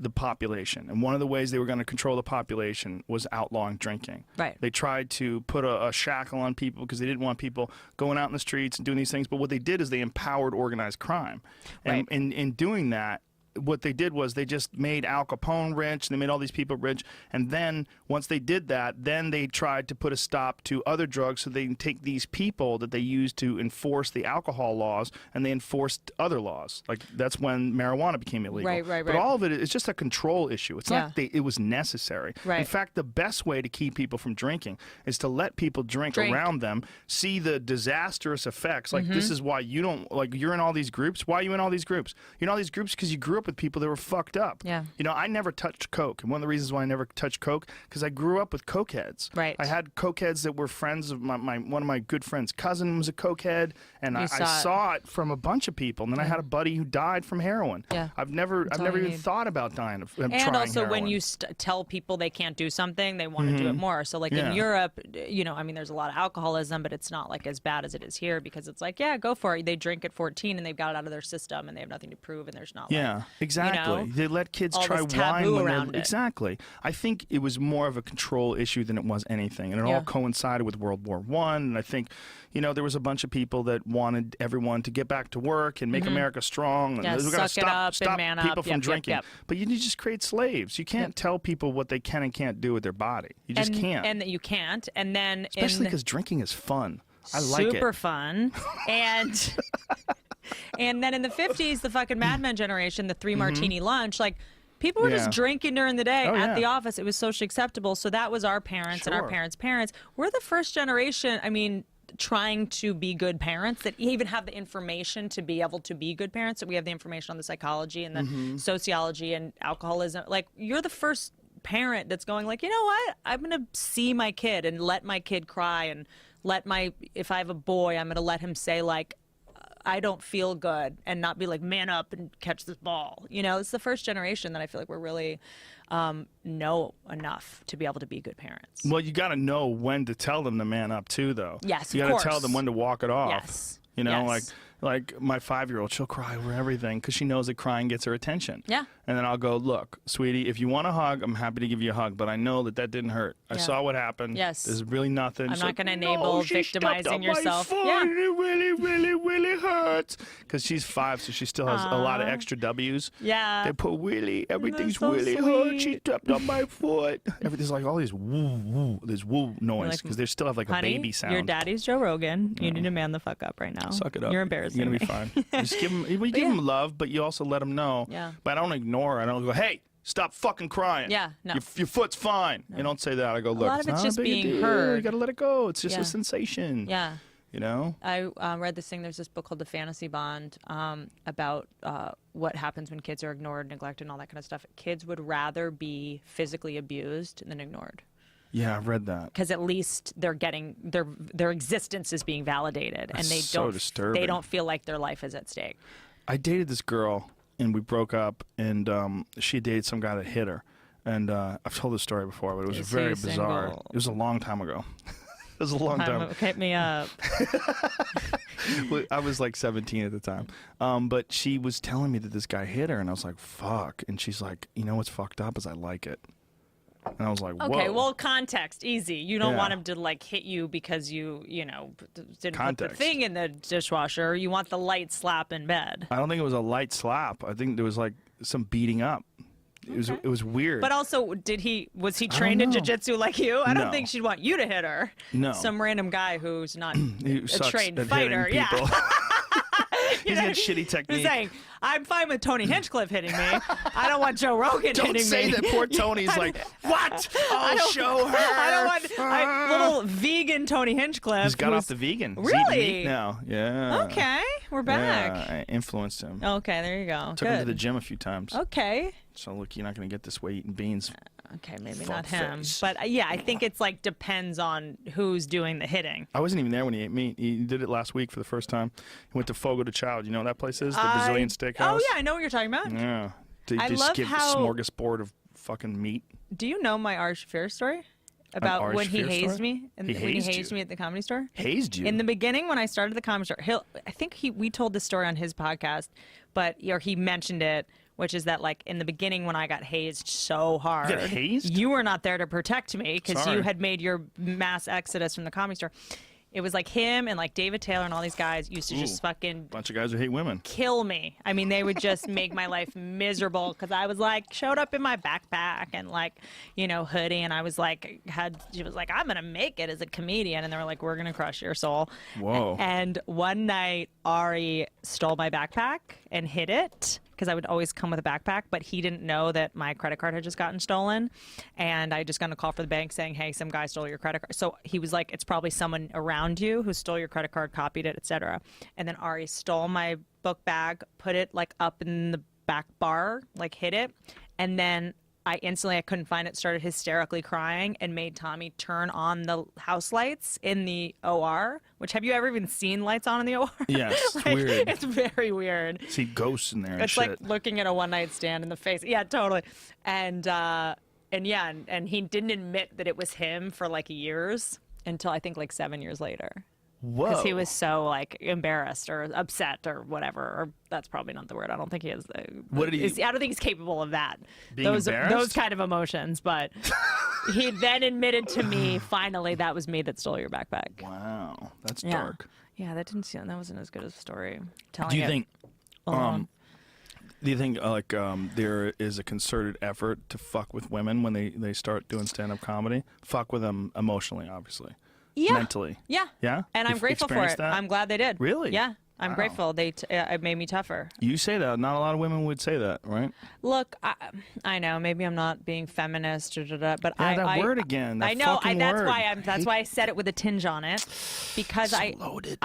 the population. And one of the ways they were going to control the population was outlawing drinking. Right. They tried to put a shackle on people because they didn't want people going out in the streets and doing these things. But what they did is they empowered organized crime. And in doing that, what they did was they just made Al Capone rich, they made all these people rich, and then once they did that, then they tried to put a stop to other drugs so they can take these people that they used to enforce the alcohol laws and they enforced other laws. Like that's when marijuana became illegal. Right. But all of it is just a control issue. It's not it was necessary. Right. In fact, the best way to keep people from drinking is to let people drink around them, see the disastrous effects. Like this is why you don't, like you're in all these groups. Why are you in all these groups? You're in all these groups because you grew up with people that were fucked up. Yeah. You know, I never touched coke, and one of the reasons why I never touched coke because I grew up with cokeheads. Right. I had cokeheads that were friends of one of my good friends' cousin was a cokehead, and I saw it from a bunch of people. And then I had a buddy who died from heroin. Yeah. I've never even thought about dying of trying and also heroin. when you tell people they can't do something, they want to do it more. So like in Europe, you know, I mean, there's a lot of alcoholism, but it's not like as bad as it is here because it's like, yeah, go for it. They drink at 14 and they've got it out of their system and they have nothing to prove and there's not like, exactly. You know, they let kids all try this taboo wine around it. Exactly. I think it was more of a control issue than it was anything, and it all coincided with World War I. And I think, you know, there was a bunch of people that wanted everyone to get back to work and make America strong. And we got to stop people from drinking. But you just create slaves. You can't tell people what they can and can't do with their body. You just can't. And that you can't. And then especially because drinking is fun. I like it. Super fun. And and then in the 50s, the fucking Mad Men generation, the 3-martini lunch, like people were just drinking during the day at the office. It was socially acceptable. So that was our parents and our parents' parents. We're the first generation, I mean, trying to be good parents that even have the information to be able to be good parents. So we have the information on the psychology and the sociology and alcoholism. Like you're the first parent that's going like, you know what? I'm going to see my kid and let my kid cry and if I have a boy, I'm going to let him say like, I don't feel good and not be like, man up and catch this ball. You know, it's the first generation that I feel like we're really know enough to be able to be good parents. Well, you got to know when to tell them to man up too, though. Yes, you got to tell them when to walk it off. Yes. You know, like my 5-year-old, she'll cry over everything because she knows that crying gets her attention. Yeah. And then I'll go, look, sweetie, if you want a hug, I'm happy to give you a hug, but I know that didn't hurt. I saw what happened. Yes. There's really nothing. I'm not going to enable victimizing yourself. Yeah. And it really hurts. Because she's 5, so she still has a lot of extra W's. Yeah. They put really, everything's so really sweet. hurt. She stepped on my foot. Everything's like all these woo, this woo noise because they still have like a baby sound. Your daddy's Joe Rogan. You need to man the fuck up right now. Suck it up. You're embarrassing You're me. going to be fine. Just give them love, but you also let them know. Yeah. But I don't ignore her. I don't go, hey, stop fucking crying. Yeah, no. Your foot's fine. No. You don't say that. I go, look, a lot of it's not just a big being deal. heard. You got to let it go. It's just a sensation. Yeah. You know? I read this thing. There's this book called The Fantasy Bond about what happens when kids are ignored, neglected, and all that kind of stuff. Kids would rather be physically abused than ignored. Yeah, I've read that. Because at least they're getting their existence is being validated, and they don't feel like their life is at stake. I dated this girl, and we broke up, and she dated some guy that hit her. And I've told this story before, but it was very bizarre. Single? It was a long time ago. It was a long time. Hit me up. I was like 17 at the time. But she was telling me that this guy hit her, and I was like, fuck. And she's like, you know what's fucked up is I like it. And I was like, whoa. Okay, well, context, easy. You don't want him to like hit you because you didn't put the thing in the dishwasher. You want the light slap in bed. I don't think it was a light slap. I think there was like some beating up. It was weird. But also, was he trained in jiu-jitsu like you? I don't No. think she'd want you to hit her. No. Some random guy who's not He a sucks trained at fighter. hitting people. Yeah. He's got shitty technique. He's saying, I'm fine with Tony Hinchcliffe hitting me. I don't want Joe Rogan hitting me. Don't say that. Poor Tony's like, what? I'll show her. I don't want little vegan Tony Hinchcliffe. He's got off the vegan. He's Really? eating meat now. Yeah. Okay, we're back. Yeah, I influenced him. Okay, there you go. Took Good. him to the gym a few times. Okay. So look, you're not going to get this way eating beans. Okay, maybe Fuck not him. face. But yeah, I think it's like depends on who's doing the hitting. I wasn't even there when he ate meat. He did it last week for the first time. He went to Fogo de Chao. You know what that place is? The Brazilian steakhouse. Oh yeah, I know what you're talking about. Yeah. They I just love give how- a smorgasbord of fucking meat. Do you know my Ari Shaffir story? About Ari when he Shaffir hazed story? me? When He he hazed hazed you? me at the Comedy Store? Hazed you? In the beginning, when I started the Comedy Store, we told this story on his podcast, but he mentioned it which is that like in the beginning when I got hazed so hard, You got hazed? you were not there to protect me because Sorry. you had made your mass exodus from the Comedy Store. It was like him and like David Taylor and all these guys used to just fucking Bunch of guys who hate women. kill me. I mean, they would just make my life miserable because I was like showed up in my backpack and like, you know, hoodie, and I was like she was like, I'm gonna make it as a comedian, and they were like, we're gonna crush your soul. Whoa. And one night Ari stole my backpack and hid it because I would always come with a backpack, but he didn't know that my credit card had just gotten stolen, and I just got a call from the bank saying, hey, some guy stole your credit card. So he was like, it's probably someone around you who stole your credit card, copied it, etc. And then Ari stole my book bag, put it like up in the back bar, like hid it, and then I couldn't find it, started hysterically crying, and made Tommy turn on the house lights in the OR, which have you ever even seen lights on in the OR? Yes, it's Like, weird. It's very weird. See ghosts in there and It's shit. like looking at a one-night stand in the face. Yeah, totally. And yeah, and he didn't admit that it was him for like years until I think like 7 years later. Whoa. Because he was so like embarrassed or upset or whatever. Or that's probably not the word. I don't think he is. What did he- I don't think he's capable of that. Being embarrassed? Those kind of emotions. But he then admitted to me finally that was me that stole your backpack. Wow, that's Yeah. dark. Yeah, that wasn't as good as a story. Telling Do you it think? alone. Do you think there is a concerted effort to fuck with women when they start doing stand-up comedy? Fuck with them emotionally, obviously. Yeah. Mentally. Yeah. Yeah? And I'm You've grateful for experienced it. that? I'm glad they did. Really? Yeah. I'm Wow. grateful. It made me tougher. You say that. Not a lot of women would say that, right? Look, I know maybe I'm not being feminist, but Yeah, that word again. That I know. fucking That's word. why that's why I said it with a tinge on it, because loaded.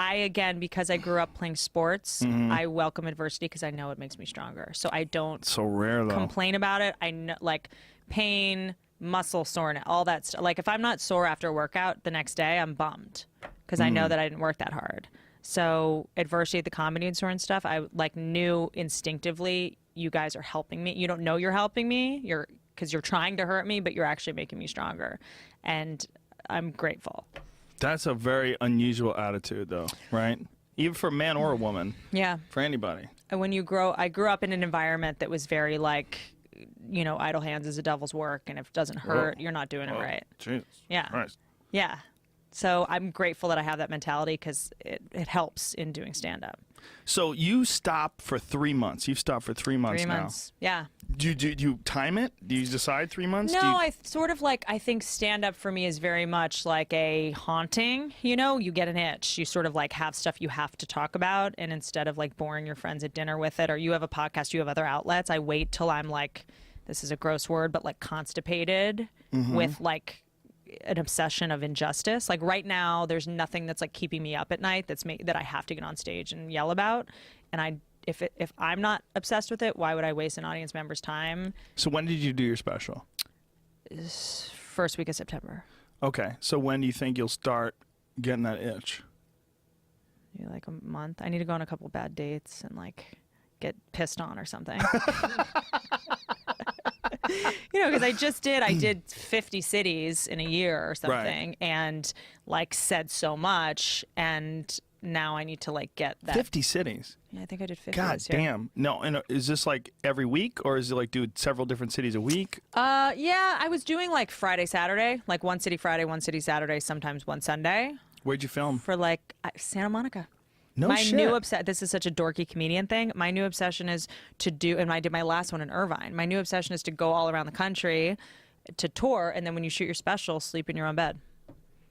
because I grew up playing sports. Mm-hmm. I welcome adversity because I know it makes me stronger. So I don't So rare, though. complain about it. I know, like pain, muscle soreness, all that stuff. Like if I'm not sore after a workout the next day, I'm bummed because I know that I didn't work that hard. So adversity at the comedy store and stuff, I like knew instinctively you guys are helping me. You don't know you're helping me. Because you're trying to hurt me, but you're actually making me stronger. And I'm grateful. That's a very unusual attitude, though, right? Even for a man or a woman. Yeah. For anybody. And when I grew up in an environment that was very like, you know, idle hands is a devil's work. And if it doesn't hurt, you're not doing it right. Jesus. Yeah. Christ. Yeah. So I'm grateful that I have that mentality because it helps in doing stand-up. So you stop for 3 months. You've stopped for 3 months 3 now. months. Yeah. Do you time it? Do you decide 3 months? No, Do you... I sort of like, I think stand-up for me is very much like a haunting, you know? You get an itch. You sort of like have stuff you have to talk about, and instead of like boring your friends at dinner with it, or you have a podcast, you have other outlets, I wait till I'm like, this is a gross word, but like constipated with like an obsession of injustice. Like right now, there's nothing that's like keeping me up at night that I have to get on stage and yell about. And if I'm not obsessed with it, why would I waste an audience member's time? So when did you do your special? First week of September. Okay. So when do you think you'll start getting that itch? Maybe like a month. I need to go on a couple bad dates and like get pissed on or something. You know, because I did 50 cities in a year or something, and like said so much, and now I need to like get that. 50 cities. Yeah, I think I did 50. God this year. damn. No, and is this like every week, or is it like do several different cities a week? Yeah, I was doing like Friday, Saturday, like one city Friday, one city Saturday, sometimes one Sunday Where'd you film? for like Santa Monica. No My shit. new this is such a dorky comedian thing. My new obsession is to do, and I did my last one in Irvine. My new obsession is to go all around the country to tour, and then when you shoot your special, sleep in your own bed.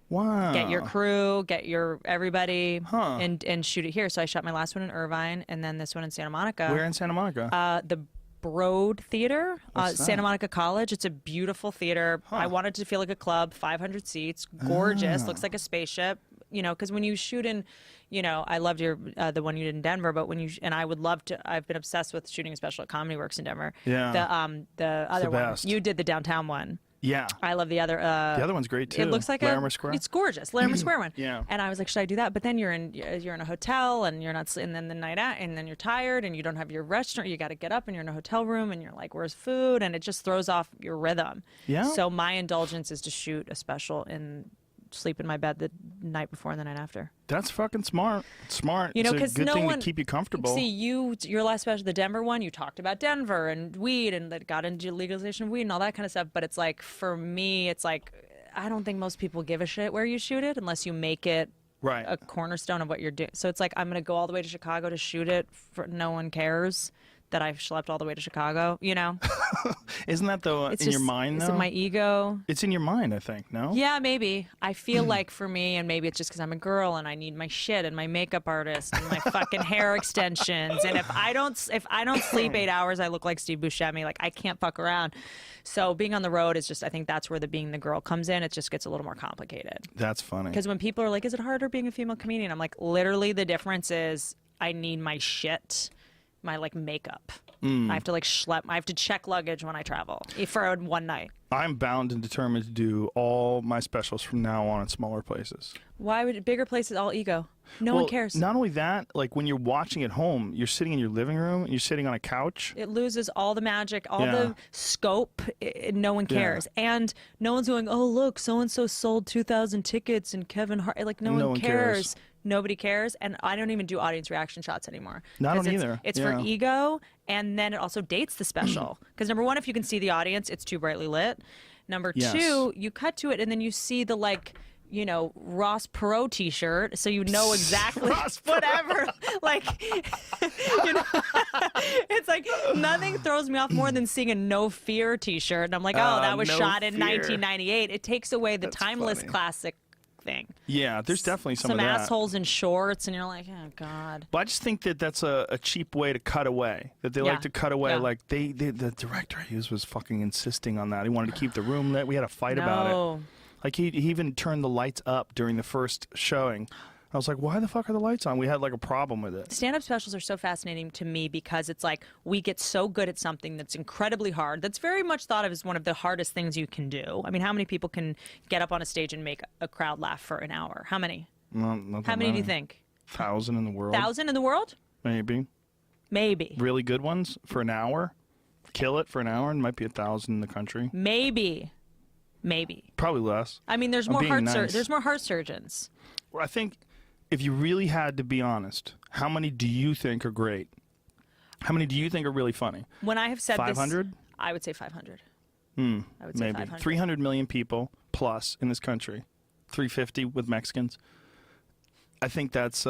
Wow. Get your crew, get your everybody, Huh. and shoot it here. So I shot my last one in Irvine, and then this one in Santa Monica. Where in Santa Monica? The Broad Theater, What's that? Santa Monica College. It's a beautiful theater. I wanted to feel like a club, 500 seats, gorgeous, looks like a spaceship. You know, because when you shoot in, you know, I loved your the one you did in Denver, but when you and I would love to. I've been obsessed with shooting a special at Comedy Works in Denver. Yeah. The other one best. you did the downtown one. Yeah. I love the other. The other one's great too. It looks like Larimer Square. It's gorgeous, Larimer Square one. Yeah. And I was like, should I do that? But then you're in a hotel and you're not, and then the night out, and then you're tired and you don't have your restaurant. You got to get up and you're in a hotel room and you're like, where's food? And it just throws off your rhythm. Yeah. So my indulgence is to shoot a special in sleep in my bed the night before and the night after. That's fucking smart. Smart. You know, it's a good thing to keep you comfortable. See, your last special, the Denver one, you talked about Denver and weed and that got into legalization of weed and all that kind of stuff. But it's like, for me, it's like, I don't think most people give a shit where you shoot it unless you make it right. a cornerstone of what you're doing. So it's like, I'm going to go all the way to Chicago to shoot it. No one cares that I've schlepped all the way to Chicago, you know? Isn't that though in your mind though? Is it my ego? It's in your mind, I think, no? Yeah, maybe. I feel like for me, and maybe it's just because I'm a girl and I need my shit and my makeup artist and my fucking hair extensions. And if I don't sleep 8 hours, I look like Steve Buscemi. Like, I can't fuck around. So being on the road is just, I think that's where the being the girl comes in. It just gets a little more complicated. That's funny. Because when people are like, is it harder being a female comedian? I'm like, literally the difference is I need my shit, my like makeup. I have to like I have to check luggage when I travel for one night. I'm bound and determined to do all my specials from now on in smaller places. Why would bigger places all ego? No one cares. Not only that, like when you're watching at home, you're sitting in your living room and you're sitting on a couch. It loses all the magic, all the scope. No one cares. And no one's going, oh, look, so-and-so sold 2,000 tickets and Kevin Hart. Like, no one cares. Nobody cares. And I don't even do audience reaction shots anymore. I don't either. It's for ego. And then it also dates the special. Because number one, if you can see the audience, it's too brightly lit. Number two, you cut to it and then you see the like, you know, Ross Perot t-shirt, so you know exactly whatever. Like, you know, it's like nothing throws me off more than seeing a No Fear t-shirt, and I'm like, oh, that was shot in 1998. It takes away the timeless classic thing. Yeah, there's definitely some of that. Assholes in shorts, and you're like, oh god. But I just think that that's a cheap way to cut away. That they like to cut away. Like the director I used was fucking insisting on that. He wanted to keep the room lit. We had a fight about it. Like, he even turned the lights up during the first showing. I was like, why the fuck are the lights on? We had, like, a problem with it. Stand-up specials are so fascinating to me because it's like we get so good at something that's incredibly hard, that's very much thought of as one of the hardest things you can do. I mean, how many people can get up on a stage and make a crowd laugh for an hour? How many? Not how many do you think? 1,000 in the world. 1,000 in the world? Maybe. Maybe. Really good ones for an hour? Kill it for an hour, and might be 1,000 in the country. Maybe. Probably less. I mean, there's more heart surgeons. Well, I think if you really had to be honest, how many do you think are great? How many do you think are really funny? When I have said 500? This, I would say 500. I would say maybe 500. 300 million people plus in this country. 350 with Mexicans. I think that's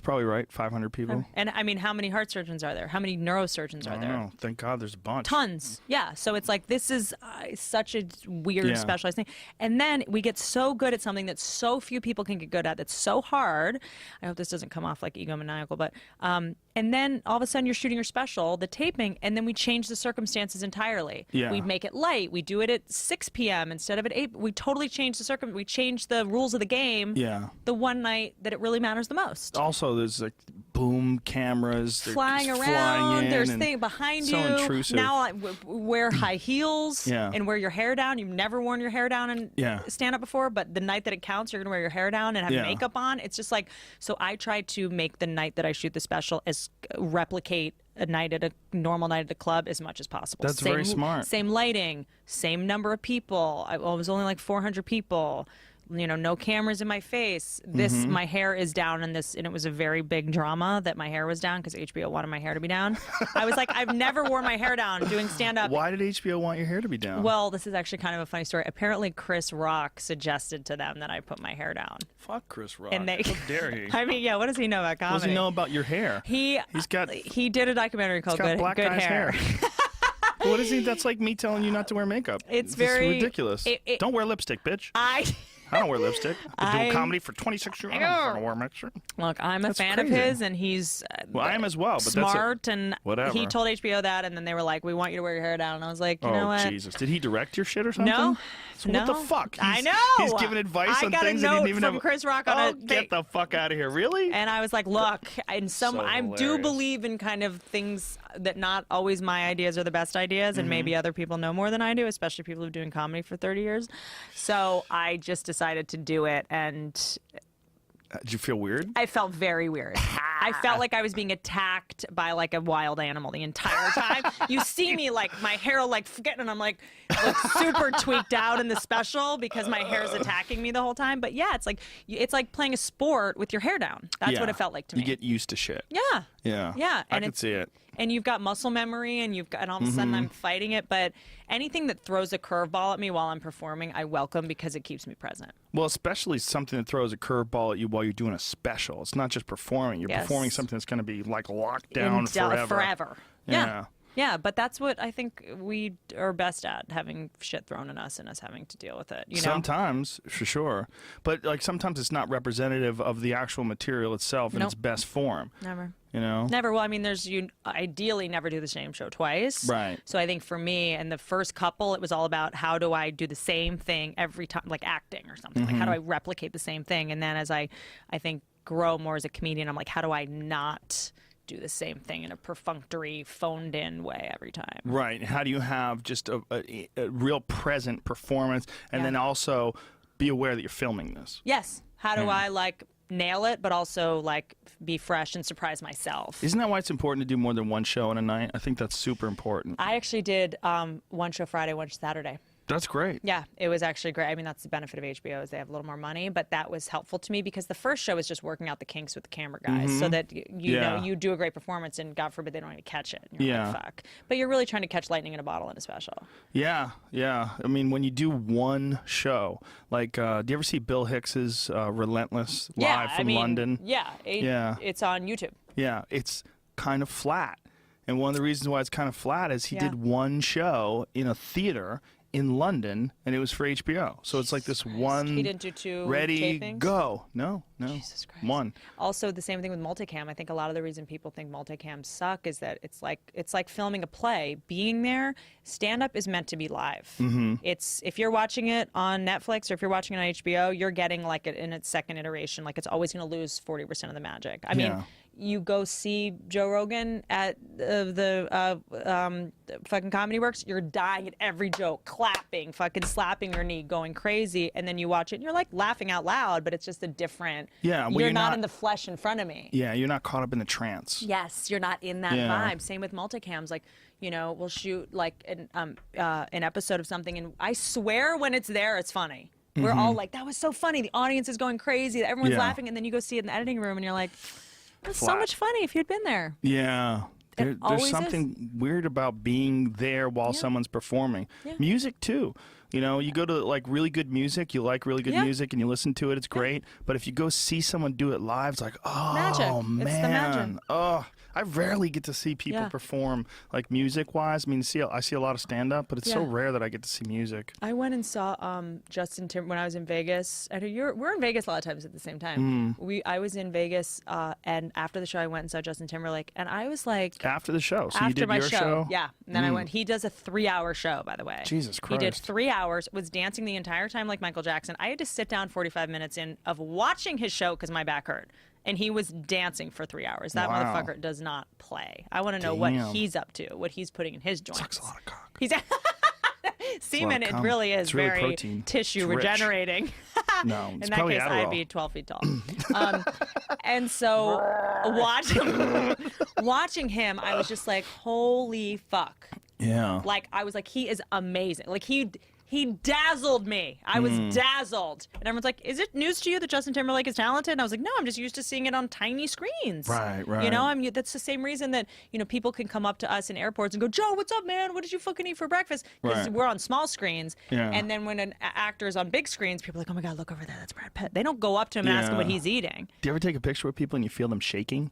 probably right. 500 people. And I mean, how many heart surgeons are there? How many neurosurgeons are there? I don't know. Thank God there's a bunch. Tons. Yeah. So it's like, this is such a weird specialized thing. And then we get so good at something that so few people can get good at. That's so hard. I hope this doesn't come off like egomaniacal, but and then all of a sudden you're shooting your special, the taping, and then we change the circumstances entirely. Yeah. We make it light. We do it at 6 p.m. instead of at 8. We totally change we change the rules of the game. Yeah. The one night that it really matters the most. Also, there's like boom cameras flying around. Flying there's things behind you. So intrusive. Now I wear high heels and wear your hair down. You've never worn your hair down and stand up before, but the night that it counts, you're gonna wear your hair down and have makeup on. It's just like, so I try to make the night that I shoot the special as replicate a night at a normal night at the club as much as possible. That's very smart. Same lighting, same number of people. I was only like 400 people. You know, no cameras in my face. My hair is down in this, and it was a very big drama that my hair was down because HBO wanted my hair to be down. I was like, I've never worn my hair down doing stand-up. Why did HBO want your hair to be down? Well, this is actually kind of a funny story. Apparently, Chris Rock suggested to them that I put my hair down. Fuck Chris Rock. And how dare he? I mean, yeah, what does he know about comedy? What does he know about your hair? He did a documentary called Good Hair. What is he? That's like me telling you not to wear makeup. It's very ridiculous. Don't wear lipstick, bitch. I don't wear lipstick. I've been doing comedy for 26 years. I don't wear makeup. Look, I'm a fan of his, and he's well, I am as well. But smart, and whatever. He told HBO that, and then they were like, "We want you to wear your hair down." And I was like, "You know what? Oh Jesus! Did he direct your shit or something?" No. So what the fuck? I know. He's giving advice on things that he didn't even from Chris Rock on a get the fuck out of here! Really? And I was like, "Look, I do believe in kind of things that not always my ideas are the best ideas, and maybe other people know more than I do, especially people who've been doing comedy for 30 years." So I just decided to do it, and Did you feel weird? I felt very weird. I felt like I was being attacked by like a wild animal the entire time. You see me like my hair like forgetting, and I'm like super tweaked out in the special because my hair is attacking me the whole time. But yeah, it's like playing a sport with your hair down. That's what it felt like to me. You get used to shit. Yeah. Yeah. Yeah. I can see it. And you've got muscle memory, and all of a sudden I'm fighting it. But anything that throws a curveball at me while I'm performing, I welcome because it keeps me present. Well, especially something that throws a curveball at you while you're doing a special. It's not just performing. You're performing something that's going to be like locked down forever. Yeah. Yeah, but that's what I think we are best at, having shit thrown at us and us having to deal with it. You know? Sometimes, for sure. But like sometimes it's not representative of the actual material itself in its best form. Never. You know? Never. Well, I mean, you ideally never do the same show twice. Right. So I think for me, and the first couple, it was all about how do I do the same thing every time, like acting or something. Like how do I replicate the same thing? And then as I think grow more as a comedian, I'm like, how do I not do the same thing in a perfunctory, phoned-in way every time? Right. How do you have just a real present performance, and then also be aware that you're filming this? Yes. How do I like nail it, but also like be fresh and surprise myself? Isn't that why it's important to do more than one show in a night? I think that's super important. I actually did one show Friday, one Saturday. That's great. Yeah, it was actually great. I mean, that's the benefit of HBO is they have a little more money, but that was helpful to me because the first show was just working out the kinks with the camera guys so that you know you do a great performance and God forbid they don't even catch it. And you're like, fuck. But you're really trying to catch lightning in a bottle in a special. Yeah. Yeah. I mean, when you do one show, like, do you ever see Bill Hicks's Relentless live from London? Yeah. It's on YouTube. Yeah. It's kind of flat. And one of the reasons why it's kind of flat is he did one show in a theater in London, and it was for HBO. So it's like this one. He didn't do two ready, tapings? go. No. Jesus Christ. One. Also, the same thing with multicam. I think a lot of the reason people think multicams suck is that it's like filming a play. Being there, stand-up is meant to be live. It's if you're watching it on Netflix or if you're watching it on HBO, you're getting like it in its second iteration. Like it's always going to lose 40% of the magic. I mean, you go see Joe Rogan at the fucking Comedy Works, you're dying at every joke, clapping, fucking slapping your knee, going crazy, and then you watch it and you're like laughing out loud, but it's just a different. Yeah, well, you're not in the flesh in front of me. Yeah, you're not caught up in the trance. Yes, you're not in that vibe. Same with multicams. Like, you know, we'll shoot like an episode of something, and I swear when it's there, it's funny. We're all like, that was so funny. The audience is going crazy. Everyone's laughing, and then you go see it in the editing room, and you're like, it was so much funny if you'd been there. Yeah. There's something weird about being there while someone's performing. Music, too. You know, you go to like really good music, you like really good music, and you listen to it, it's great. But if you go see someone do it live, it's like, oh, magic. man. It's the magic. Oh, I rarely get to see people perform like music-wise. I mean, I see a lot of stand-up, but it's so rare that I get to see music. I went and saw Justin Timberlake when I was in Vegas. I know we're in Vegas a lot of times at the same time. I was in Vegas, and after the show, I went and saw Justin Timberlake, and I was like, after the show, so you after did my your show? Yeah, and then I went. He does a 3-hour show, by the way. Jesus Christ. He did 3 hours, was dancing the entire time like Michael Jackson. I had to sit down 45 minutes in of watching his show because my back hurt. And he was dancing for 3 hours. That motherfucker does not play. I want to know what he's up to, what he's putting in his joints. Sucks a lot of cock. He's semen. It really is very protein. tissue regenerating. No, it's in that probably case, Adderall. I'd be 12 feet tall. And so watching him, I was just like, holy fuck. Yeah. Like I was like, he is amazing. Like he dazzled me. I was dazzled. And everyone's like, is it news to you that Justin Timberlake is talented? And I was like, no, I'm just used to seeing it on tiny screens. Right. You know, I mean, that's the same reason that, you know, people can come up to us in airports and go, Joe, what's up, man? What did you fucking eat for breakfast? Because we're on small screens. Yeah. And then when an actor is on big screens, people are like, oh my God, look over there. That's Brad Pitt. They don't go up to him and ask him what he's eating. Do you ever take a picture with people and you feel them shaking?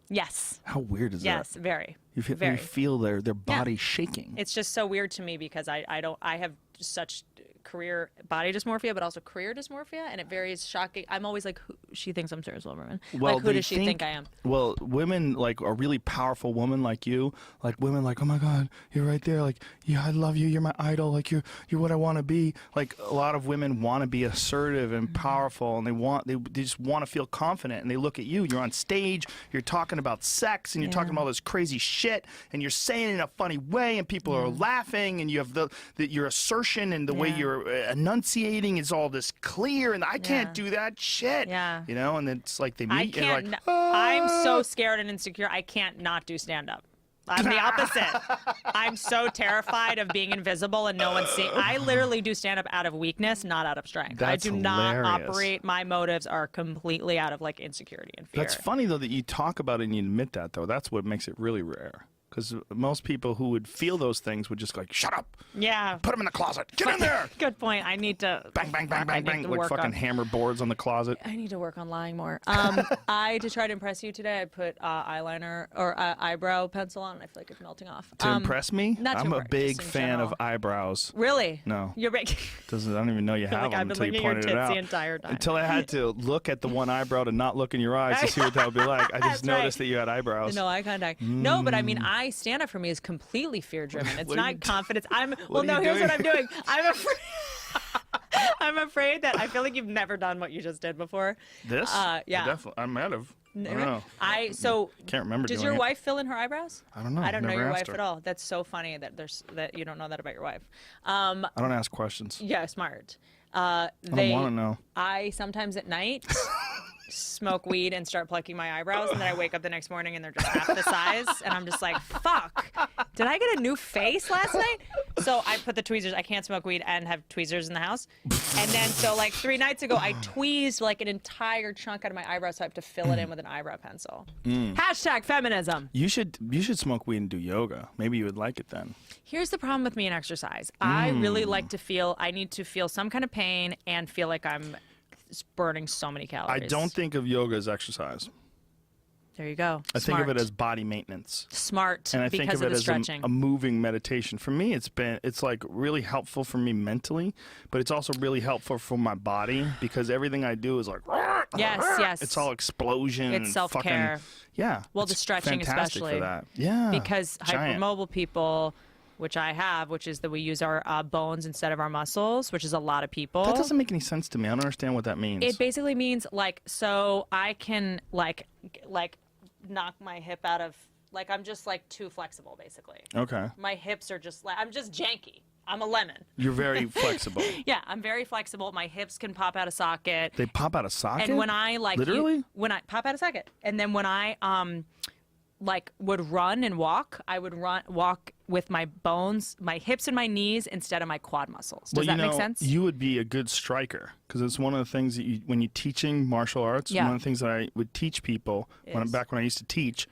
Yes. How weird is that? Yes, very. You feel their body shaking. It's just so weird to me because I have such career body dysmorphia, but also career dysmorphia, and it varies shocking. I'm always like, she thinks I'm Sarah Silverman. Well, like, who does she think I am? Well, women, like a really powerful woman like you, like women like, oh my God, you're right there. Like, yeah, I love you. You're my idol. Like, you're what I want to be. Like, a lot of women want to be assertive and powerful, and they just want to feel confident. And they look at you. You're on stage. You're talking about sex, and you're talking about all this crazy shit, and you're saying it in a funny way, and people are laughing, and you have your assertion and the way you're you're enunciating is all this clear, and I can't Yeah. do that shit. Yeah. You know, and it's like they meet, I and can't. you're like, I'm so scared and insecure. I can't not do stand up. I'm the opposite. I'm so terrified of being invisible and no one seeing. I literally do stand up out of weakness, not out of strength. That's I do not hilarious. operate. My motives are completely out of like insecurity and fear. That's funny though that you talk about it and you admit that though. That's what makes it really rare. Because most people who would feel those things would just like, shut up, Yeah. put them in the closet, get in there, Good point. I need to bang, bang, bang, bang, bang, like fucking hammer boards on the closet. I need to work on lying more. To try to impress you today, I put eyeliner or eyebrow pencil on. And I feel like it's melting off. To impress me, not to I'm a impress, big just in fan of general. eyebrows. Really? No. You're big. I don't even know you have like them I've been until you looking at your pointed it tits out. the entire time. Until I had to look at the one eyebrow to not look in your eyes to see what that would be like. I just That's right. noticed that you had eyebrows. No eye contact. No, but I mean, stand up for me is completely fear driven. It's What are not you confidence. Well, what are no, you here's doing? what I'm doing. I'm afraid. I'm afraid that I feel like you've never done what you just did before. This? Yeah. I might have. I don't know. So Can't remember does doing your it. wife fill in her eyebrows? I don't know. I don't know Never your asked wife her. at all. That's so funny that you don't know that about your wife. I don't ask questions. Yeah, smart. I don't want to know. I sometimes at night smoke weed and start plucking my eyebrows, and then I wake up the next morning and they're just half the size, and I'm just like, fuck, did I get a new face last night? So I put the tweezers. I can't smoke weed and have tweezers in the house. And then so like 3 nights ago, I tweezed like an entire chunk out of my eyebrow, so I have to fill it in with an eyebrow pencil. Hashtag feminism. You should smoke weed and do yoga. Maybe you would like it then. Here's the problem with me and exercise. I really like to feel, I need to feel some kind of pain and feel like I'm burning so many I calories. don't think of yoga as exercise. There you go. I think of it as body maintenance. smart And I because think of of it the as stretching. a moving meditation. For me, it's like really helpful for me mentally, but it's also really helpful for my body because everything I do is like, Yes. it's all explosion. It's and self-care. fucking- Yeah. Well, it's the stretching fantastic especially. for that. Yeah. Because giant. hypermobile people, which I have, which is that we use our bones instead of our muscles, which is a lot of people. That doesn't make any sense to me. I don't understand what that means. It basically means like, so I can like knock my hip out of, like I'm just like too flexible basically. Okay. My hips are just like, I'm just janky. I'm a lemon. You're very flexible. Yeah, I'm very flexible. My hips can pop out of socket. They pop out of socket? And when I like Literally? when I pop out of socket, and then when I like would run and walk, I would walk with my bones, my hips and my knees instead of my quad muscles. Does that make sense? You would be a good striker because it's one of the things that when you're teaching martial arts, Yeah. one of the things that I would teach people back when I used to teach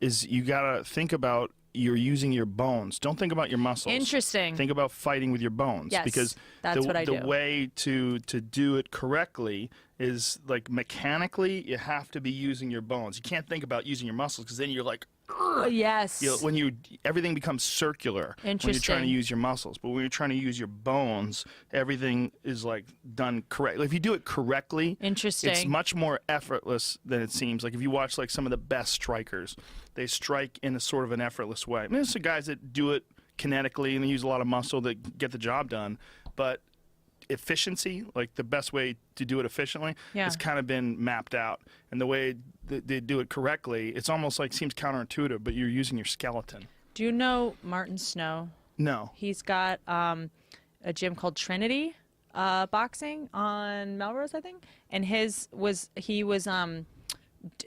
is you gotta think about you're using your bones. Don't think about your muscles. Interesting. Think about fighting with your bones. Yes, because that's what I do. The way to do it correctly is like mechanically you have to be using your bones. You can't think about using your muscles because then you're like Yes. everything becomes circular when you're trying to Interesting. use your muscles. But when you're trying to use your bones, everything is like done correctly. If you do it correctly, Interesting. it's much more effortless than it seems. Like if you watch like some of the best strikers, they strike in a sort of an effortless way. I mean, there's some guys that do it kinetically and they use a lot of muscle that get the job done, but efficiency, like the best way to do it efficiently, Yeah. has kind of been mapped out. And the way they do it correctly, it's almost like seems counterintuitive, but you're using your skeleton. Do you know Martin Snow? No. He's got a gym called Trinity Boxing on Melrose, I think. And he was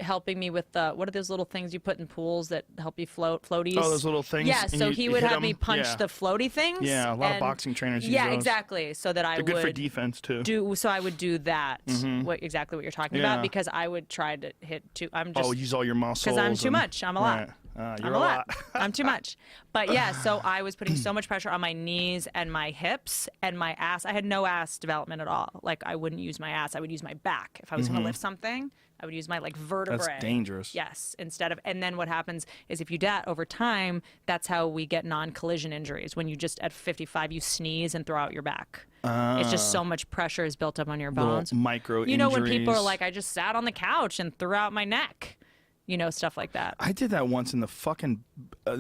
helping me with what are those little things you put in pools that help you float, floaties? Oh, those little things. Yeah, and so you he would hit have me 'em? punch Yeah. the floaty things. Yeah, a lot of and- boxing trainers use Yeah, those. exactly. So that I They're would good for defense too. so I would do that. Exactly what you're talking Yeah. about, because I would try to hit too. I'm just use all your muscles. because I'm too much. I'm a lot. Right. You're I'm a lot. I'm too much. But yeah, so I was putting so much pressure on my knees and my hips and my ass. I had no ass development at all. Like I wouldn't use my ass. I would use my back. If I was going to lift something, I would use my like vertebrae. That's dangerous. Yes, instead of, and then what happens is if you do that over time, that's how we get non-collision injuries. When you just at 55 you sneeze and throw out your back. It's just so much pressure is built up on your Little bones. micro You know, when people are injuries. like, I just sat on the couch and threw out my neck. You know, stuff like that. I did that once in the fucking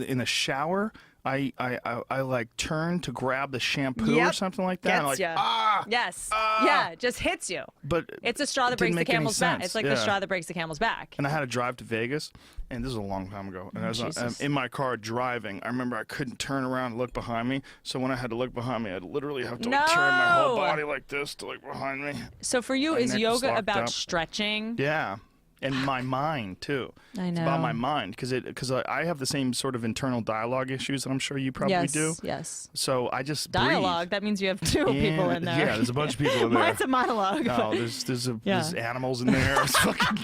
in the shower I like turn to grab the shampoo or something like that. Gets and I'm like, ya. Yes. Yeah, it just hits you. But It's a straw that breaks the camel's back. It's like the straw that breaks the camel's back. And I had to drive to Vegas, and this is a long time ago. And I was in my car driving. I remember I couldn't turn around and look behind me. So when I had to look behind me, I'd literally have to like, turn my whole body like this to look behind me. So for you, is yoga about stretching? Yeah. And my mind too. I know. It's about my mind because I have the same sort of internal dialogue issues that I'm sure you probably do. Yes. So I just dialogue. breathe. That means you have two people in there. Yeah, there's a bunch of people in there. Mine's a monologue. No, there's animals in there. There's fucking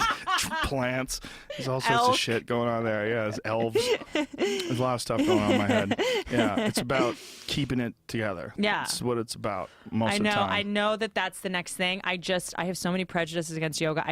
plants. There's all sorts of shit going on there. Yeah, there's elves. There's a lot of stuff going on in my head. Yeah, it's about keeping it together. Yeah, that's what it's about most of the time. I know that's the next thing. I have so many prejudices against yoga.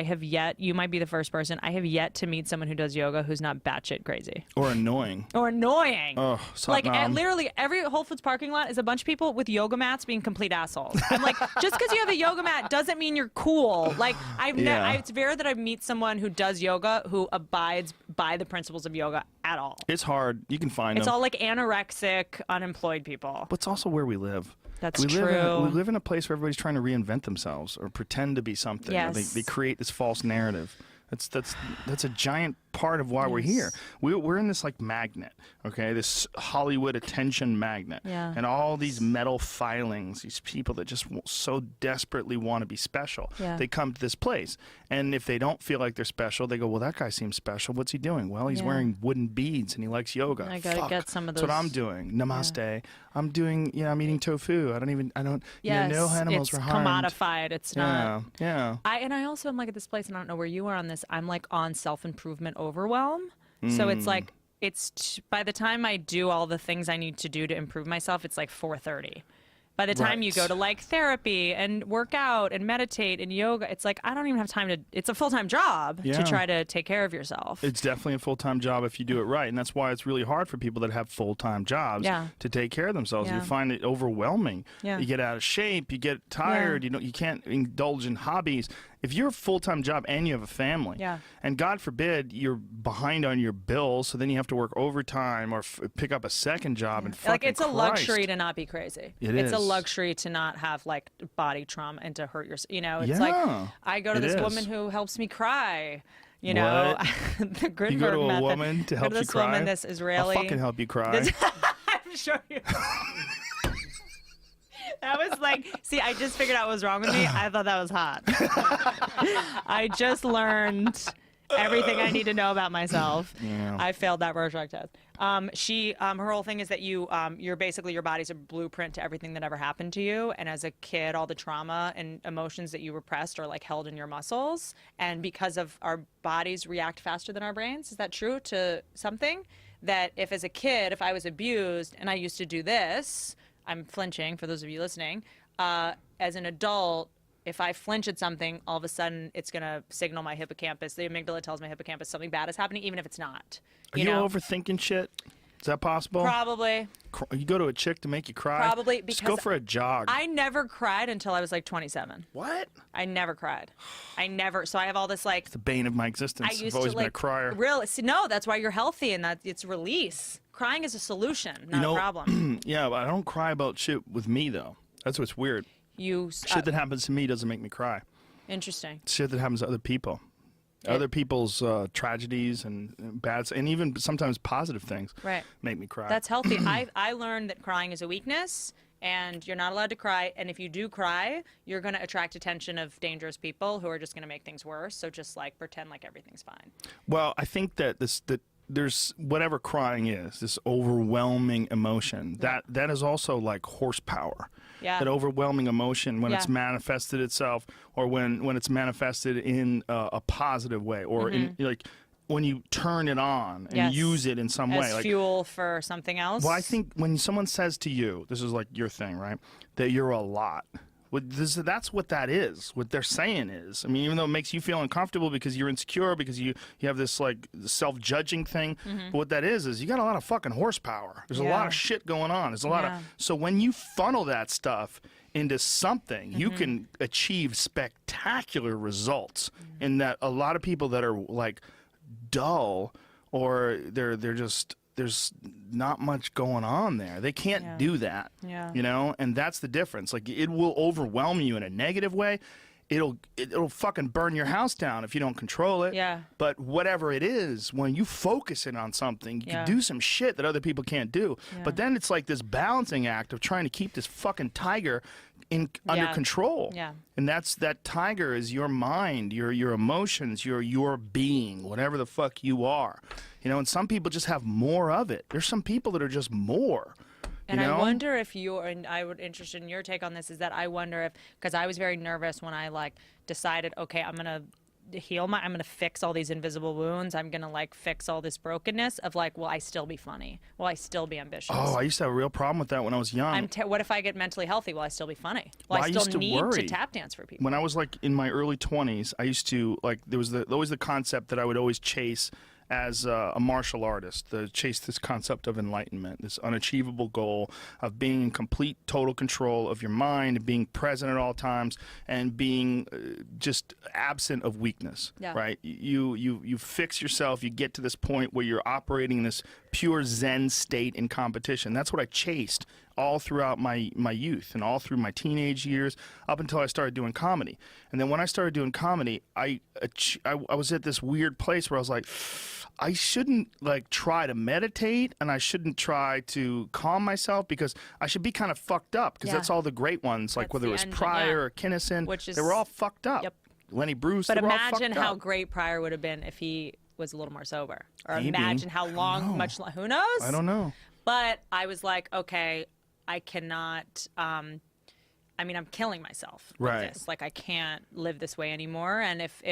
You might be the first person. I have yet to meet someone who does yoga who's not batshit crazy. Or annoying. Oh, like literally every Whole Foods parking lot is a bunch of people with yoga mats being complete assholes. I'm like, just because you have a yoga mat doesn't mean you're cool. Like, it's rare that I meet someone who does yoga who abides by the principles of yoga at all. It's hard. You can find It's them. all like anorexic, unemployed people. But it's also where we live. That's true. We live in a place where everybody's trying to reinvent themselves or pretend to be something. Yes. They create this false narrative. That's a giant part of why we're here. We're in this like magnet, okay? This Hollywood attention magnet. Yeah. And all these metal filings, these people that just so desperately want to be special. Yeah. They come to this place. And if they don't feel like they're special, they go, well, that guy seems special. What's he doing? Well, he's wearing wooden beads and he likes yoga. I gotta get some of those. That's what I'm doing. Namaste. Yeah. I'm doing, I'm eating tofu. I don't, yes, no animals it's were harmed. commodified. It's not. Yeah. I also am like at this place, and I don't know where you are on this. I'm like on self-improvement overwhelm. So it's like, by the time I do all the things I need to do to improve myself, it's like 4:30. By the time you go to like therapy and work out and meditate and yoga, it's like I don't even have time to. It's a full-time job to try to take care of yourself. It's definitely a full-time job if you do it right, and that's why it's really hard for people that have full-time jobs to take care of themselves. You find it overwhelming. You get out of shape. You get tired. You can't indulge in hobbies. If you're a full-time job and you have a family, and God forbid you're behind on your bills, so then you have to work overtime or pick up a second job and fucking it's a luxury to not be crazy. It's a luxury to not have like body trauma and to hurt yourself. It's like I go to this woman who helps me cry. The Grinberg You go to a method. woman to help you cry? Woman, this Israeli. I'll fucking help you cry. I'm sure you. That was like, see, I just figured out what was wrong with me. I thought that was hot. I just learned everything I need to know about myself. Yeah. I failed that Rorschach test. Her whole thing is that you're basically, your body's a blueprint to everything that ever happened to you. And as a kid, all the trauma and emotions that you repressed are like held in your muscles. And because of our bodies react faster than our brains, is that true to something? That if as a kid, if I was abused and I used to do this, I'm flinching for those of you listening, as an adult, if I flinch at something, all of a sudden it's going to signal my hippocampus. The amygdala tells my hippocampus something bad is happening, even if it's not. Are you overthinking shit? Is that possible? Probably. You go to a chick to make you cry? Probably, because just go for a jog. I never cried until I was like 27. What? I never cried. So I have all this like... It's the bane of my existence. I've always been a crier. No, that's why you're healthy and that it's release. Crying is a solution, not a problem. Yeah, but I don't cry about shit with me, though. That's what's weird. Shit that happens to me doesn't make me cry. Interesting. Shit that happens to other people. Other people's tragedies and and even sometimes positive things make me cry. That's healthy. I learned that crying is a weakness, and you're not allowed to cry. And if you do cry, you're going to attract attention of dangerous people who are just going to make things worse. So just like pretend like everything's fine. Well, I think that there's whatever crying is, this overwhelming emotion, that is also like horsepower. Yeah. That overwhelming emotion when it's manifested itself, or when it's manifested in a positive way, or in like when you turn it on and use it in some way, like fuel for something else. Well, I think when someone says to you, this is like your thing, right? That you're a lot. That's what that is. What they're saying is, I mean, even though it makes you feel uncomfortable because you're insecure, because you have this like self-judging thing, but what that is you got a lot of fucking horsepower. There's a lot of shit going on. There's a lot of, so when you funnel that stuff into something, you can achieve spectacular results. In that a lot of people that are like dull, or they're just there's not much going on there. They can't do that. Yeah. You know, and that's the difference. Like, it will overwhelm you in a negative way. It'll fucking burn your house down if you don't control it. Yeah. But whatever it is, when you focus in on something, you can do some shit that other people can't do. Yeah. But then it's like this balancing act of trying to keep this fucking tiger under control. Yeah. And that tiger is your mind, your emotions, your being, whatever the fuck you are. You know, and some people just have more of it. There's some people that are just more. And you know? I wonder if and I would interested in your take on this, is that I wonder if, because I was very nervous when I like decided, okay, I'm going to I'm going to fix all these invisible wounds. I'm going to like fix all this brokenness of like, will I still be funny? Will I still be ambitious? Oh, I used to have a real problem with that when I was young. What if I get mentally healthy? Will I still be funny? Will Well, I I still used to need to worry. tap dance for people? When I was like in my early 20s, I used to like, there was always the concept that I would always chase as a martial artist, to chase this concept of enlightenment, this unachievable goal of being in complete, total control of your mind, being present at all times, and being just absent of weakness. Yeah. Right? You fix yourself. You get to this point where you're operating in this pure Zen state in competition. That's what I chased all throughout my youth and all through my teenage years, up until I started doing comedy. And then when I started doing comedy, I was at this weird place where I was like, I shouldn't like try to meditate, and I shouldn't try to calm myself, because I should be kind of fucked up, because that's all the great ones, like That's whether the it was engine, Pryor or Kinnison, they were all fucked up. Yep. Lenny Bruce, But they were all fucked imagine how up. great Pryor would have been if he was a little more sober. Or Maybe. imagine how long, who knows? I don't know. But I was like, okay, I cannot, I'm killing myself with Right. this. Like, I can't live this way anymore. And if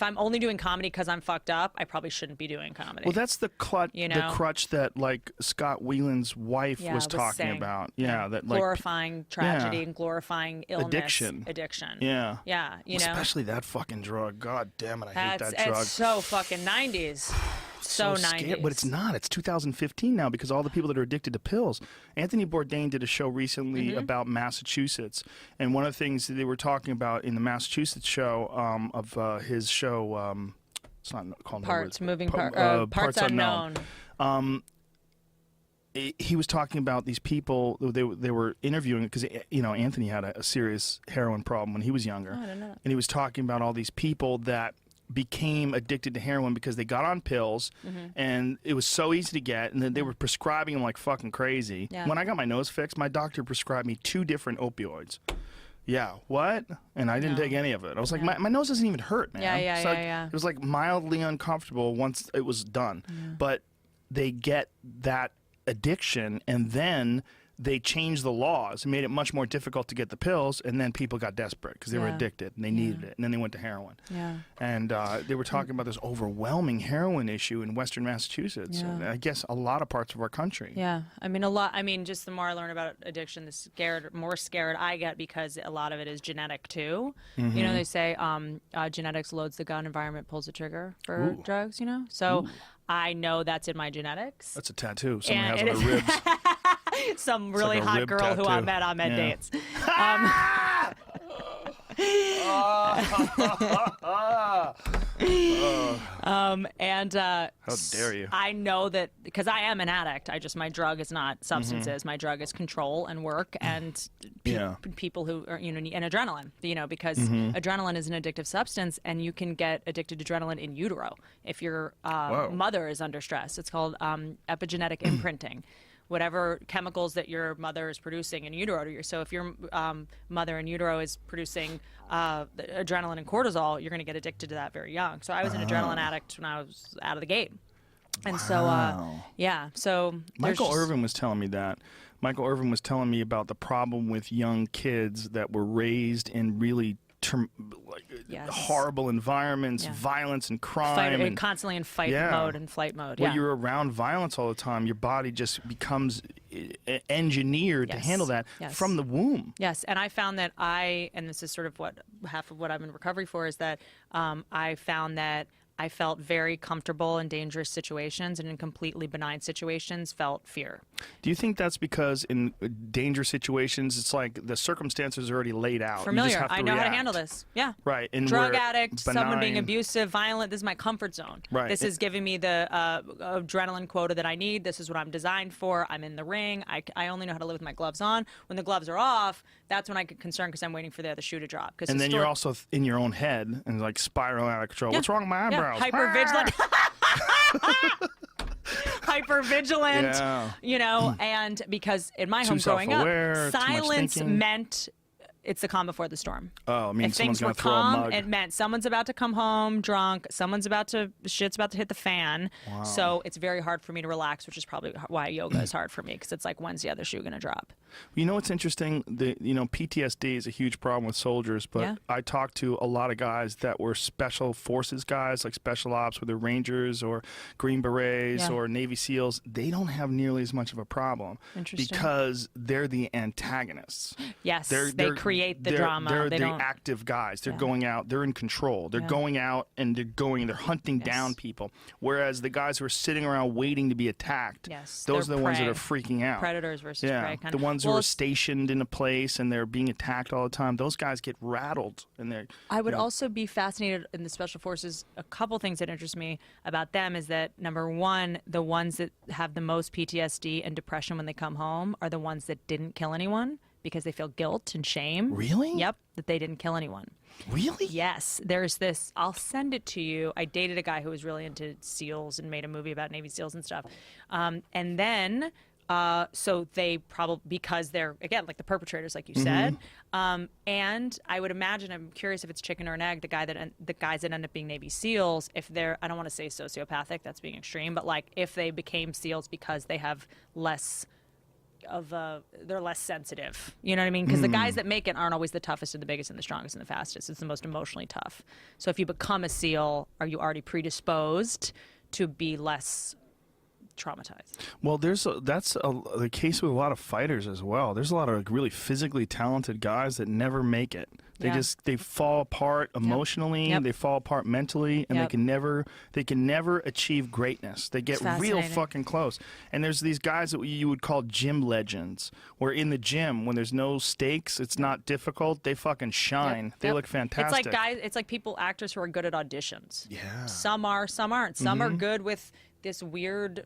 I'm only doing comedy because I'm fucked up, I probably shouldn't be doing comedy. Well, that's the crutch, You know? the crutch that like Scott Weiland's wife was talking saying. about. Yeah, that like glorifying tragedy and glorifying illness. Addiction. Yeah. Yeah, you know. especially that fucking drug. God damn it, I hate that It's drug. so fucking 90s. So 90s. Scared, but it's not. It's 2015 now, because all the people that are addicted to pills. Anthony Bourdain did a show recently about Massachusetts, and one of the things that they were talking about in the Massachusetts show of his show, it's not called Parts Unknown. He was talking about these people. They were interviewing, because Anthony had a serious heroin problem when he was younger, Oh, I don't know. and he was talking about all these people that became addicted to heroin because they got on pills and it was so easy to get, and then they were prescribing them like fucking crazy. Yeah. When I got my nose fixed, my doctor prescribed me 2 different opioids. Yeah, what? And I didn't take any of it. I was like, my nose doesn't even hurt, man. Yeah. It was like mildly uncomfortable once it was done. But they get that addiction, and then they changed the laws and made it much more difficult to get the pills, and then people got desperate because they were addicted and they needed it, and then they went to heroin. Yeah. And they were talking about this overwhelming heroin issue in Western Massachusetts, and I guess a lot of parts of our country. Yeah, a lot. Just the more I learn about addiction, the more scared I get, because a lot of it is genetic too. You know, they say genetics loads the gun, environment pulls the trigger for drugs. You know, so I know that's in my genetics. That's a tattoo someone And has on their ribs. Some really like a hot rib tattoo. Who I tattoo. met on med Yeah. dates. How dare you? I know that because I am an addict. My drug is not substances. My drug is control and work and people who are, and adrenaline, because adrenaline is an addictive substance, and you can get addicted to adrenaline in utero if your mother is under stress. It's called epigenetic imprinting. Whatever chemicals that your mother is producing in utero. So if your mother in utero is producing adrenaline and cortisol, you're going to get addicted to that very young. So I was an adrenaline addict when I was out of the gate. And so Michael Irvin was telling me that. Michael Irvin was telling me about the problem with young kids that were raised in really horrible environments, violence and crime, and constantly in fight mode and flight mode. When you're around violence all the time, your body just becomes engineered to handle that from the womb. Yes, and I found that and this is sort of half of what I'm in recovery for, is that I found that I felt very comfortable in dangerous situations, and in completely benign situations felt fear. Do you think that's because in danger situations, it's like the circumstances are already laid out? Familiar. I know how to react. handle this. Yeah. Right. And drug addict, someone being benign. abusive, violent. This is my comfort zone. Right. This is giving me the adrenaline quota that I need. This is what I'm designed for. I'm in the ring. I only know how to live with my gloves on. When the gloves are off, that's when I get concerned because I'm waiting for the other shoe to drop. And then you're also in your own head and like spiraling out of control. Yeah. What's wrong with my eyebrows? Yeah. Hypervigilant. Hypervigilant, Yeah. you know, and because in my Too home growing up, self-aware, too much silence thinking. meant it's the calm before the storm. Oh, I mean, If someone's things were going to throw a calm, mug. it meant someone's about to come home drunk, shit's about to hit the fan. Wow. So it's very hard for me to relax, which is probably why yoga is hard for me, because it's like, when's the other shoe going to drop? You know what's interesting? PTSD is a huge problem with soldiers, but Yeah. I talked to a lot of guys that were special forces guys, like special ops, whether Rangers or Green Berets Yeah. or Navy SEALs. They don't have nearly as much of a problem Interesting. because they're the antagonists. Yes, They're they create the drama. They're They the don't. active guys. They're Yeah. going out. They're in control. They're Yeah. going out and they're hunting Yes. down people. Whereas the guys who are sitting around waiting to be attacked, Yes, those they're are the ones that prey. are freaking out. Predators versus Yeah, prey. Kind the of. ones who Well, are stationed in a place and they're being attacked all the time. Those guys get rattled and they're. I would also be fascinated in the special forces. A couple things that interest me about them is that, number one, the ones that have the most PTSD and depression when they come home are the ones that didn't kill anyone because they feel guilt and shame. Really? Yep, that they didn't kill anyone. Really? Yes, there's this. I'll send it to you. I dated a guy who was really into SEALs and made a movie about Navy SEALs and stuff. And then, so they probably, because they're, again, like the perpetrators, like you said. And I would imagine, I'm curious if it's chicken or an egg, the guys that end up being Navy SEALs, if they're, I don't want to say sociopathic, that's being extreme, but like if they became SEALs because they have less they're less sensitive, you know what I mean? Because the guys that make it aren't always the toughest and the biggest and the strongest and the fastest. It's the most emotionally tough. So if you become a SEAL, are you already predisposed to be less traumatized? Well, that's the case with a lot of fighters as well. There's a lot of really physically talented guys that never make it. They fall apart emotionally. Yep. They fall apart mentally, and Yep. they can never achieve greatness. They get It's real fascinating. fucking close. And there's these guys that you would call gym legends, where in the gym when there's no stakes, it's not difficult. They fucking shine. Yep. They Yep. look fantastic. It's like actors who are good at auditions. Yeah. Some are, some aren't. Some are good with this weird,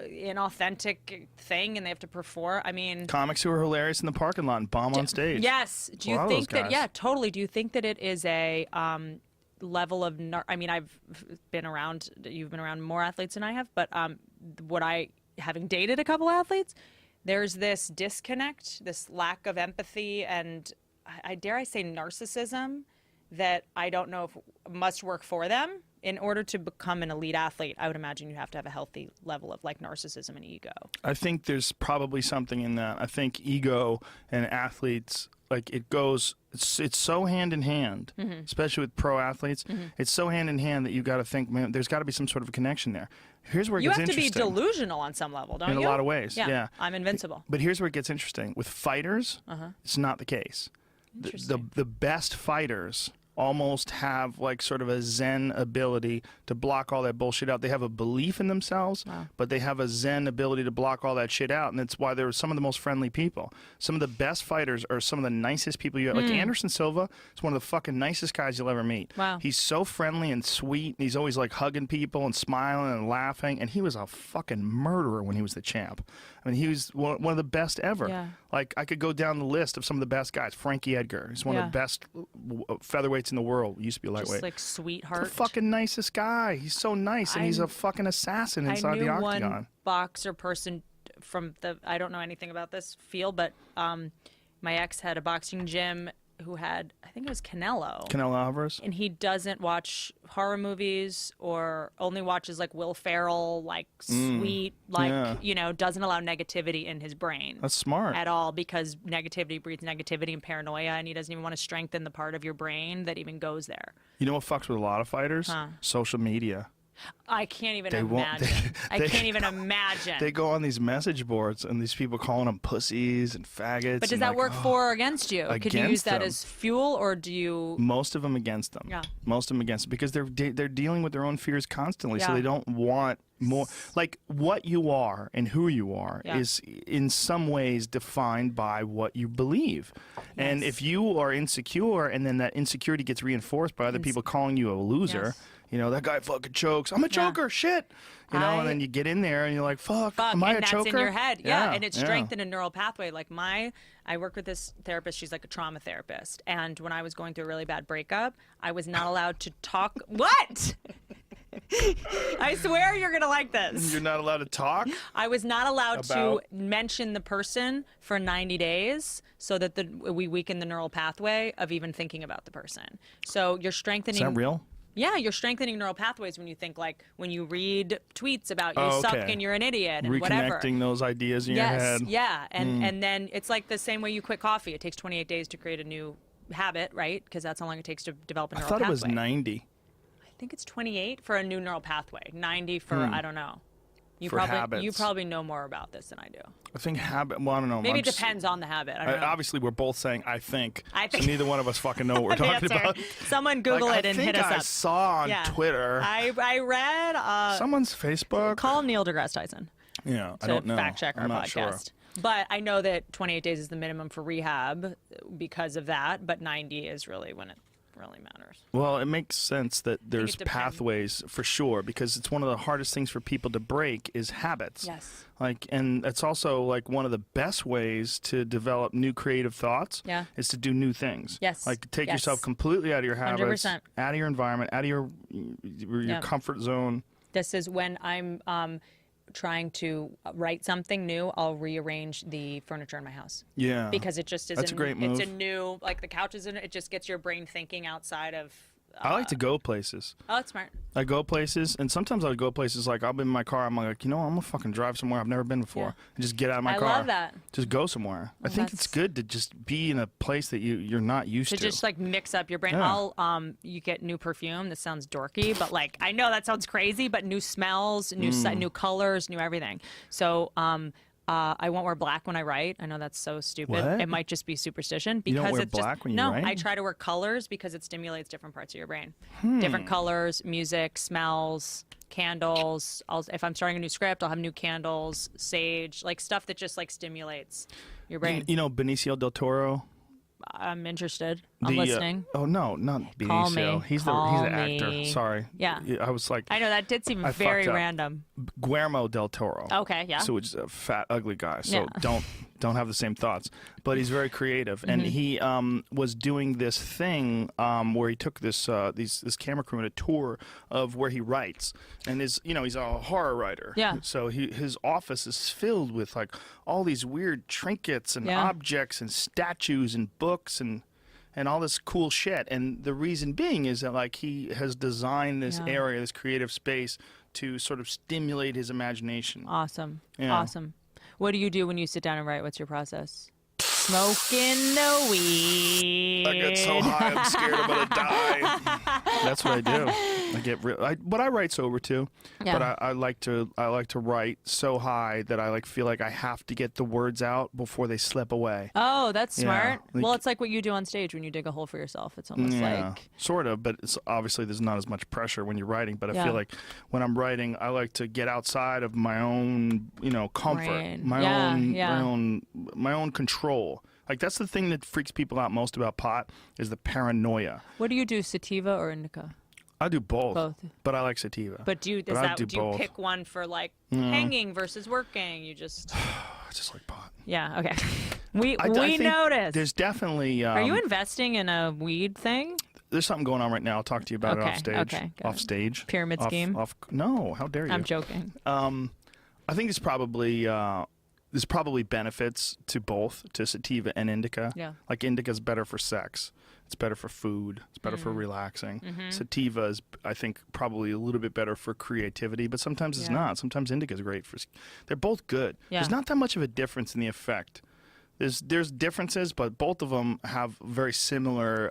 inauthentic thing, and they have to perform. I mean, Comics who are hilarious in the parking lot and bomb on stage. yes. Do A lot you of think those that? guys. Yeah, totally. Do you think that it is a level of? I mean, I've been around. You've been around more athletes than I have, but having dated a couple athletes, there's this disconnect, this lack of empathy, and I dare I say narcissism that I don't know if must work for them. In order to become an elite athlete, I would imagine you have to have a healthy level of like narcissism and ego. I think there's probably something in that. I think ego and athletes, like it's so hand in hand, especially with pro athletes. It's so hand in hand that you got to think, man, there's got to be some sort of a connection there. Here's where it You gets have to be interesting. delusional on some level, don't you? In a lot of ways, yeah. I'm invincible. But here's where it gets interesting. With fighters, it's not the case. The best fighters almost have like sort of a Zen ability to block all that bullshit out. They have a belief in themselves, but they have a Zen ability to block all that shit out. And that's why they're some of the most friendly people. Some of the best fighters are some of the nicest people you have. Like Anderson Silva is one of the fucking nicest guys you'll ever meet. Wow. He's so friendly and sweet. And he's always like hugging people and smiling and laughing. And he was a fucking murderer when he was the champ. I mean, he was one of the best ever. Yeah. Like, I could go down the list of some of the best guys. Frankie Edgar. He's one of the best featherweights in the world. He used to be a lightweight. Just like sweetheart. The fucking nicest guy. He's so nice, and he's a fucking assassin inside the I knew octagon. one boxer person from I don't know anything about this field, but my ex had a boxing gym who had, I think it was Canelo. Canelo Alvarez. And he doesn't watch horror movies or only watches like Will Ferrell, like sweet, like, doesn't allow negativity in his brain. That's smart. At all, because negativity breeds negativity and paranoia, and he doesn't even want to strengthen the part of your brain that even goes there. You know what fucks with a lot of fighters? Social media. I can't even They won't- imagine. I can't even imagine. They go on these message boards, and these people calling them pussies and faggots. But does and that like, work for or against you? Could you use Against that them. as fuel, or do you? Most of them against them. Yeah. Most of them against them because they're dealing with their own fears constantly, so Yeah. they don't want more like what you are and who you are is in some ways defined by what you believe. And if you are insecure and then that insecurity gets reinforced by other people calling you a loser, you know, that guy fucking chokes. I'm a choker, shit. You know, and then you get in there and you're like, fuck am I a choker? And that's in your head. Yeah, and it's strengthened a neural pathway. Like I work with this therapist. She's like a trauma therapist. And when I was going through a really bad breakup, I was not allowed to talk. What? I swear you're going to like this. You're not allowed to talk? I was not allowed to mention the person for 90 days so that we weaken the neural pathway of even thinking about the person. So you're strengthening. Is that real? Yeah, you're strengthening neural pathways when you think, like, when you read tweets about you suck and you're an idiot and whatever. Reconnecting those ideas in your head. Yeah, and then it's like the same way you quit coffee. It takes 28 days to create a new habit, right? Because that's how long it takes to develop a neural pathway. I thought it was 90. I think it's 28 for a new neural pathway. 90 for, I don't know. You habits. probably know more about this than I do. I think habit. Well, I don't know. Maybe it depends on the habit. I don't know. Obviously, we're both saying I think. So neither one of us fucking know what we're talking about. Someone Google it and hit us up. I saw on Twitter. I read someone's Facebook. Call Neil deGrasse Tyson. Yeah, I don't know. Fact check our podcast. Sure. But I know that 28 days is the minimum for rehab because of that. But 90 is really when it really matters. Well, it makes sense that there's pathways for sure, because it's one of the hardest things for people to break is habits. Yes. Like, and it's also like one of the best ways to develop new creative thoughts is to do new things. Yes. Like take yourself completely out of your habits, 100%. out of your environment, out of your comfort zone. This is when I'm trying to write something new, I'll rearrange the furniture in my house. Yeah. Because it just is That's a great move. It's a new, like the couch is in it, it just gets your brain thinking outside of I like to go places. Oh, that's smart. I go places, and sometimes I'll go places like I'll be in my car. I'm like, you know, I'm gonna fucking drive somewhere I've never been before, and just get out of my car. I love that. Just go somewhere. I think it's good to just be in a place that you're not used to. To just like mix up your brain. You get new perfume. This sounds dorky, but like I know that sounds crazy, but new smells, new colors, new everything. So I won't wear black when I write. I know that's so stupid. What? It might just be superstition because you don't wear it's black just when you write? I try to wear colors because it stimulates different parts of your brain. Different colors, music, smells, candles. If I'm starting a new script, I'll have new candles, sage, like stuff that just like stimulates your brain. You know Benicio del Toro? I'm interested. I'm listening. Oh no, not Call Benicio. me. He's the actor. Sorry. Yeah. I was like. I know that did seem very random. Guillermo del Toro. Okay, yeah. So it's a fat, ugly guy. So don't have the same thoughts. But he's very creative, and he was doing this thing where he took this camera crew on a tour of where he writes, and he's a horror writer. Yeah. So his office is filled with like all these weird trinkets and objects and statues and books and all this cool shit. And the reason being is that like he has designed this area, this creative space, to sort of stimulate his imagination. Awesome. Yeah. Awesome. What do you do when you sit down and write? What's your process? Smoking the weed. I get so high, I'm scared I'm gonna die. That's what I do. I get but I write sober too. Yeah. But I like to write so high that I feel like I have to get the words out before they slip away. Oh, that's smart. Well, it's like what you do on stage when you dig a hole for yourself. It's almost like sort of, but it's obviously there's not as much pressure when you're writing. But I feel like when I'm writing, I like to get outside of my own, comfort, my own control. Like that's the thing that freaks people out most about pot is the paranoia. What do you do, sativa or indica? I do both. But I like sativa. But do you pick one for like hanging versus working? You just I just like pot. Yeah, okay. We noticed. There's definitely Are you investing in a weed thing? There's something going on right now. I'll talk to you about it off stage. Okay. Off stage. Pyramid scheme? No, how dare you? I'm joking. I think it's probably there's probably benefits to both, to sativa and indica. Yeah. Like indica's better for sex. It's better for food. It's better for relaxing. Sativa is, I think, probably a little bit better for creativity, but sometimes it's not. Sometimes indica is great for. They're both good. Yeah. There's not that much of a difference in the effect. There's differences, but both of them have very similar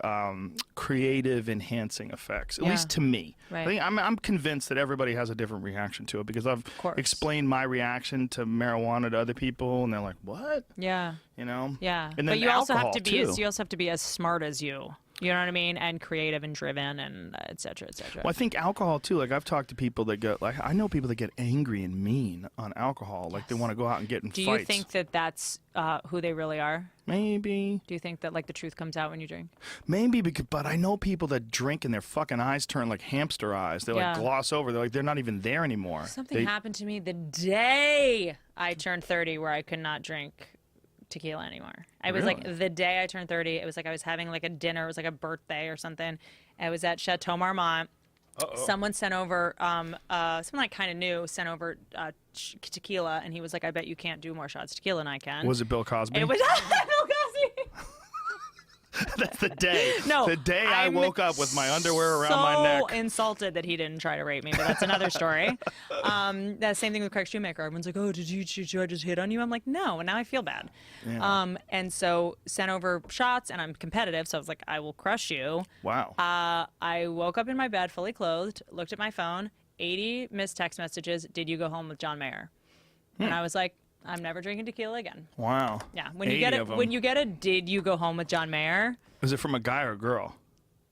creative enhancing effects, at least to me. Right. I think I'm convinced that everybody has a different reaction to it because I've explained my reaction to marijuana to other people, and they're like, "What?" Yeah. Yeah. And then but you also have to be as smart as you. You know what I mean? And creative and driven and et cetera, et cetera. Well, I think alcohol too. Like I've talked to people that get like I know people that get angry and mean on alcohol. Like they want to go out and get in Do fights. you think that that's who they really are? Maybe. Do you think that like the truth comes out when you drink? Maybe, because, but I know people that drink and their fucking eyes turn like hamster eyes. They like gloss over. They're like they're not even there anymore. Something happened to me the day I turned 30 where I could not drink tequila anymore. I was like the day I turned 30, it was like I was having like a dinner, it was like a birthday or something. I was at Chateau Marmont. Someone sent over someone I kind of knew sent over tequila, and he was like, I bet you can't do more shots of tequila than I can. Was it Bill Cosby? It was Bill Cosby. That's the day. No, the day I woke up with my underwear around my neck. So insulted that he didn't try to rape me, but that's another story. That same thing with Craig Shoemaker. Everyone's like, "Oh, did I just hit on you?" I'm like, "No," and now I feel bad. Yeah. And so sent over shots, and I'm competitive, so I was like, "I will crush you." Wow. I woke up in my bed, fully clothed, looked at my phone, 80 missed text messages. Did you go home with John Mayer? And I was like, I'm never drinking tequila again. Wow. Yeah. When you get a did you go home with John Mayer? Was it from a guy or a girl?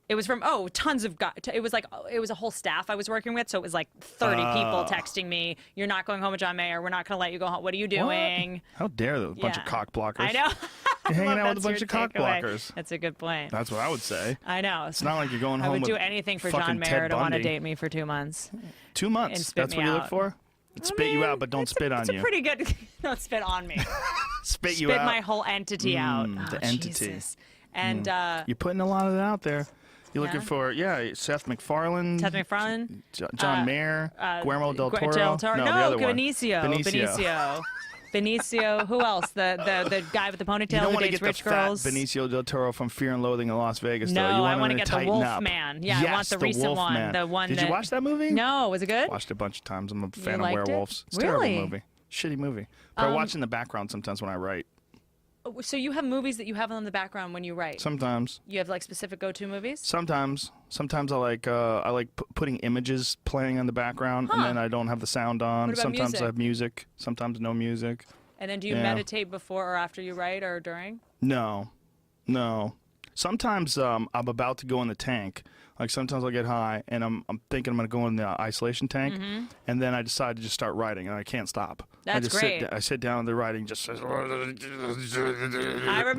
It was from tons of guys. It was like it was a whole staff I was working with, so it was like 30 people texting me. You're not going home with John Mayer. We're not going to let you go home. What are you doing? What? How dare the bunch of cock blockers? I know. You're hanging out with a bunch That's of cock your takeaway. blockers. That's a good point. That's what I would say. I know. It's not like you're going home. I would with do anything for fucking John Mayer Ted to want to Bundy. date me for 2 months. 2 months. And spit That's me what you look out. for. Spit you out, but don't spit on it's you. a pretty good. Don't spit on me. Spit you out. Spit my whole entity out. The entity. Jesus. And You're putting a lot of it out there. You're looking for Seth MacFarlane. Seth MacFarlane. John Mayer. Guillermo del Toro. No, the other one. Benicio. Benicio. Who else? The guy with the ponytail You don't who want to dates get rich the girls. fat Benicio del Toro from Fear and Loathing in Las Vegas. No, though. You I want to him get the tighten Wolf up. Man. Yeah, yes, I want the recent Wolf one. Man. The one. Did you watch that movie? No, was it good? Watched it a bunch of times. I'm a fan of liked it? werewolves. It's a Really? terrible movie. Shitty movie. But I watch in the background sometimes when I write. So you have movies that you have on the background when you write. Sometimes. You have like specific go-to movies. Sometimes I like putting images playing in the background, and then I don't have the sound on. What about Sometimes music? I have music. Sometimes no music. And then do you Yeah. meditate before or after you write or during? No. Sometimes I'm about to go in the tank. Like sometimes I'll get high and I'm thinking I'm going to go in the isolation tank, and then I decide to just start writing, and I can't stop. That's I just great. I sit down and the writing just says, it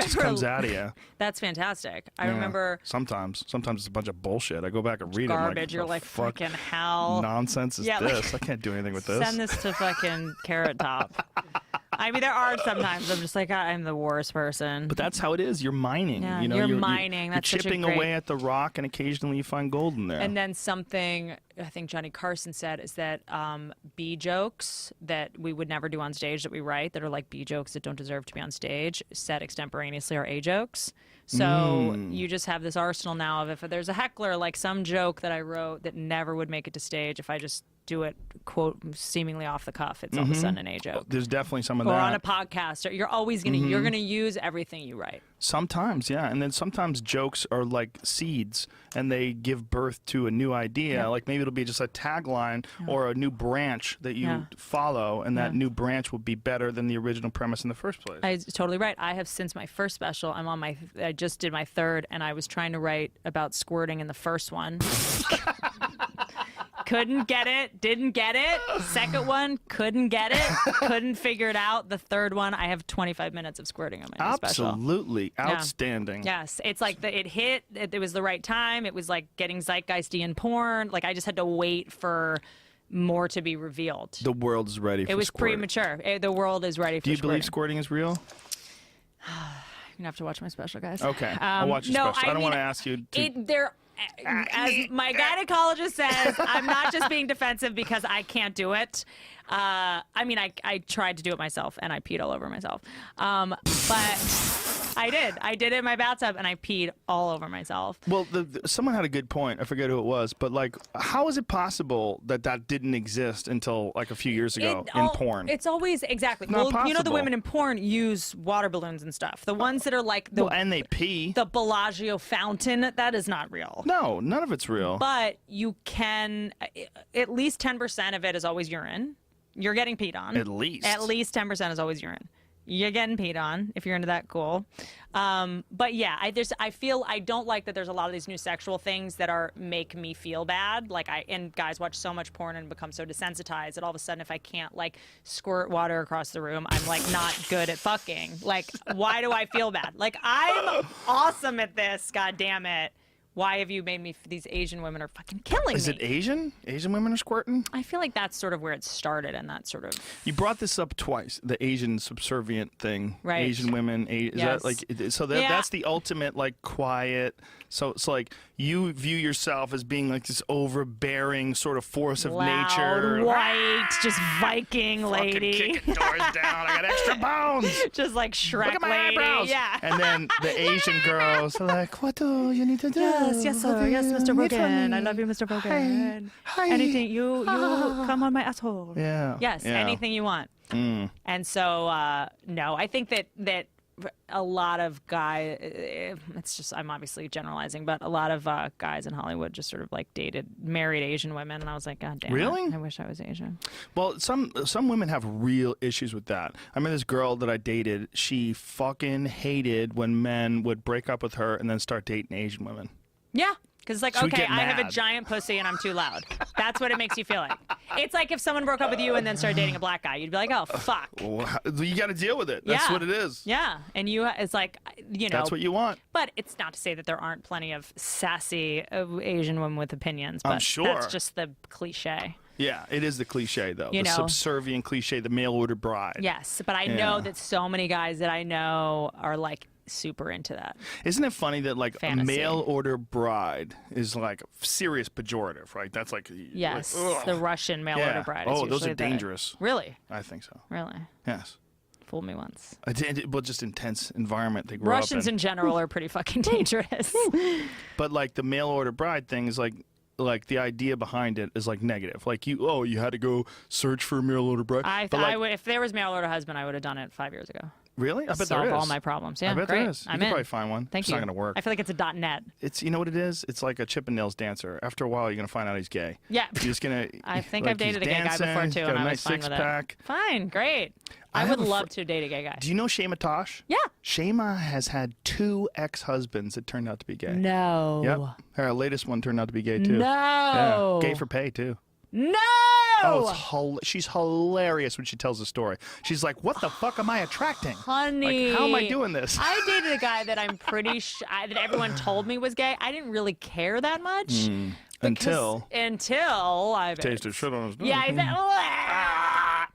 just comes out of you. That's fantastic. I Yeah. remember Sometimes it's a bunch of bullshit. I go back and read garbage. it. You're I'm like, fuck fucking hell. nonsense is Yeah, like- this? I can't do anything with this. Send this to fucking Carrot Top. I mean, there are sometimes I'm just like, I'm the worst person. But that's how it is. You're mining. Yeah, you know, you're mining. That's you're such a chipping great- away at the rock, and occasionally you find gold in there. And then something I think Johnny Carson said is that B jokes that we would never do on stage that we write that are like B jokes that don't deserve to be on stage said extemporaneously are A jokes. So you just have this arsenal now of if there's a heckler, like some joke that I wrote that never would make it to stage, if I just do it, quote, seemingly off the cuff, it's all of a sudden an A joke. There's definitely some of Or that. on a podcast, or you're always gonna you're gonna use everything you write. Sometimes, yeah. And then sometimes jokes are like seeds, and they give birth to a new idea. Like maybe it'll be just a tagline or a new branch that you follow, and that new branch will be better than the original premise in the first place. Totally right. I have since my first special. I just did my third, and I was trying to write about squirting in the first one. Couldn't get it. Didn't get it. Second one, couldn't get it. Couldn't figure it out. The third one, I have 25 minutes of squirting on my new special. Absolutely outstanding. Yes, it's like it hit. It was the right time. It was like getting zeitgeisty in porn. Like I just had to wait for more to be revealed. The world is ready for It was squirting. premature. The world is ready for Do you squirting. believe squirting is real? You're gonna have to watch my special, guys. Okay, I'll watch your no, special. I don't mean, want to ask you to... As my gynecologist says, I'm not just being defensive because I can't do it. I mean, I tried to do it myself, and I peed all over myself. But I did. I did it in my bathtub, and I peed all over myself. Well, someone had a good point. I forget who it was, but like, how is it possible that didn't exist until like a few years ago in porn? It's always exactly. Not Well, you know, the possible. women in porn use water balloons and stuff. The ones that are like the and they pee. the Bellagio fountain, that is not real. No, none of it's real. But you can, at least 10% of it is always urine. You're getting peed on. At least. At least 10% is always urine. you're getting peed on. If you're into that, cool. But yeah, I don't like that there's a lot of these new sexual things that make me feel bad. Like and guys watch so much porn and become so desensitized that all of a sudden if I can't like squirt water across the room, I'm like not good at fucking. Like, why do I feel bad? Like, I'm awesome at this, god damn it. Why have you made me? These Asian women are fucking killing me. Is it Asian? Asian women are squirting? I feel like that's sort of where it started, and that sort of. You brought this up twice, the Asian subservient thing. Right. Asian women. Is Yes. that like so? That's the ultimate like quiet. So it's like you view yourself as being like this overbearing sort of force of Loud, nature. white, just Viking Fucking lady. kicking doors down. I got extra bones. Just like Shrek Look at my lady. eyebrows. Yeah. And then the Asian girls are like, what do you need to do? Yes, sir. Yes, Mr. Brogan. I love you, Mr. Brogan. Hi. Anything you come on my asshole. Yeah. Yes, yeah. anything you want. And so no, I think that a lot of guys, it's just, I'm obviously generalizing, but a lot of guys in Hollywood just sort of like married Asian women, and I was like, God damn Really? it, I wish I was Asian. Well, some women have real issues with that. I mean, this girl that I dated, she fucking hated when men would break up with her and then start dating Asian women. Yeah. Because it's like, She would okay, get I have a mad. giant pussy and I'm too loud. That's what it makes you feel like. It's like if someone broke up with you and then started dating a black guy, you'd be like, oh, fuck. Well, you got to deal with it. That's Yeah. what it is. Yeah. And it's like, That's what you want. But it's not to say that there aren't plenty of sassy Asian women with opinions. But I'm sure. That's just the cliche. Yeah, it is the cliche, though. You the know. subservient cliche, the mail order bride. Yes. But I know that so many guys that I know are like super into that. Isn't it funny that like Fantasy. a mail order bride is like a serious pejorative, right? That's like Yes. like, The Russian mail order bride. Is Oh, those usually are dangerous. Really? I think so. Really? Yes. Fooled me once. Well, just intense environment they grow Russians up in. in general are pretty fucking dangerous. But like the mail order bride thing is like the idea behind it is like negative. Like you had to go search for a mail order bride. But, like, if there was mail order husband, I would have done it 5 years ago. really? I bet Solve there is. all my problems. Yeah, I bet great. there is. You I'm could in. probably find one. Thank it's you. not going to work. I feel like it's a .net. It's you know what it is? It's like a Chippendales dancer. After a while, you're going to find out he's gay. Yeah. You're just gonna. I think like, I've dated a he's gay guy before dancing, too, got and a I nice was fine with six-pack. it. Fine, great. I I have would a love to date a gay guy. Do you know Shayma Tosh? Yeah. Shayma has had 2 ex-husbands that turned out to be gay. No. Yep. Her latest one turned out to be gay too. No. Yeah. Gay for pay too. No. Oh, she's hilarious when she tells the story. She's like, "What the fuck am I attracting? Honey. Like, how am I doing this?" I dated a guy that I'm pretty that everyone told me was gay. I didn't really care that much. Until I tasted shit on his nose. Yeah,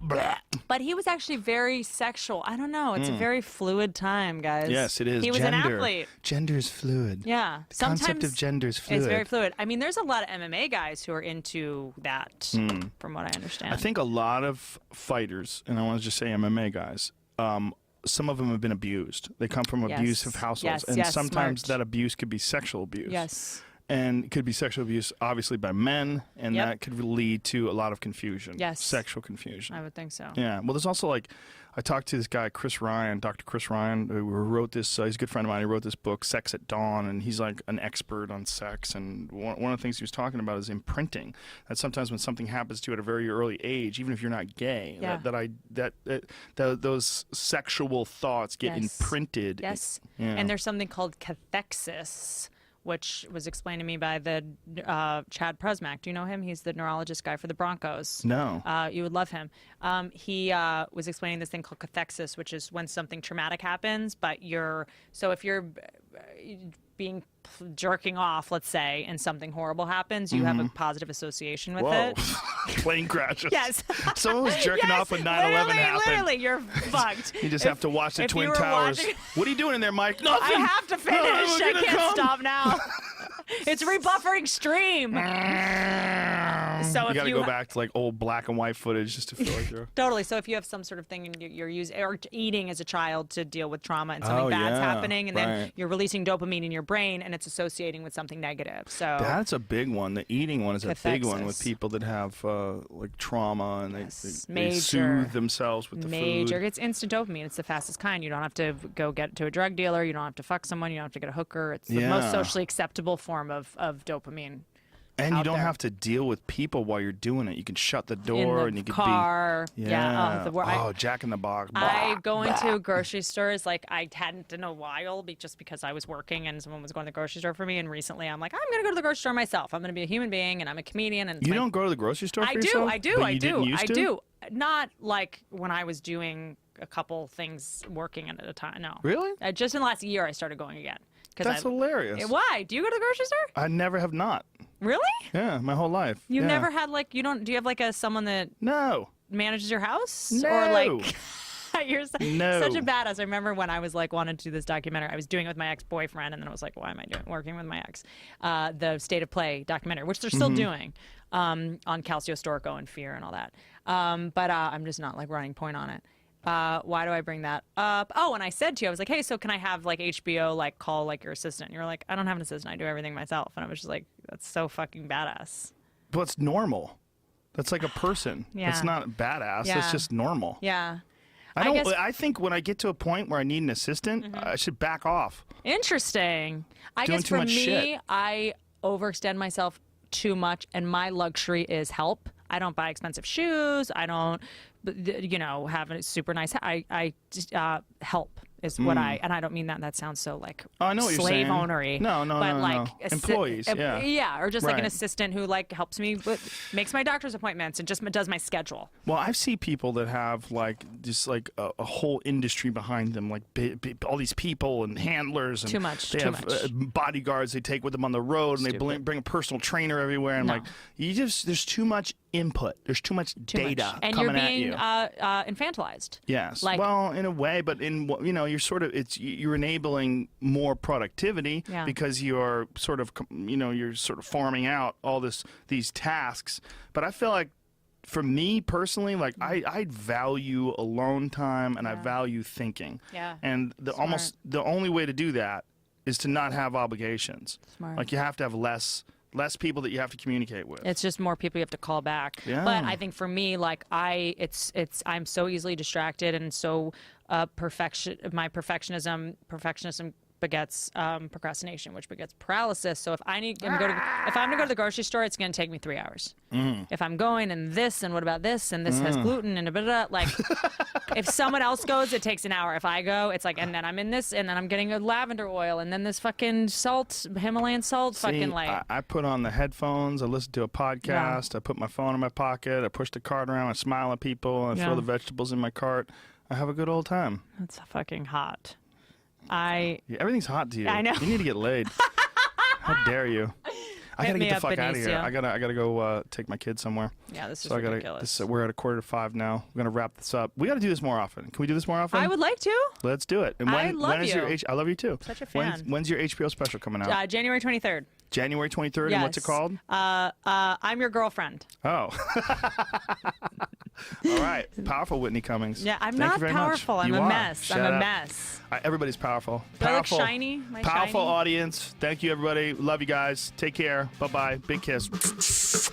but he was actually very sexual. I don't know. It's a very fluid time, guys. Yes, it is. He was Gender. an athlete. Gender's fluid. Yeah. The Sometimes concept of gender's fluid. it's very fluid. I mean, there's a lot of MMA guys who are into that, from what I understand. I think a lot of fighters, and I want to just say MMA guys, some of them have been abused. They come from Yes. abusive households, Yes, and yes, sometimes smart. that abuse could be sexual abuse. Yes. And it could be sexual abuse, obviously, by men, and Yep. that could lead to a lot of confusion. Yes. Sexual confusion. I would think so. Yeah. Well, there's also like, I talked to this guy, Chris Ryan, Dr. Chris Ryan, who wrote this, he's a good friend of mine. He wrote this book, Sex at Dawn, and he's like an expert on sex. And one of the things he was talking about is imprinting. That sometimes when something happens to you at a very early age, even if you're not gay, Yeah. those sexual thoughts get Yes. imprinted. Yes. Yeah. And there's something called cathexis, which was explained to me by the Chad Presmack. Do you know him? He's the neurologist guy for the Broncos. No. You would love him. He was explaining this thing called cathexis, which is when something traumatic happens, but if you're being jerking off, let's say, and something horrible happens, you have a positive association with Whoa. it. Plane crashes. Yes. Someone was jerking Yes, off when 9/11 happened. Literally, you're fucked. You just have to watch the if Twin you were Towers. watching- What are you doing in there, Mike? Nothing. I have to finish. we're I gonna can't come. stop now. It's rebuffering stream. So You if got to you go back to like old black and white footage just to feel like you're. Totally. So if you have some sort of thing and you're using or eating as a child to deal with trauma and something Oh, bad's yeah, happening, and then right. you're releasing dopamine in your brain and it's associating with something negative. So That's a big one. The eating one is a big one with Cathexis. people that have like trauma and Yes, they major. soothe themselves with the major. food. It's instant dopamine. It's the fastest kind. You don't have to go get to a drug dealer. You don't have to fuck someone. You don't have to get a hooker. It's the most Yeah. socially acceptable form of dopamine. And you out don't there. have to deal with people while you're doing it. You can shut the In door the and you can car. be. Yeah. Jack in the Box. I go into grocery stores like I hadn't in a while, just because I was working and someone was going to the grocery store for me. And recently, I'm like, I'm going to go to the grocery store myself. I'm going to be a human being, and I'm a comedian. And You don't go to the grocery store for I yourself? do. But I you didn't do. used I to? do. Not like when I was doing a couple things working at a time. No. Really? Just in the last year, I started going again. That's hilarious. Why? Do you go to the grocery store? I never have not. Really? Yeah, my whole life. You've Yeah. never had like you don't? Do you have like someone that No. manages your house? No. Or like you're No. such a badass. I remember when I was like wanted to do this documentary. I was doing it with my ex-boyfriend, and then I was like, why am I working with my ex? The State of Play documentary, which they're still doing on Calcio Storco and Fear and all that. But I'm just not like running point on it. Why do I bring that up? Oh, and I said to you, I was like, hey, so can I have like HBO like call like your assistant? And you're like, I don't have an assistant. I do everything myself. And I was just like, that's so fucking badass. But it's normal. That's like a person. Yeah. It's not badass. Yeah. It's just normal. Yeah. I don't. guess- I think when I get to a point where I need an assistant, I should back off. Interesting. I Doing guess too for much me, shit. I overextend myself too much, and my luxury is help. I don't buy expensive shoes. I don't, have a super nice. I just help is what and I don't mean that. That sounds so like Oh, I know what you're slave saying. ownery. No, but no. like Employees, yeah. yeah, or just like an Right. assistant who like helps me makes my doctor's appointments and just does my schedule. Well, I see people that have like just like a whole industry behind them, like all these people and handlers. And Too much, They too have much. bodyguards they take with them on the road, and they Stupid. bring a personal trainer everywhere. And No. like, there's too much input. There's too much data And coming you're being at you. infantilized. Yes. like- Well, in a way, but you're sort of you're enabling more productivity Yeah. because you're sort of you're sort of farming out all these tasks. But I feel like for me personally, like I value alone time and I Yeah. value thinking. Yeah. And the only way to do that is to not have obligations. Smart. Like you have to have less people that you have to communicate with. It's just more people you have to call back. Yeah. But I think for me, like I'm so easily distracted and so my perfectionism begets procrastination, which begets paralysis. So if I'm going to go to the grocery store, it's going to take me 3 hours. If I'm going and this and what about this and this has gluten and like if someone else goes, it takes an hour. If I go, it's like and then I'm in this and then I'm getting a lavender oil and then this fucking salt, Himalayan salt, See, fucking like. I put on the headphones. I listen to a podcast. I put my phone in my pocket. I push the cart around. I smile at people. I Yeah. throw the vegetables in my cart. I have a good old time. That's fucking hot. Yeah, everything's hot to you. I know. You need to get laid. How dare you? I gotta me get the up, fuck out of here. Benicio. I gotta go take my kids somewhere. Yeah, this is So ridiculous. we're at 4:45 now. We're gonna wrap this up. We gotta do this more often. Can we do this more often? I would like to. Let's do it. And I love when is your you. I love you too. Such a When's, fan. when's your HBO special coming out? January 23rd. January 23rd. And what's it Yes. called? I'm Your Girlfriend. Oh. All right. Powerful Whitney Cummings. Yeah, I'm Thank not you very much. powerful. I'm You a are. mess. Shut I'm a up. mess. Everybody's powerful. Do I look Powerful. shiny? Am I Powerful shiny? audience. Thank you, everybody. Love you guys. Take care. Bye-bye. Big kiss.